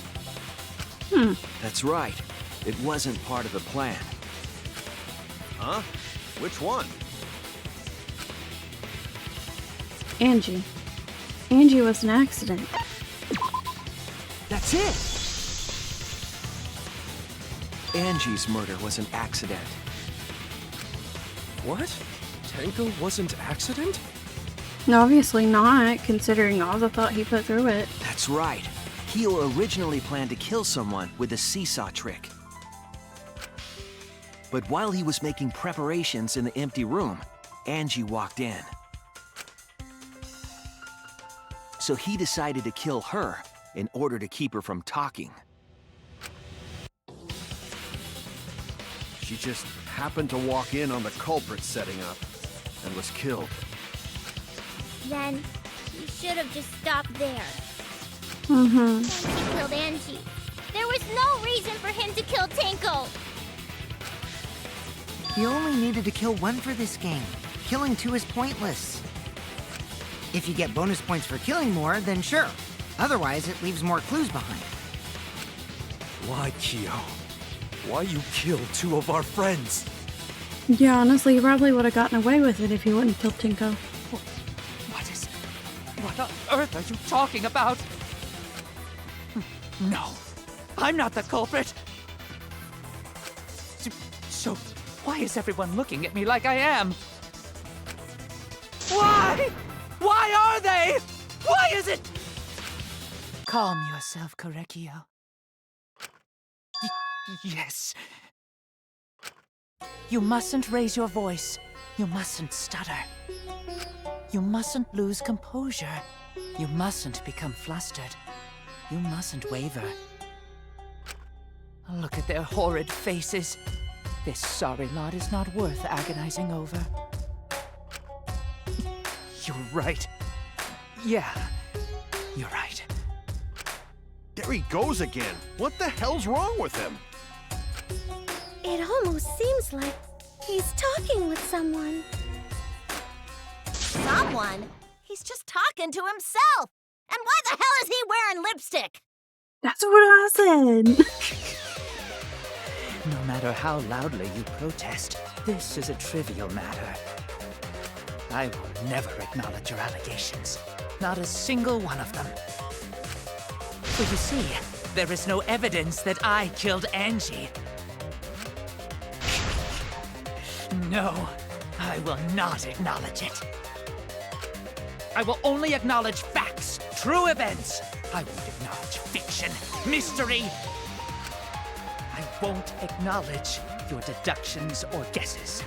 That's right. It wasn't part of the plan. Huh? Which one? Angie. Angie was an accident. That's it! Angie's murder was an accident. What? Tenko wasn't accident? No, obviously not, considering all the thought he put through it. That's right. Kyo originally planned to kill someone with the seesaw trick. But while he was making preparations in the empty room, Angie walked in. So he decided to kill her in order to keep her from talking. She just happened to walk in on the culprit setting up and was killed. Then he should have just stopped there. Mm-hmm. Then he killed Angie. There was no reason for him to kill Tenko. You only needed to kill one for this game. Killing two is pointless. If you get bonus points for killing more, then sure. Otherwise, it leaves more clues behind. Why, Kyo? Why you killed two of our friends? Yeah, honestly, he probably would have gotten away with it if he wouldn't have killed Tenko. What on earth are you talking about? No, I'm not the culprit. So, why is everyone looking at me like I am? Why? Why are they? Why is it? Calm yourself, Korekio. Yes. You mustn't raise your voice. You mustn't stutter. You mustn't lose composure. You mustn't become flustered. You mustn't waver. Look at their horrid faces. This sorry lot is not worth agonizing over. You're right. Yeah, you're right. There he goes again. What the hell's wrong with him? It almost seems like he's talking with someone. Someone? He's just talking to himself. And why the hell is he wearing lipstick? That's what I said. No matter how loudly you protest, this is a trivial matter. I will never acknowledge your allegations. Not a single one of them. For you see, there is no evidence that I killed Angie. No, I will not acknowledge it. I will only acknowledge facts, true events. I won't acknowledge fiction, mystery. I won't acknowledge your deductions or guesses.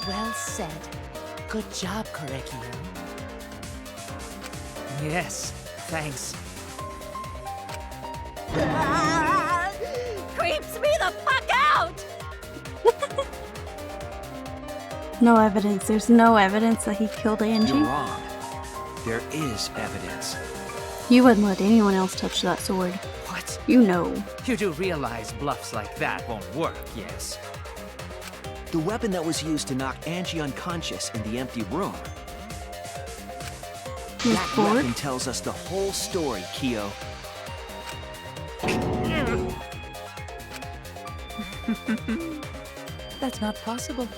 Well said. Good job, Korekio. Yes, thanks. Creeps me the fuck out! No evidence. There's no evidence that he killed Angie. You're wrong. There is evidence. You wouldn't let anyone else touch that sword. What? You know. You do realize bluffs like that won't work, yes? The weapon that was used to knock Angie unconscious in the empty room. That weapon tells us the whole story, Kyo. That's not possible.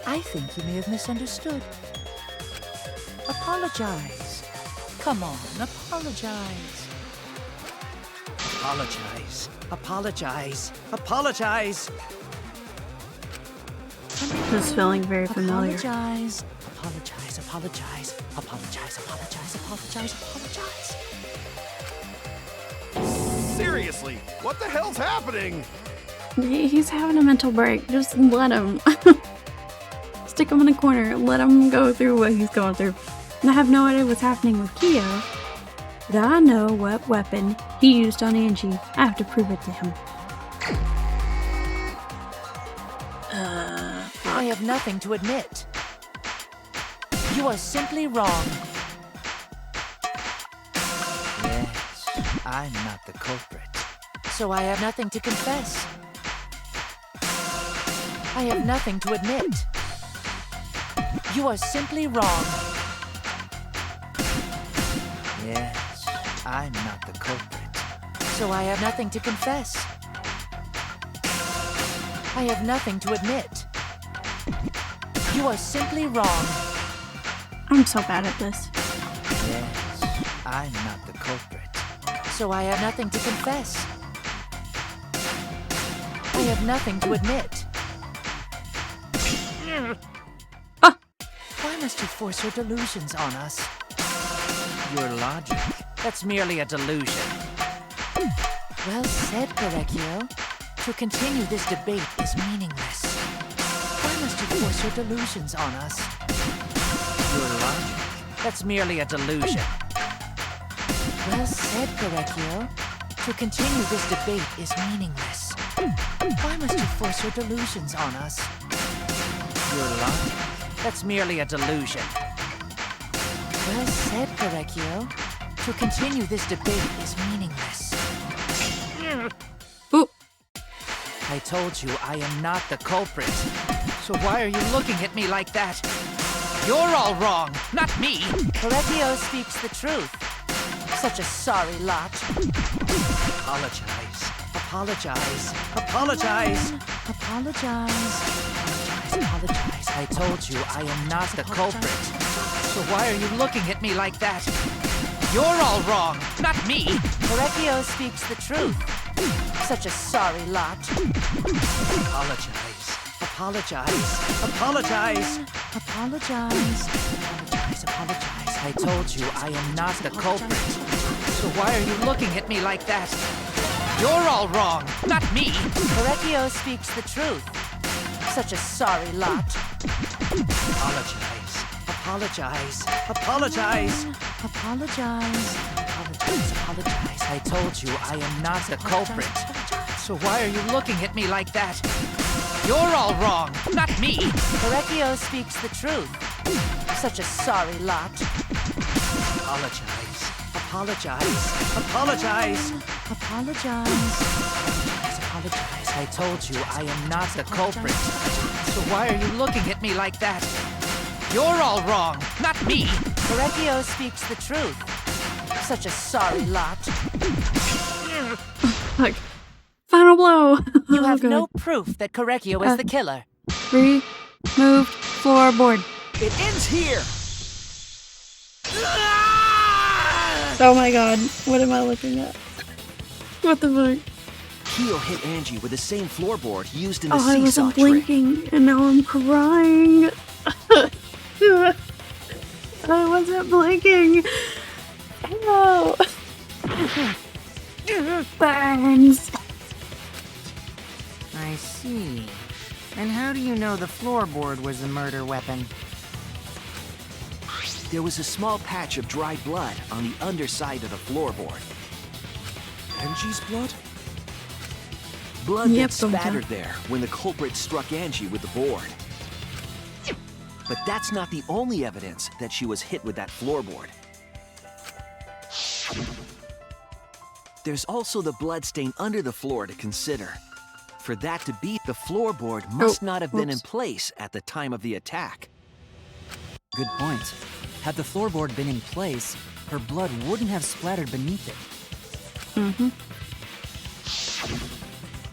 I think you may have misunderstood. Apologize. Come on, apologize. Apologize. Apologize. Apologize. This is feeling very familiar. Apologize. Apologize. Apologize. Apologize. Apologize. Apologize. Apologize. Seriously, what the hell's happening? He's having a mental break. Just let him. Stick him in a corner. Let him go through what he's going through. And I have no idea what's happening with Kyo, but I know what weapon he used on Angie. I have to prove it to him. I have nothing to admit. You are simply wrong. Yes, I'm not the culprit. So I have nothing to confess. I have nothing to admit. You are simply wrong. Yes, I'm not the culprit. So I have nothing to confess. I have nothing to admit. You are simply wrong. I'm so bad at this. Yes, I'm not the culprit. So I have nothing to confess. I have nothing to admit. Why must you force your delusions on us? Your logic, that's merely a delusion. Well said, Correcchio. To continue this debate is meaningless. Why must you force your delusions on us? Your logic, that's merely a delusion. Well said, Correcchio. To continue this debate is meaningless. Why must you force your delusions on us? Your logic, that's merely a delusion. Well said, Correcchio. To continue this debate is meaningless. Ooh. I told you I am not the culprit. So why are you looking at me like that? You're all wrong, not me. Correcchio speaks the truth. Such a sorry lot. Apologize. Apologize. Apologize. Apologize. Apologize. I told you I am not the culprit. So why are you looking at me like that? You're all wrong, not me. Correcchio speaks the truth. Such a sorry lot. Apologize. Apologize. Apologize. Apologize. Apologize. Apologize. I told you I am not the culprit. So why are you looking at me like that? You're all wrong, not me. Correcchio speaks the truth. Such a sorry lot. Apologize. Apologize. Apologize. Apologize. Apologize. Apologize. I told you I am not the culprit. So why are you looking at me like that? You're all wrong, not me. Correcchio speaks the truth. Such a sorry lot. Apologize. Apologize. Apologize. Apologize. Apologize. I told you I am not the culprit. So why are you looking at me like that? You're all wrong, not me. Correcchio speaks the truth. Such a sorry lot. Like, final blow. You have Oh, no God. proof that Correcchio is the killer. Removed floorboard. It ends here! Oh my god, what am I looking at? What the fuck? Keo hit Angie with the same floorboard used in the Oh, I seesaw wasn't trick. blinking, and now I'm crying. I wasn't blinking. Ew. Burns. I see. And how do you know the floorboard was the murder weapon? There was a small patch of dry blood on the underside of the floorboard. Angie's blood? Blood Yep, that Bonta. spattered there when the culprit struck Angie with the board. But that's not the only evidence that she was hit with that floorboard. There's also the blood stain under the floor to consider. For that to be, the floorboard must not have been in place at the time of the attack. Good point. Had the floorboard been in place, her blood wouldn't have splattered beneath it.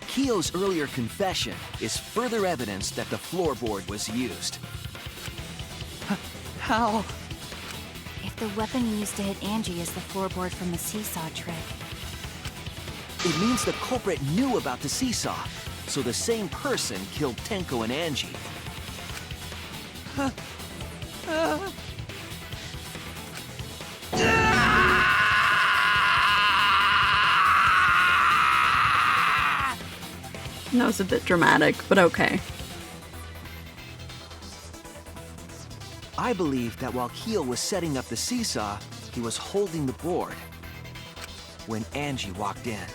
Keo's earlier confession is further evidence that the floorboard was used. How? If the weapon used to hit Angie is the floorboard from the seesaw trick, It means the culprit knew about the seesaw, so the same person killed Tenko and Angie. That was a bit dramatic, but okay. I believe that while Keo was setting up the seesaw, he was holding the board when Angie walked in.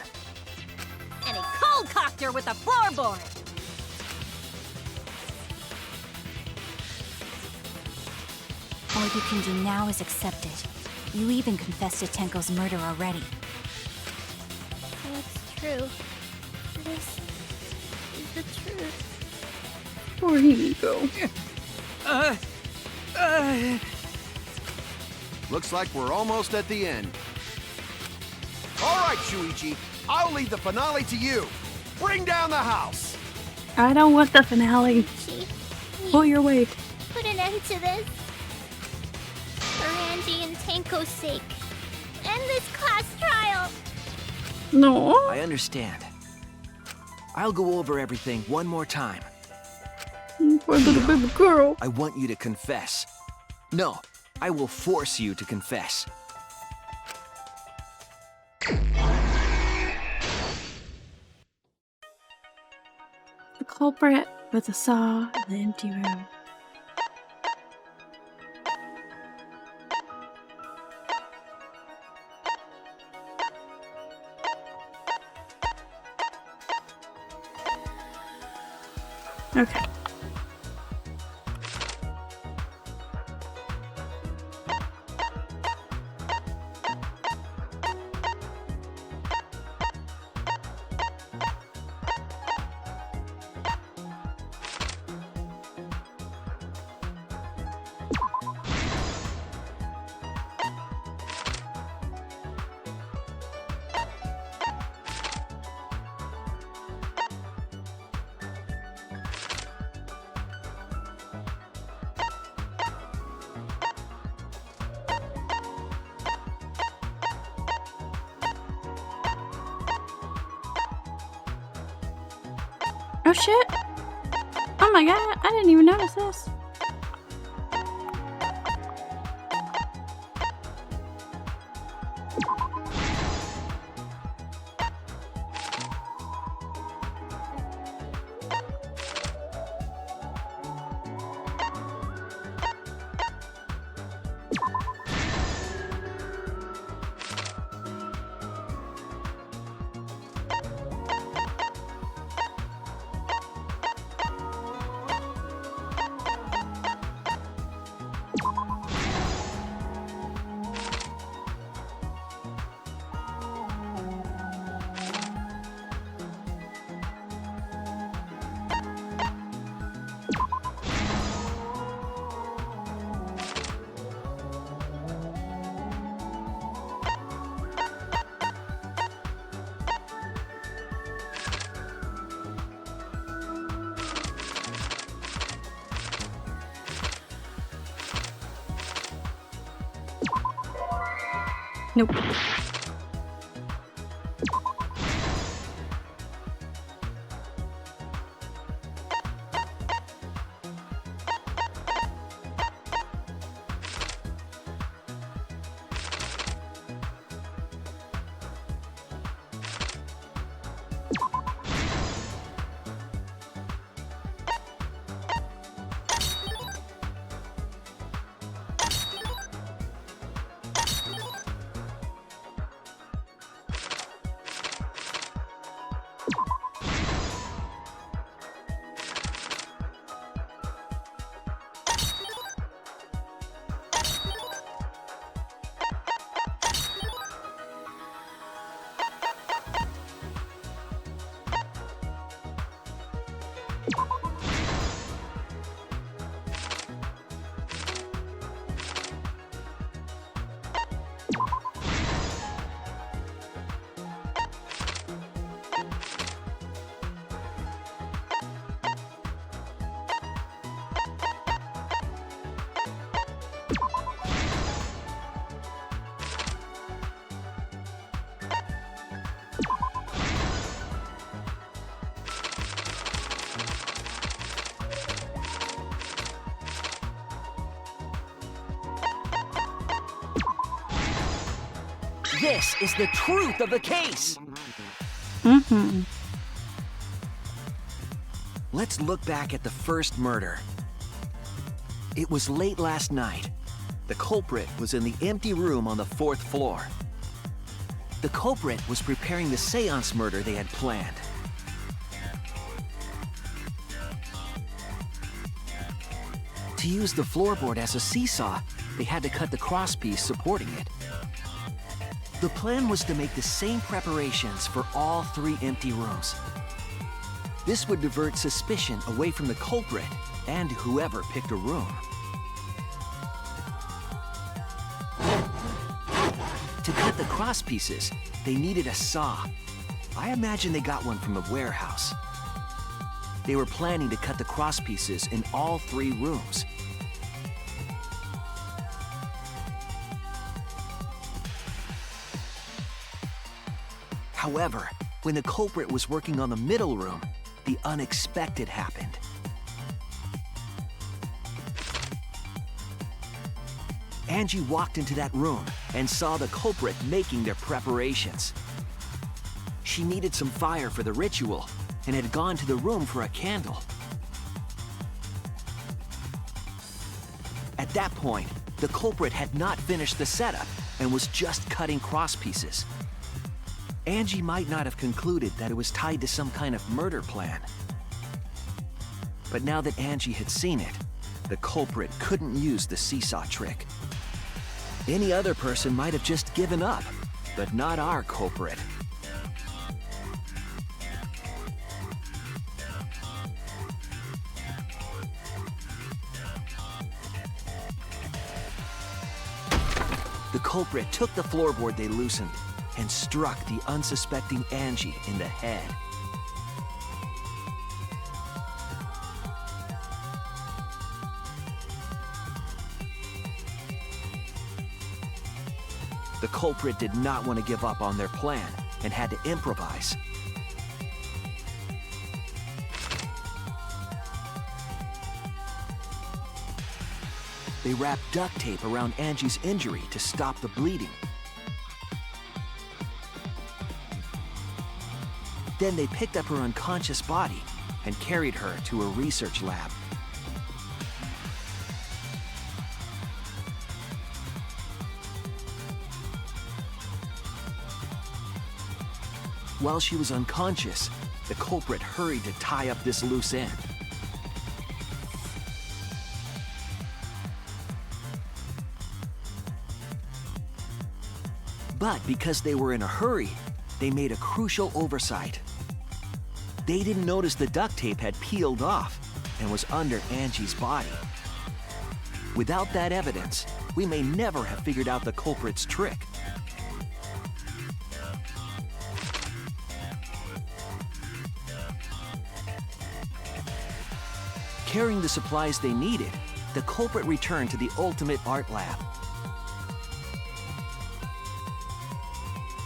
And he cold-cocked her with a floorboard. all you can do now is accept it. You even confessed to Tenko's murder already. That's true. This is the truth. Poor Himiko. Looks like we're almost at the end. All right, Shuichi, I'll leave the finale to you. Bring down the house. I don't want the finale. Pull your weight. Put an end to this. For Angie and Tenko's sake. End this class trial. No. I understand. I'll go over everything one more time. Poor little baby girl. I want you to confess. No, I will force you to confess. The culprit with the saw in the empty room. Okay. Oh shit! Oh my god, I didn't even notice this. Nope. This is the truth of the case. Mm-hmm. Let's look back at the first murder. It was late last night. The culprit was in the empty room on the 4th floor. The culprit was preparing the seance murder they had planned. To use the floorboard as a seesaw, they had to cut the crosspiece supporting it. The plan was to make the same preparations for all 3 empty rooms. This would divert suspicion away from the culprit and whoever picked a room. To cut the cross pieces, they needed a saw. I imagine they got one from a warehouse. They were planning to cut the cross pieces in all 3 rooms. However, when the culprit was working on the middle room, the unexpected happened. Angie walked into that room and saw the culprit making their preparations. She needed some fire for the ritual and had gone to the room for a candle. At that point, the culprit had not finished the setup and was just cutting cross pieces. Angie might not have concluded that it was tied to some kind of murder plan. But now that Angie had seen it, the culprit couldn't use the seesaw trick. Any other person might have just given up, but not our culprit. The culprit took the floorboard they loosened and struck the unsuspecting Angie in the head. The culprit did not want to give up on their plan and had to improvise. They wrapped duct tape around Angie's injury to stop the bleeding. Then they picked up her unconscious body and carried her to a research lab. While she was unconscious, the culprit hurried to tie up this loose end. But because they were in a hurry, they made a crucial oversight. They didn't notice the duct tape had peeled off and was under Angie's body. Without that evidence, we may never have figured out the culprit's trick. Carrying the supplies they needed, the culprit returned to the ultimate art lab.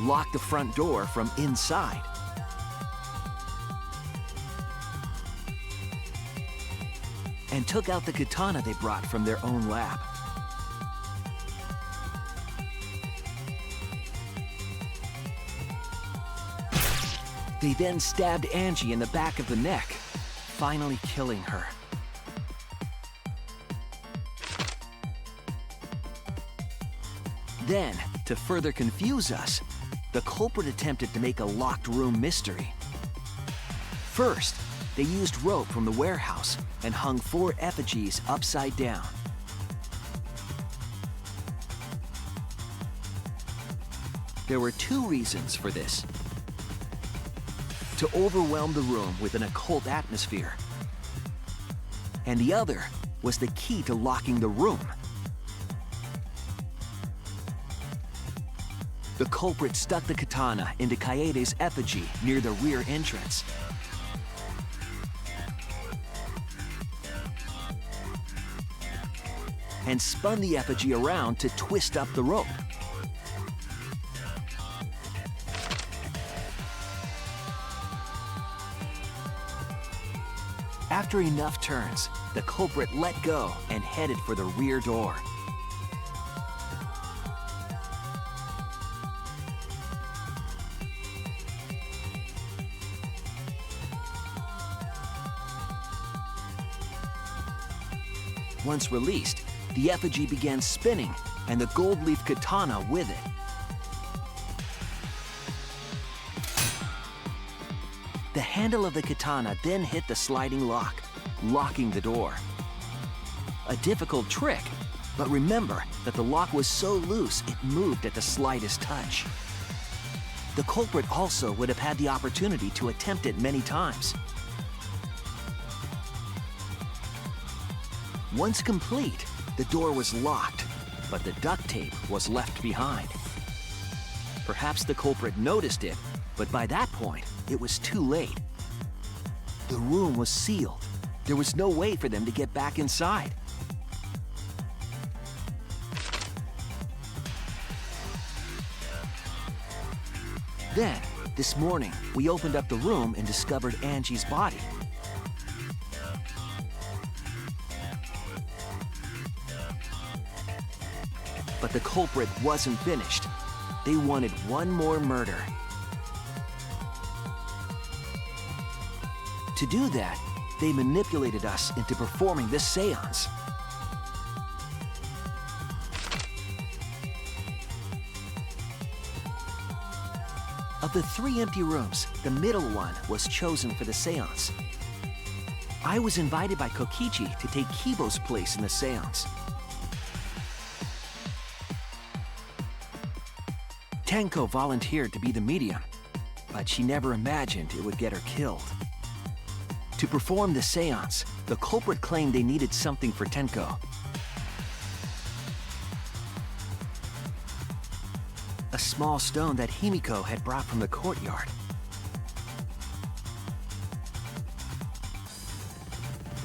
Locked the front door from inside. And took out the katana they brought from their own lab. They then stabbed Angie in the back of the neck, finally killing her. Then, to further confuse us, the culprit attempted to make a locked room mystery. First, they used rope from the warehouse and hung 4 effigies upside down. There were 2 reasons for this. To overwhelm the room with an occult atmosphere. And the other was the key to locking the room. The culprit stuck the katana into Kaede's effigy near the rear entrance. And spun the effigy around to twist up the rope. After enough turns, the culprit let go and headed for the rear door. Once released, the effigy began spinning, and the gold leaf katana with it. The handle of the katana then hit the sliding lock, locking the door. A difficult trick, But remember that the lock was so loose it moved at the slightest touch. The culprit also would have had the opportunity to attempt it many times. Once complete, the door was locked, but the duct tape was left behind. Perhaps the culprit noticed it, but by that point, it was too late. The room was sealed. There was no way for them to get back inside. Then, this morning, we opened up the room and discovered Angie's body. But the culprit wasn't finished. They wanted one more murder. To do that, they manipulated us into performing this seance. Of the 3 empty rooms, the middle one was chosen for the seance. I was invited by Kokichi to take Kibo's place in the seance. Tenko volunteered to be the medium, but she never imagined it would get her killed. To perform the seance, the culprit claimed they needed something for Tenko. A small stone that Himiko had brought from the courtyard.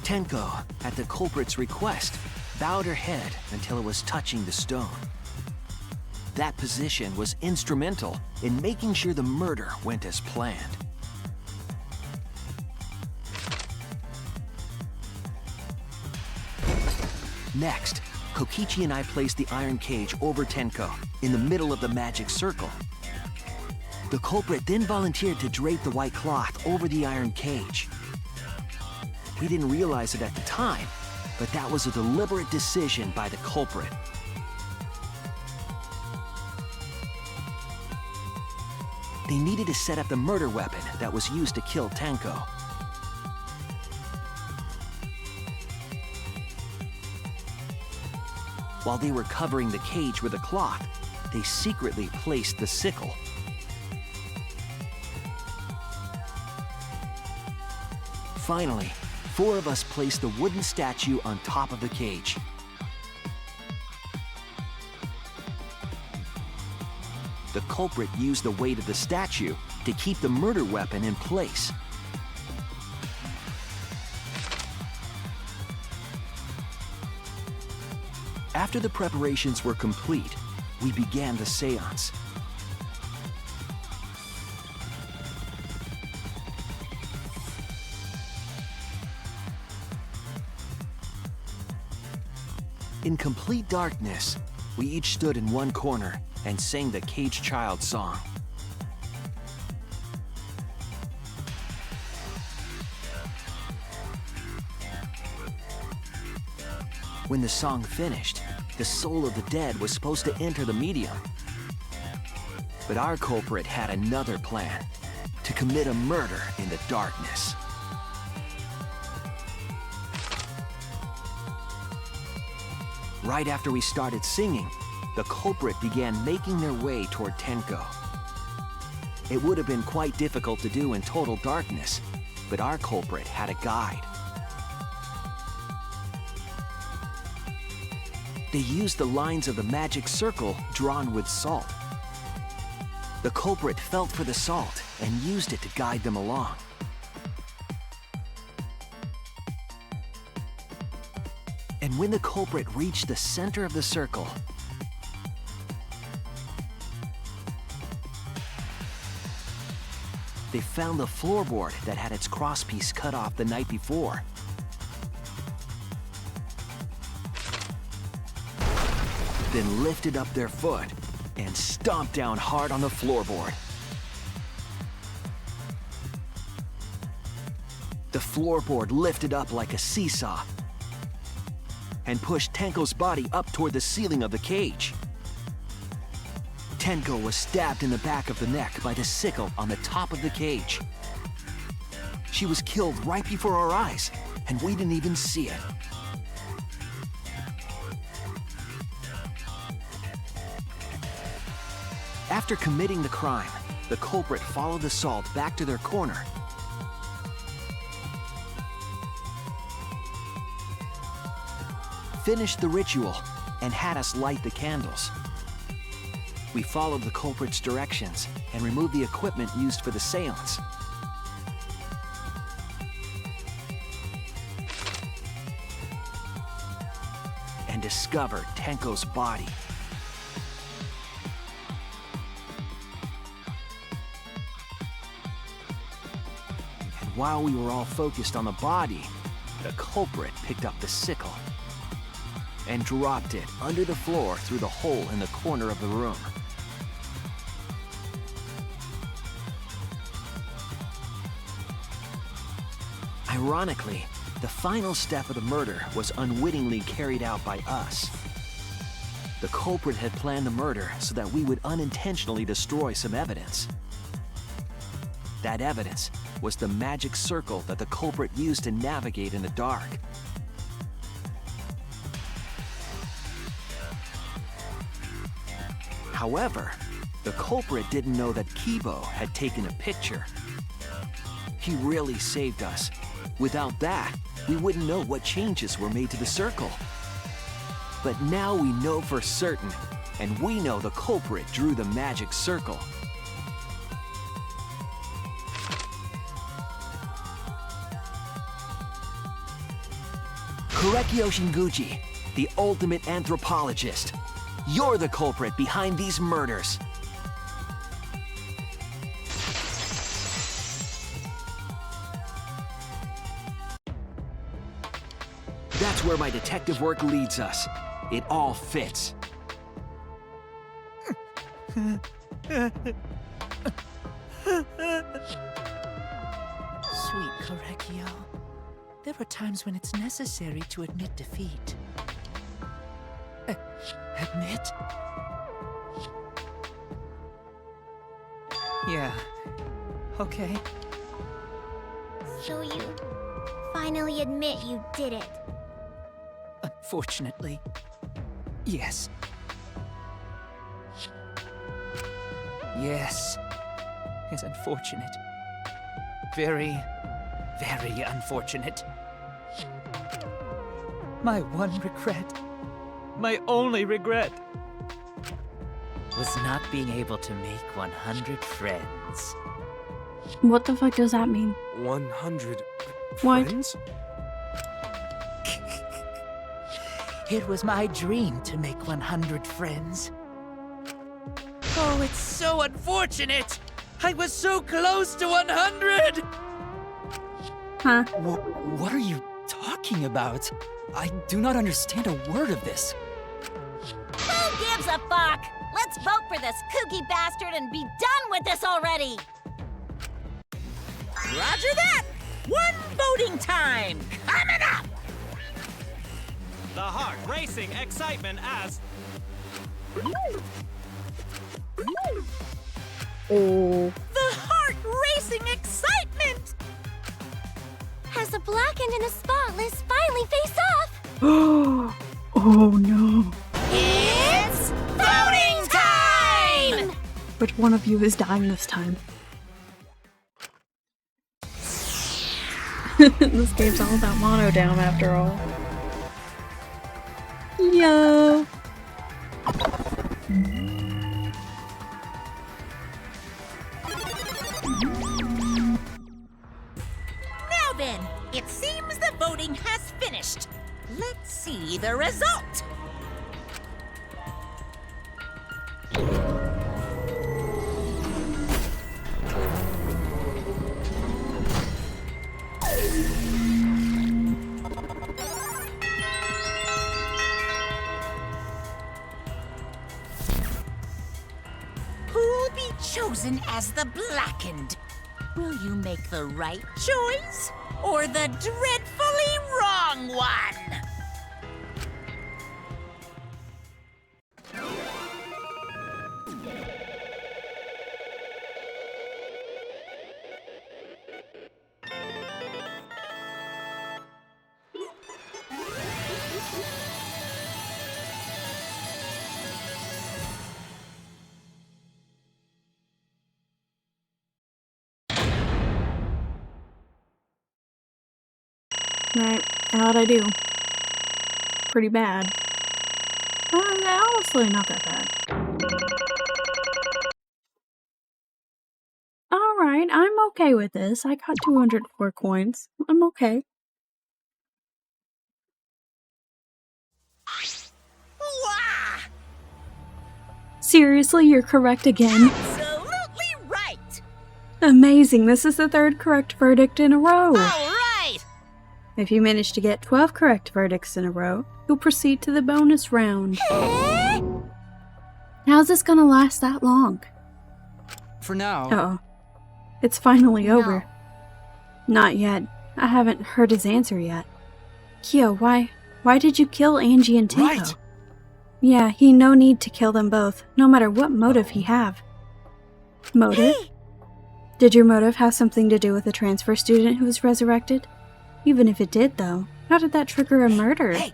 Tenko, at the culprit's request, bowed her head until it was touching the stone. That position was instrumental in making sure the murder went as planned. Next, Kokichi and I placed the iron cage over Tenko, in the middle of the magic circle. The culprit then volunteered to drape the white cloth over the iron cage. We didn't realize it at the time, but that was a deliberate decision by the culprit. They needed to set up the murder weapon that was used to kill Tenko. While they were covering the cage with a cloth, they secretly placed the sickle. Finally, 4 of us placed the wooden statue on top of the cage. The culprit used the weight of the statue to keep the murder weapon in place. After the preparations were complete, we began the seance. In complete darkness, we each stood in one corner and sang the Caged Child song. When the song finished, the soul of the dead was supposed to enter the medium. But our culprit had another plan, to commit a murder in the darkness. Right after we started singing, the culprit began making their way toward Tenko. It would have been quite difficult to do in total darkness, but our culprit had a guide. They used the lines of the magic circle drawn with salt. The culprit felt for the salt and used it to guide them along. And when the culprit reached the center of the circle, they found the floorboard that had its crosspiece cut off the night before. Then lifted up their foot and stomped down hard on the floorboard. The floorboard lifted up like a seesaw and pushed Tenko's body up toward the ceiling of the cage. Tenko was stabbed in the back of the neck by the sickle on the top of the cage. She was killed right before our eyes, and we didn't even see it. After committing the crime, the culprit followed the salt back to their corner. Finished the ritual and had us light the candles. We followed the culprit's directions and removed the equipment used for the seance. And discovered Tenko's body. And while we were all focused on the body, the culprit picked up the sickle and dropped it under the floor through the hole in the corner of the room. Ironically, the final step of the murder was unwittingly carried out by us. The culprit had planned the murder so that we would unintentionally destroy some evidence. That evidence was the magic circle that the culprit used to navigate in the dark. However, the culprit didn't know that Kibo had taken a picture. He really saved us. Without that, we wouldn't know what changes were made to the circle. But now we know for certain, and we know the culprit drew the magic circle. Korekio Shinguchi, the ultimate anthropologist. You're the culprit behind these murders. That's where my detective work leads us. It all fits. Sweet Korekio, there are times when it's necessary to admit defeat. Admit? Yeah. Okay. So you finally admit you did it. Unfortunately, yes. Yes. It's unfortunate. Very, very unfortunate. My one regret, my only regret, was not being able to make 100 friends. What the fuck does that mean? 100 What? friends? It was my dream to make 100 friends. Oh, it's so unfortunate! I was so close to 100! Huh? What are you talking about? I do not understand a word of this. Who gives a fuck? Let's vote for this kooky bastard and be done with this already! Roger that! One voting time coming up! The heart racing excitement as... Oh. The heart racing excitement! As the blackened and the spotless finally face off! Oh no. It's voting time! Which one of you is dying this time? This game's all about mono down after all. Yo. Now then, it seems the voting has finished. Let's see the result. Who'll be chosen as the blackened? Will you make the right choice or the dreadfully wrong one? Right. How'd I do? Pretty bad. Honestly, not that bad. Alright, I'm okay with this. I got 204 coins. I'm okay. Wah! Seriously, you're correct again? Absolutely right! Amazing, this is the 3rd correct verdict in a row. Alright! If you manage to get 12 correct verdicts in a row, you'll proceed to the bonus round. How's this gonna last that long? For now. Uh-oh. It's finally over. Not yet. I haven't heard his answer yet. Kyo, why did you kill Angie and Tinko? Right. Yeah, he no need to kill them both, no matter what motive he have. Motive? Hey. Did your motive have something to do with the transfer student who was resurrected? Even if it did, though, how did that trigger a murder? Hey.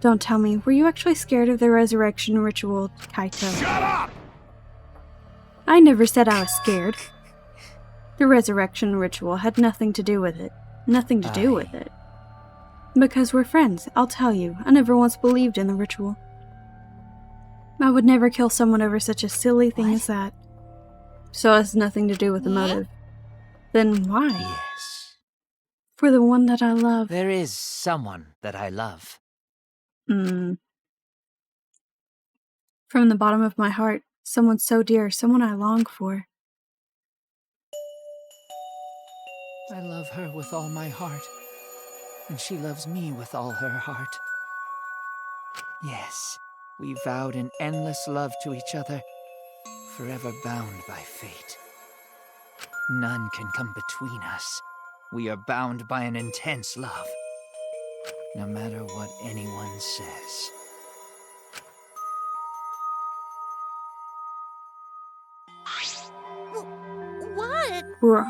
Don't tell me, were you actually scared of the resurrection ritual, Kaito? Shut up! I never said I was scared. The resurrection ritual had nothing to do with it. Nothing to do with it. Because we're friends, I'll tell you, I never once believed in the ritual. I would never kill someone over such a silly thing as that. So it has nothing to do with the motive. Then why? Yes. For the one that I love. There is someone that I love. From the bottom of my heart, someone so dear, someone I long for. I love her with all my heart, and she loves me with all her heart. Yes, we vowed an endless love to each other, forever bound by fate. None can come between us. We are bound by an intense love, no matter what anyone says. What?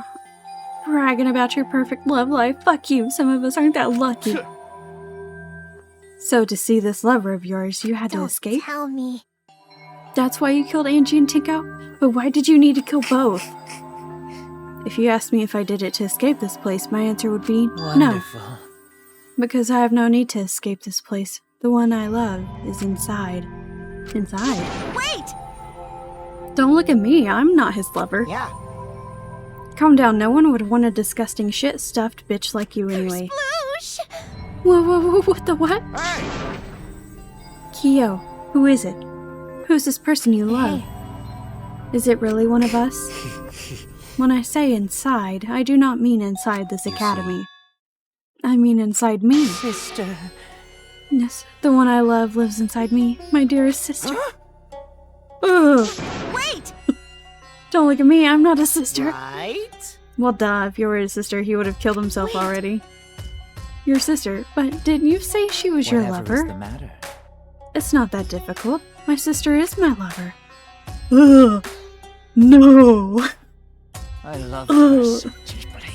Bragging about your perfect love life. Fuck you, some of us aren't that lucky. So to see this lover of yours, you had to escape? Tell me. That's why you killed Angie and Tinko? But why did you need to kill both? If you asked me if I did it to escape this place, my answer would be Wonderful. no. Because I have no need to escape this place. The one I love is inside. Inside? Wait! Don't look at me, I'm not his lover. Yeah. Calm down, no one would want a disgusting shit-stuffed bitch like you anyway. Sploosh! Whoa, what the what? Hey! Kyo, who is it? Who's this person you love? Is it really one of us? When I say inside, I do not mean inside this academy. I mean inside me. Sister. Yes, the one I love lives inside me, my dearest sister. Ugh. Wait! Don't look at me, I'm not a sister. Right? Well, duh, if you were his sister, he would have killed himself already. Your sister, but didn't you say she was your Whatever is lover? the matter? It's not that difficult. My sister is my lover. Ugh. No. I love her so deeply.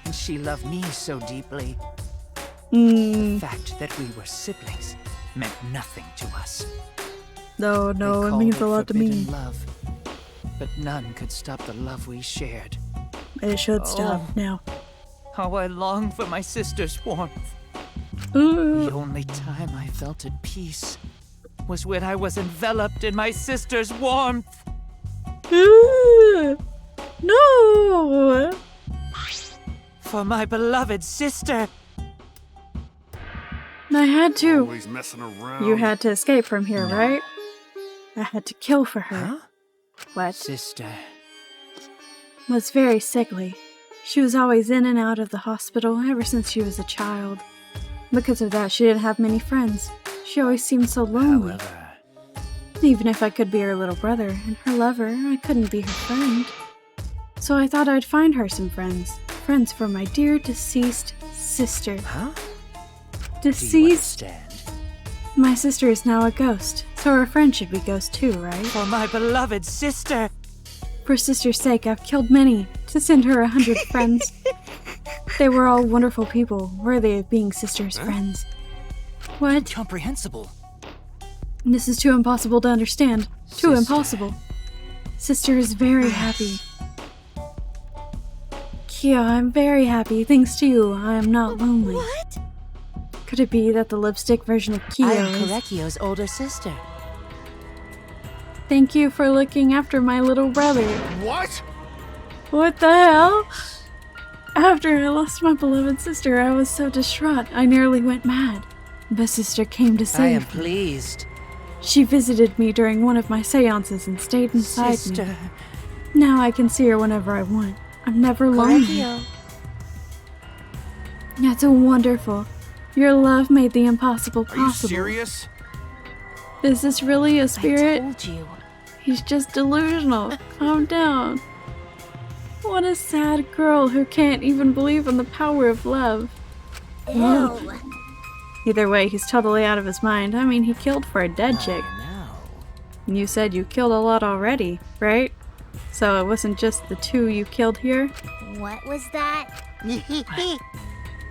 And she loved me so deeply. The fact that we were siblings meant nothing to us. No, They it called means a lot to me. forbidden love, but none could stop the love we shared. It should stop now. How I long for my sister's warmth. The Ugh. only time I felt at peace was when I was enveloped in my sister's warmth. Ugh. No. For my beloved sister. I had to. Always messing around. You had to escape from here, right? I had to kill for her. Huh? What? Sister. Was very sickly. She was always in and out of the hospital ever since she was a child. Because of that, she didn't have many friends. She always seemed so lonely. However, Even if I could be her little brother and her lover, I couldn't be her friend. So I thought I'd find her some friends. Friends for my dear deceased sister. huh? Do you Deceased? understand? My sister is now a ghost, so her friend should be ghost too, right? For my beloved sister. For sister's sake, I've killed many to send her 100 friends. They were all wonderful people, worthy of being sister's friends. What? Incomprehensible. This is too impossible to understand. Too Sister. impossible. Sister is very happy. Kyo, I'm very happy. Thanks to you, I am not lonely. What? Could it be that the lipstick version of Kyo I am is... Korekio's older sister. Thank you for looking after my little brother. What? What the hell? After I lost my beloved sister, I was so distraught, I nearly went mad. But sister came to I save am me. pleased. She visited me during one of my seances and stayed inside Sister. me. Now I can see her whenever I want. I'm never lonely. Korekio. That's wonderful. Your love made the impossible Are you possible. serious? Is this really a spirit? I told you. He's just delusional. Calm down. What a sad girl who can't even believe in the power of love. Ew. Either way, he's totally out of his mind. I mean, he killed for a dead chick. You said you killed a lot already, right? So it wasn't just the 2 you killed here? What was that?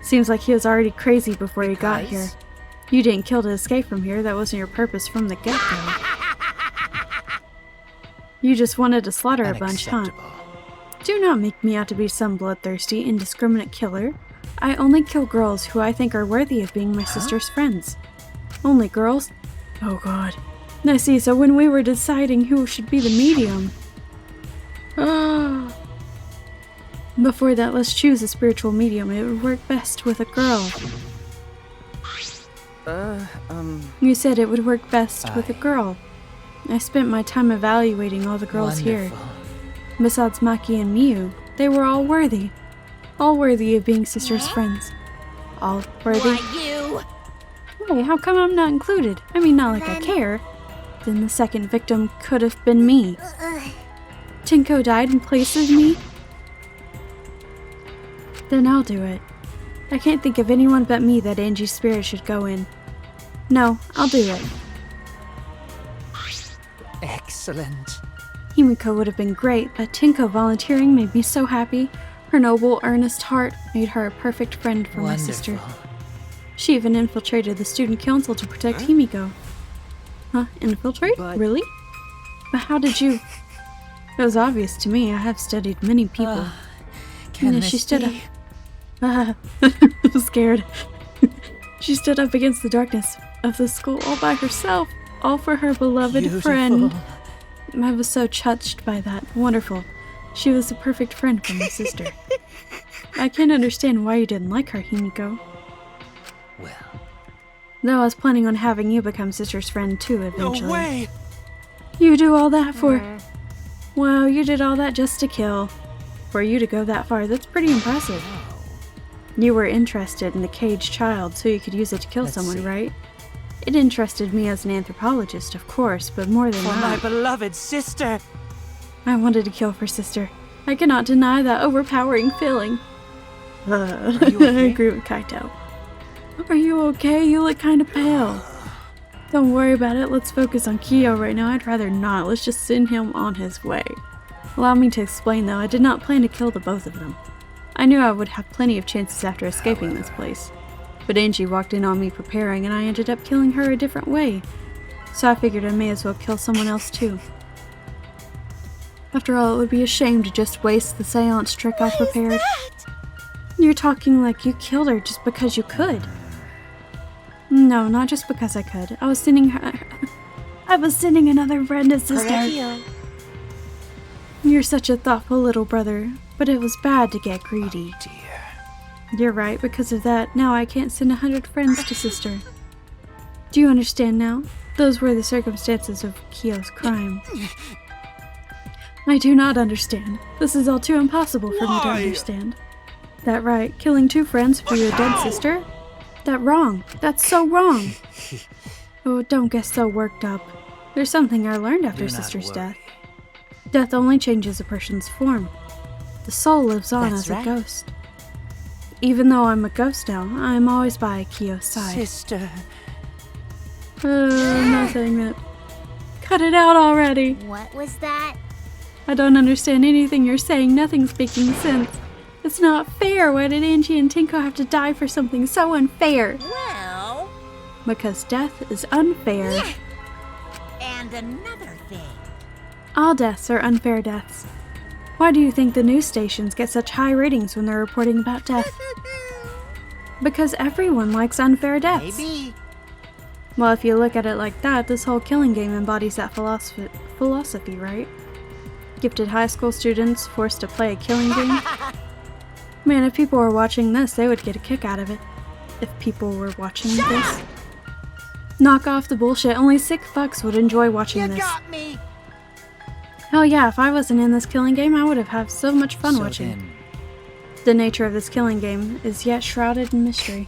Seems like he was already crazy before he got here. You didn't kill to escape from here. That wasn't your purpose from the get-go. You just wanted to slaughter a bunch, huh? Do not make me out to be some bloodthirsty, indiscriminate killer. I only kill girls who I think are worthy of being my sister's friends. Only girls? Oh god. I see, so when we were deciding who should be the medium... Before that, let's choose a spiritual medium. It would work best with a girl. You said it would work best with a girl. I spent my time evaluating all the girls here. Besides Maki and Miyu, they were all worthy. All worthy of being sisters' friends. All worthy. Why you? Hey, how come I'm not included? I mean, not like I care. Then the second victim could have been me. Tenko died in place of me? Then I'll do it. I can't think of anyone but me that Angie's spirit should go in. No, I'll do it. Excellent. Himiko would have been great, but Tenko volunteering made me so happy. Her noble, earnest heart made her a perfect friend for my sister. She even infiltrated the student council to protect Himiko. Huh? Infiltrate? Really? But how did you... It was obvious to me. I have studied many people. Can she this stood be? up. I'm scared. She stood up against the darkness of the school all by herself, all for her beloved friend. I was so touched by that. Wonderful. She was the perfect friend for my sister. I can't understand why you didn't like her, Himiko. Well. Though I was planning on having you become sister's friend too eventually. No way! You do all that for... Wow, you did all that just to kill. For you to go that far, that's pretty impressive. You were interested in the caged child so you could use it to kill someone, right? It interested me as an anthropologist, of course, but more than For my that... beloved sister! I wanted to kill for sister. I cannot deny that overpowering feeling. Are you okay? I agree with Kaito. Are you okay? You look kind of pale. Don't worry about it. Let's focus on Kyo right now. I'd rather not. Let's just send him on his way. Allow me to explain, though. I did not plan to kill the both of them. I knew I would have plenty of chances after escaping this place. But Angie walked in on me preparing, and I ended up killing her a different way. So I figured I may as well kill someone else too. After all, it would be a shame to just waste the seance trick I prepared. You're talking like you killed her just because you could. No, not just because I could. I was sending her... I was sending another friend as sister. You're such a thoughtful little brother, but it was bad to get greedy. Oh, dear. You're right, because of that, now I can't send 100 friends to sister. Do you understand now? Those were the circumstances of Kyo's crime. I do not understand. This is all too impossible for me to understand. That right, killing 2 friends for your dead sister? That wrong. That's so wrong. Oh, don't get so worked up. There's something I learned after sister's death. Death only changes a person's form. The soul lives on as a ghost. Even though I'm a ghost now, I'm always by Kyo's side. Sister. I'm not saying that. Cut it out already. What was that? I don't understand anything you're saying. Nothing's making sense. It's not fair. Why did Angie and Tenko have to die for something so unfair? Well... Because death is unfair. And another thing. All deaths are unfair deaths. Why do you think the news stations get such high ratings when they're reporting about death? Because everyone likes unfair deaths. Maybe. Well, if you look at it like that, this whole killing game embodies that philosophy, right? Gifted high school students forced to play a killing game? Man, if people were watching this, they would get a kick out of it. If people were watching this. Knock off the bullshit, only sick fucks would enjoy watching this. Got me. Hell yeah, if I wasn't in this killing game, I would have had so much fun watching it. The nature of this killing game is yet shrouded in mystery.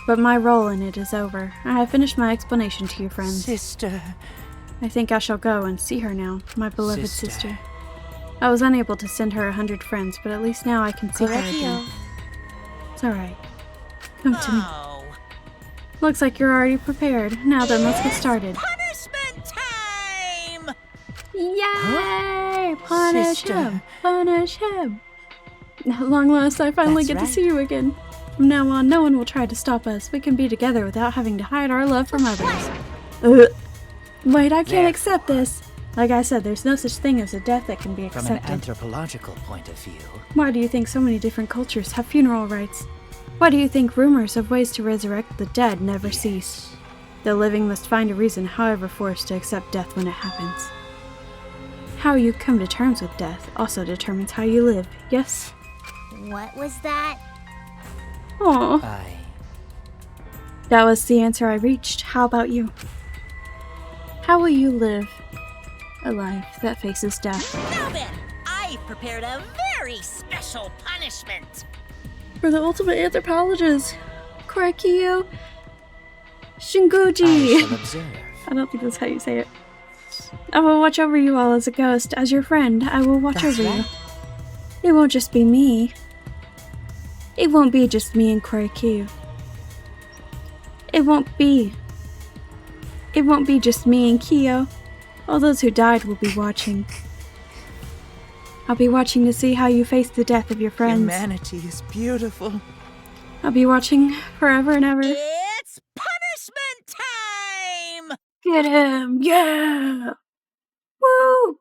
But my role in it is over. I have finished my explanation to you, friends. Sister. I think I shall go and see her now, my beloved sister. I was unable to send her 100 friends, but at least now I can see her again. It's alright. Come to me. Looks like you're already prepared. Now then, let's get started. Punishment time! Yay! Punish Sister. him! Punish him! At long last, I finally That's get right. to see you again. From now on, no one will try to stop us. We can be together without having to hide our love from others. Wait, I can't There. accept this. Like I said, there's no such thing as a death that can be From an accepted. anthropological point of view. Why do you think so many different cultures have funeral rites? Why do you think rumors of ways to resurrect the dead never cease? The living must find a reason, however forced, to accept death when it happens. How you come to terms with death also determines how you live, yes? What was that? Aww. I... That was the answer I reached. How about you? How will you live a life that faces death? Now then, I've prepared a very special punishment. For the ultimate anthropologist, Korekiyo I Shinguji. shall observe. I don't think that's how you say it. I will watch over you all as a ghost. As your friend, I will watch That's over right. you. It won't just be me. It won't be just me and Korekiyo. It won't be just me and Kyo. All those who died will be watching. I'll be watching to see how you face the death of your friends. Humanity is beautiful. I'll be watching forever and ever. It's punishment time! Get him! Yeah! Woo!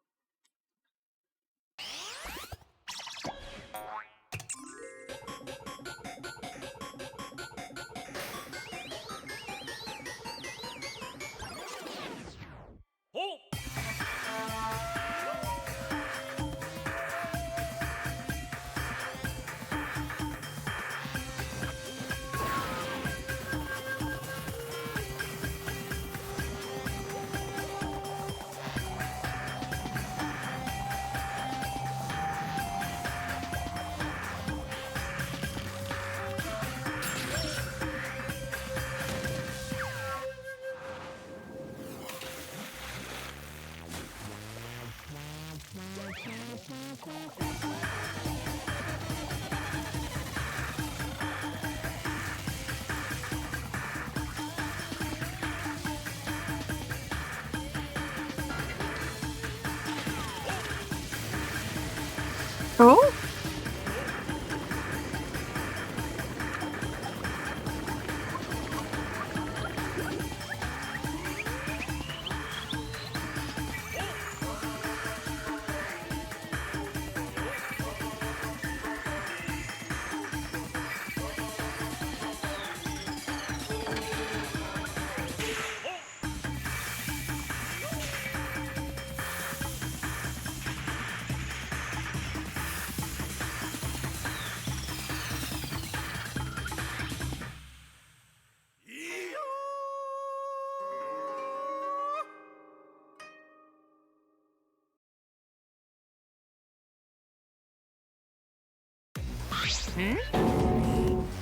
Oh?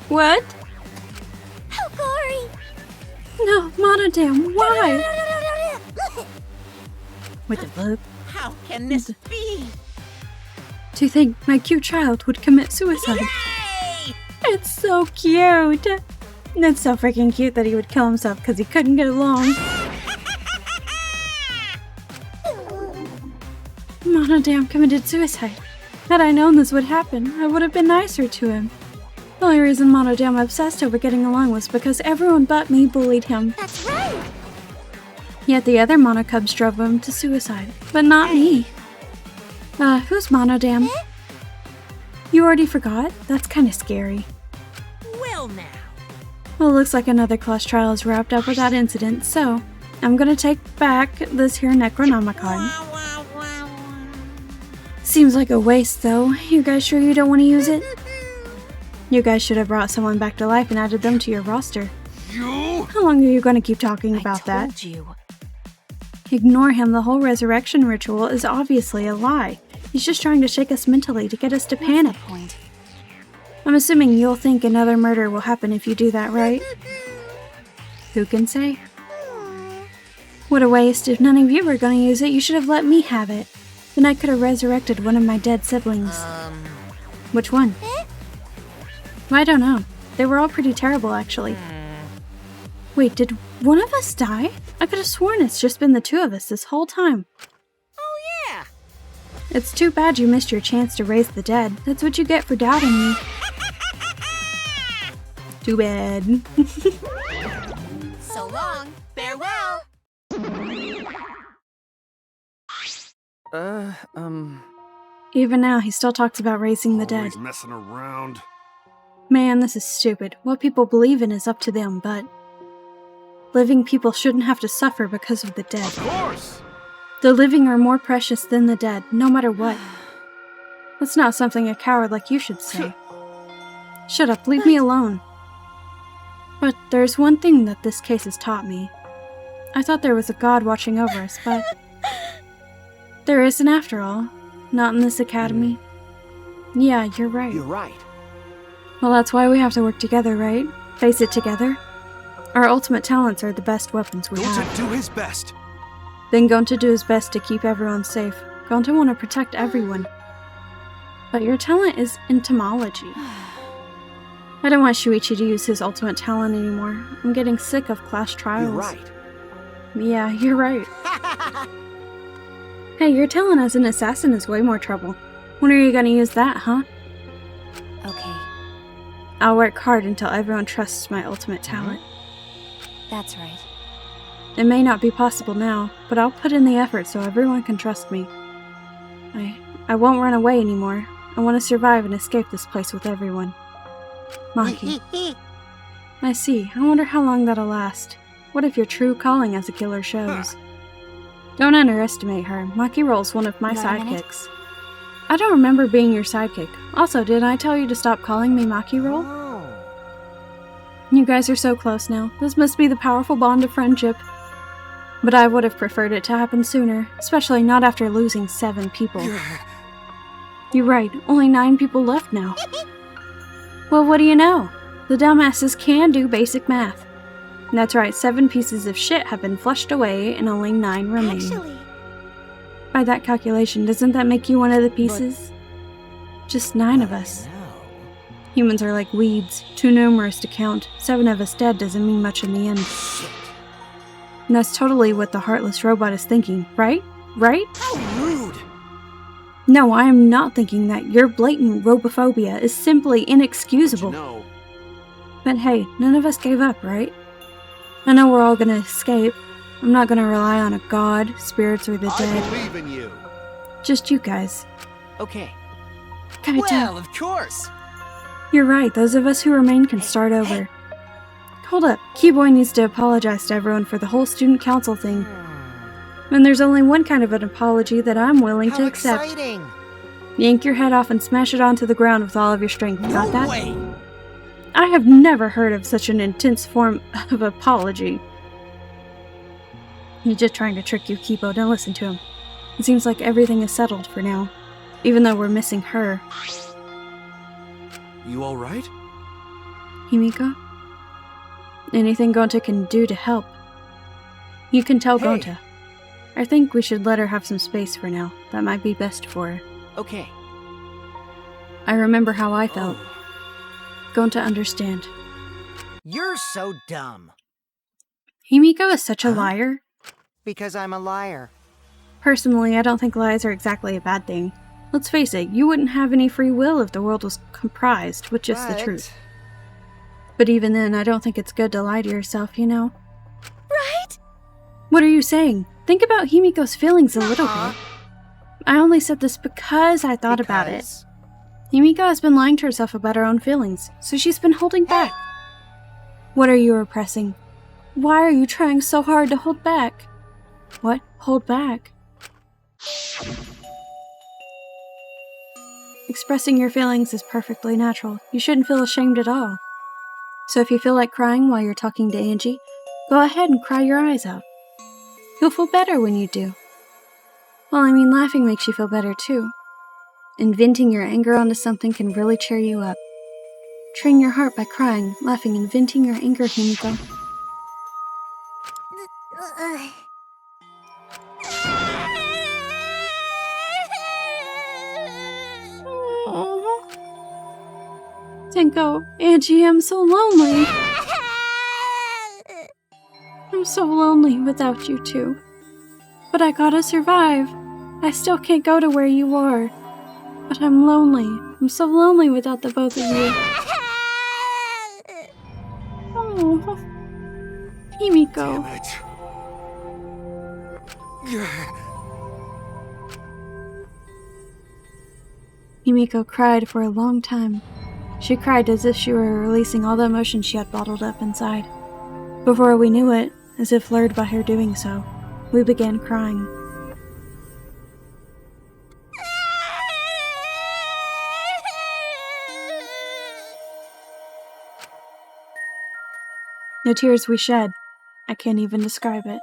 What? How gory! No, Monodam, why? What the fuck? How can this be? To think my cute child would commit suicide. Yay! It's so cute. It's so freaking cute that he would kill himself because he couldn't get along. Monodam committed suicide. Had I known this would happen, I would have been nicer to him. The only reason Monodam obsessed over getting along was because everyone but me bullied him. That's right! Yet the other Monocubs drove him to suicide, but not me. Who's Monodam? You already forgot? That's kind of scary. Well now. Well, looks like another class trial is wrapped up without incident, so I'm gonna take back this here Necronomicon. Seems like a waste, though. You guys sure you don't want to use it? You guys should have brought someone back to life and added them to your roster. How long are you gonna keep talking about that? You. Ignore him. The whole resurrection ritual is obviously a lie. He's just trying to shake us mentally to get us to panic. Point. I'm assuming you'll think another murder will happen if you do that, right? Who can say? What a waste. If none of you were going to use it, you should have let me have it. Then I could have resurrected one of my dead siblings. Which one? I don't know. They were all pretty terrible, actually. Wait, did one of us die? I could have sworn it's just been the two of us this whole time. Oh, yeah. It's too bad you missed your chance to raise the dead. That's what you get for doubting me. Too bad. So long. Farewell. Even now, he still talks about raising the dead. Always messing around. Man, this is stupid. What people believe in is up to them, but living people shouldn't have to suffer because of the dead. Of course! The living are more precious than the dead, no matter what. That's not something a coward like you should say. Shut up, leave me alone. But there's one thing that this case has taught me. I thought there was a god watching over us, but there isn't after all. Not in this academy. Yeah, you're right. You're right. Well, that's why we have to work together, right? Face it together. Our ultimate talents are the best weapons we have. Gonta do his best. Then Gonta do his best to keep everyone safe. Gonta want to protect everyone. But your talent is entomology. I don't want Shuichi to use his ultimate talent anymore. I'm getting sick of class trials. You're right. Yeah, you're right. Hey, your talent as an assassin is way more trouble. When are you gonna use that, huh? Okay, I'll work hard until everyone trusts my ultimate talent. that's right. It may not be possible now, but I'll put in the effort so everyone can trust me. I won't run away anymore. I want to survive and escape this place with everyone. Maki. I see. I wonder how long that'll last. What if your true calling as a killer shows? Don't underestimate her. Maki Roll's one of my You want a minute? sidekicks. I don't remember being your sidekick. Also, did I tell you to stop calling me Maki Roll? You guys are so close now. This must be the powerful bond of friendship. But I would have preferred it to happen sooner, especially not after losing 7 people. You're right, only 9 people left now. Well, what do you know? The dumbasses can do basic math. That's right, 7 pieces of shit have been flushed away and only 9 remain. Actually, By that calculation, doesn't that make you one of the pieces? Just 9 of us. Humans are like weeds, too numerous to count. 7 of us dead doesn't mean much in the end. And that's totally what the heartless robot is thinking, right? Right? How rude! No, I am not thinking that. Your blatant robophobia is simply inexcusable. No. But hey, none of us gave up, right? I know we're all gonna escape. I'm not gonna rely on a god, spirits, or the I dead. believe in you. Just you guys. Okay. Kaito, Well, of course. you're right. Those of us who remain can start over. Hold up. Keyboy needs to apologize to everyone for the whole student council thing. And there's only one kind of an apology that I'm willing to How accept. exciting! Yank your head off and smash it onto the ground with all of your strength. Got that? No way! I have never heard of such an intense form of apology. He's just trying to trick you, Kipo. Don't listen to him. It seems like everything is settled for now, even though we're missing her. You alright? Himiko? Anything Gonta can do to help. You can tell Hey. Gonta. I think we should let her have some space for now. That might be best for her. Okay. I remember how I felt. Gonta understand. You're so dumb. Himiko is such a liar. Because I'm a liar. Personally, I don't think lies are exactly a bad thing. Let's face it, you wouldn't have any free will if the world was comprised with just the But- truth. But even then, I don't think it's good to lie to yourself, you know? right? What are you saying? Think about Himiko's feelings a little bit. I only said this because I thought about it. Himiko has been lying to herself about her own feelings, so she's been holding back. What are you repressing? Why are you trying so hard to hold back? What? Hold back? Expressing your feelings is perfectly natural. You shouldn't feel ashamed at all. So if you feel like crying while you're talking to Angie, go ahead and cry your eyes out. You'll feel better when you do. Well, I mean, laughing makes you feel better too. And venting your anger onto something can really cheer you up. Train your heart by crying, laughing, and venting your anger, Himiko. Tenko, Angie, I'm so lonely. I'm so lonely without you two. But I gotta survive. I still can't go to where you are. But I'm lonely. I'm so lonely without the both of you. Oh, Himiko. Damn it. Himiko cried for a long time. She cried as if she were releasing all the emotion she had bottled up inside. Before we knew it, as if lured by her doing so, we began crying. The tears we shed, I can't even describe it.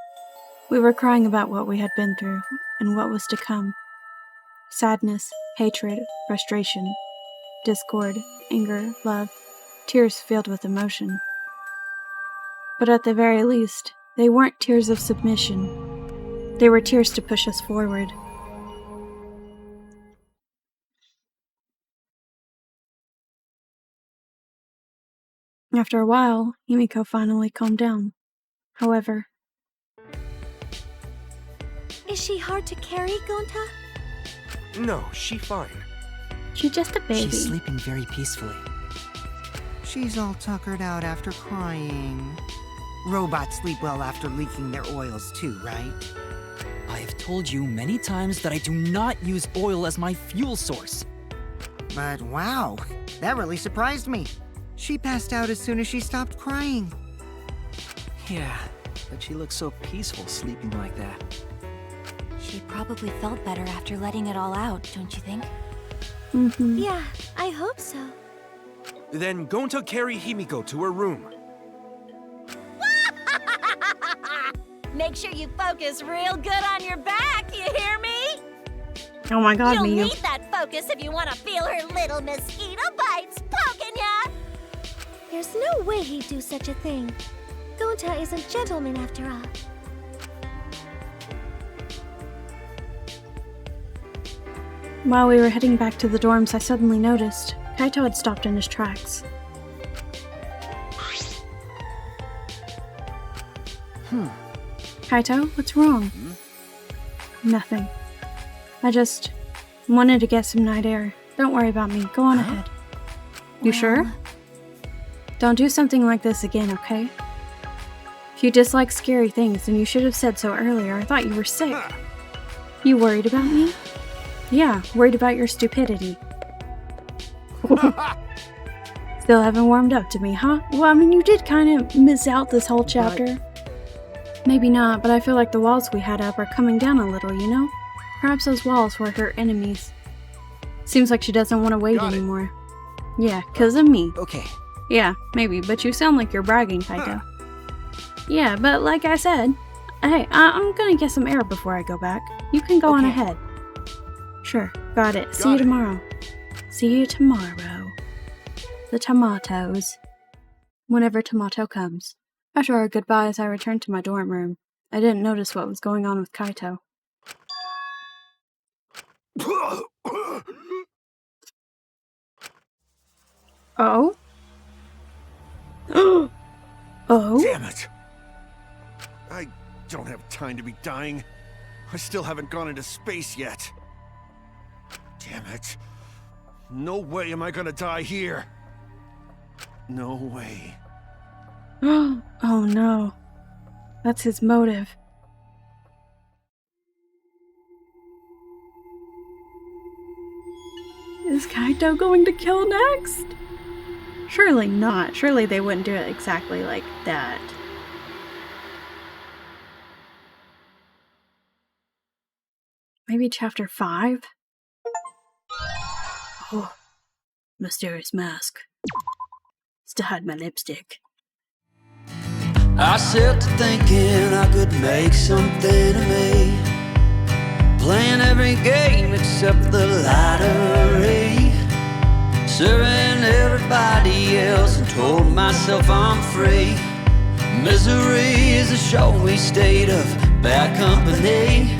We were crying about what we had been through and what was to come. Sadness, hatred, frustration, discord, anger, love, tears filled with emotion. But at the very least, they weren't tears of submission. They were tears to push us forward. After a while, Himiko finally calmed down. However, Is she hard to carry, Gonta? No, she fine. she's just a baby. She's sleeping very peacefully. She's all tuckered out after crying. Robots sleep well after leaking their oils too, right? I have told you many times that I do not use oil as my fuel source. But wow, that really surprised me. She passed out as soon as she stopped crying. Yeah, but she looks so peaceful sleeping like that. She probably felt better after letting it all out, don't you think? Mm-hmm. Yeah, I hope so. Then Gonta carry Himiko to her room. Make sure you focus real good on your back, you hear me? Oh my god, You'll Miyu. need that focus if you want to feel her little mosquito bites poking ya! There's no way he'd do such a thing. Gonta is a gentleman after all. While we were heading back to the dorms, I suddenly noticed Kaito had stopped in his tracks. Kaito, what's wrong? Nothing. I just wanted to get some night air. Don't worry about me. Go on ahead. You sure? Don't do something like this again, okay? If you dislike scary things, then you should have said so earlier. I thought you were sick. You worried about me? Yeah, worried about your stupidity. Still haven't warmed up to me, huh? Well, I mean, you did kind of miss out this whole chapter. Maybe not, but I feel like the walls we had up are coming down a little, you know? Perhaps those walls were her enemies. Seems like she doesn't want to wait anymore. Yeah, 'cause of me. Okay. Yeah, maybe, but you sound like you're bragging, Kaito. Yeah, but like I said, hey, I'm gonna get some air before I go back. You can go on ahead. Sure, got it. See you tomorrow. See you tomorrow. The tomatoes. Whenever tomato comes. After our goodbyes, I returned to my dorm room. I didn't notice what was going on with Kaito. Oh? Oh? Damn it! I don't have time to be dying. I still haven't gone into space yet. Damn it. No way am I gonna die here. No way. Oh no. That's his motive. Is Kaito going to kill next? Surely not. Surely they wouldn't do it exactly like that. Maybe chapter 5? Oh, mysterious mask. It's to hide my lipstick. I set to thinking I could make something of me, playing every game except the lottery, serving everybody else and told myself I'm free. Misery is a showy state of bad company.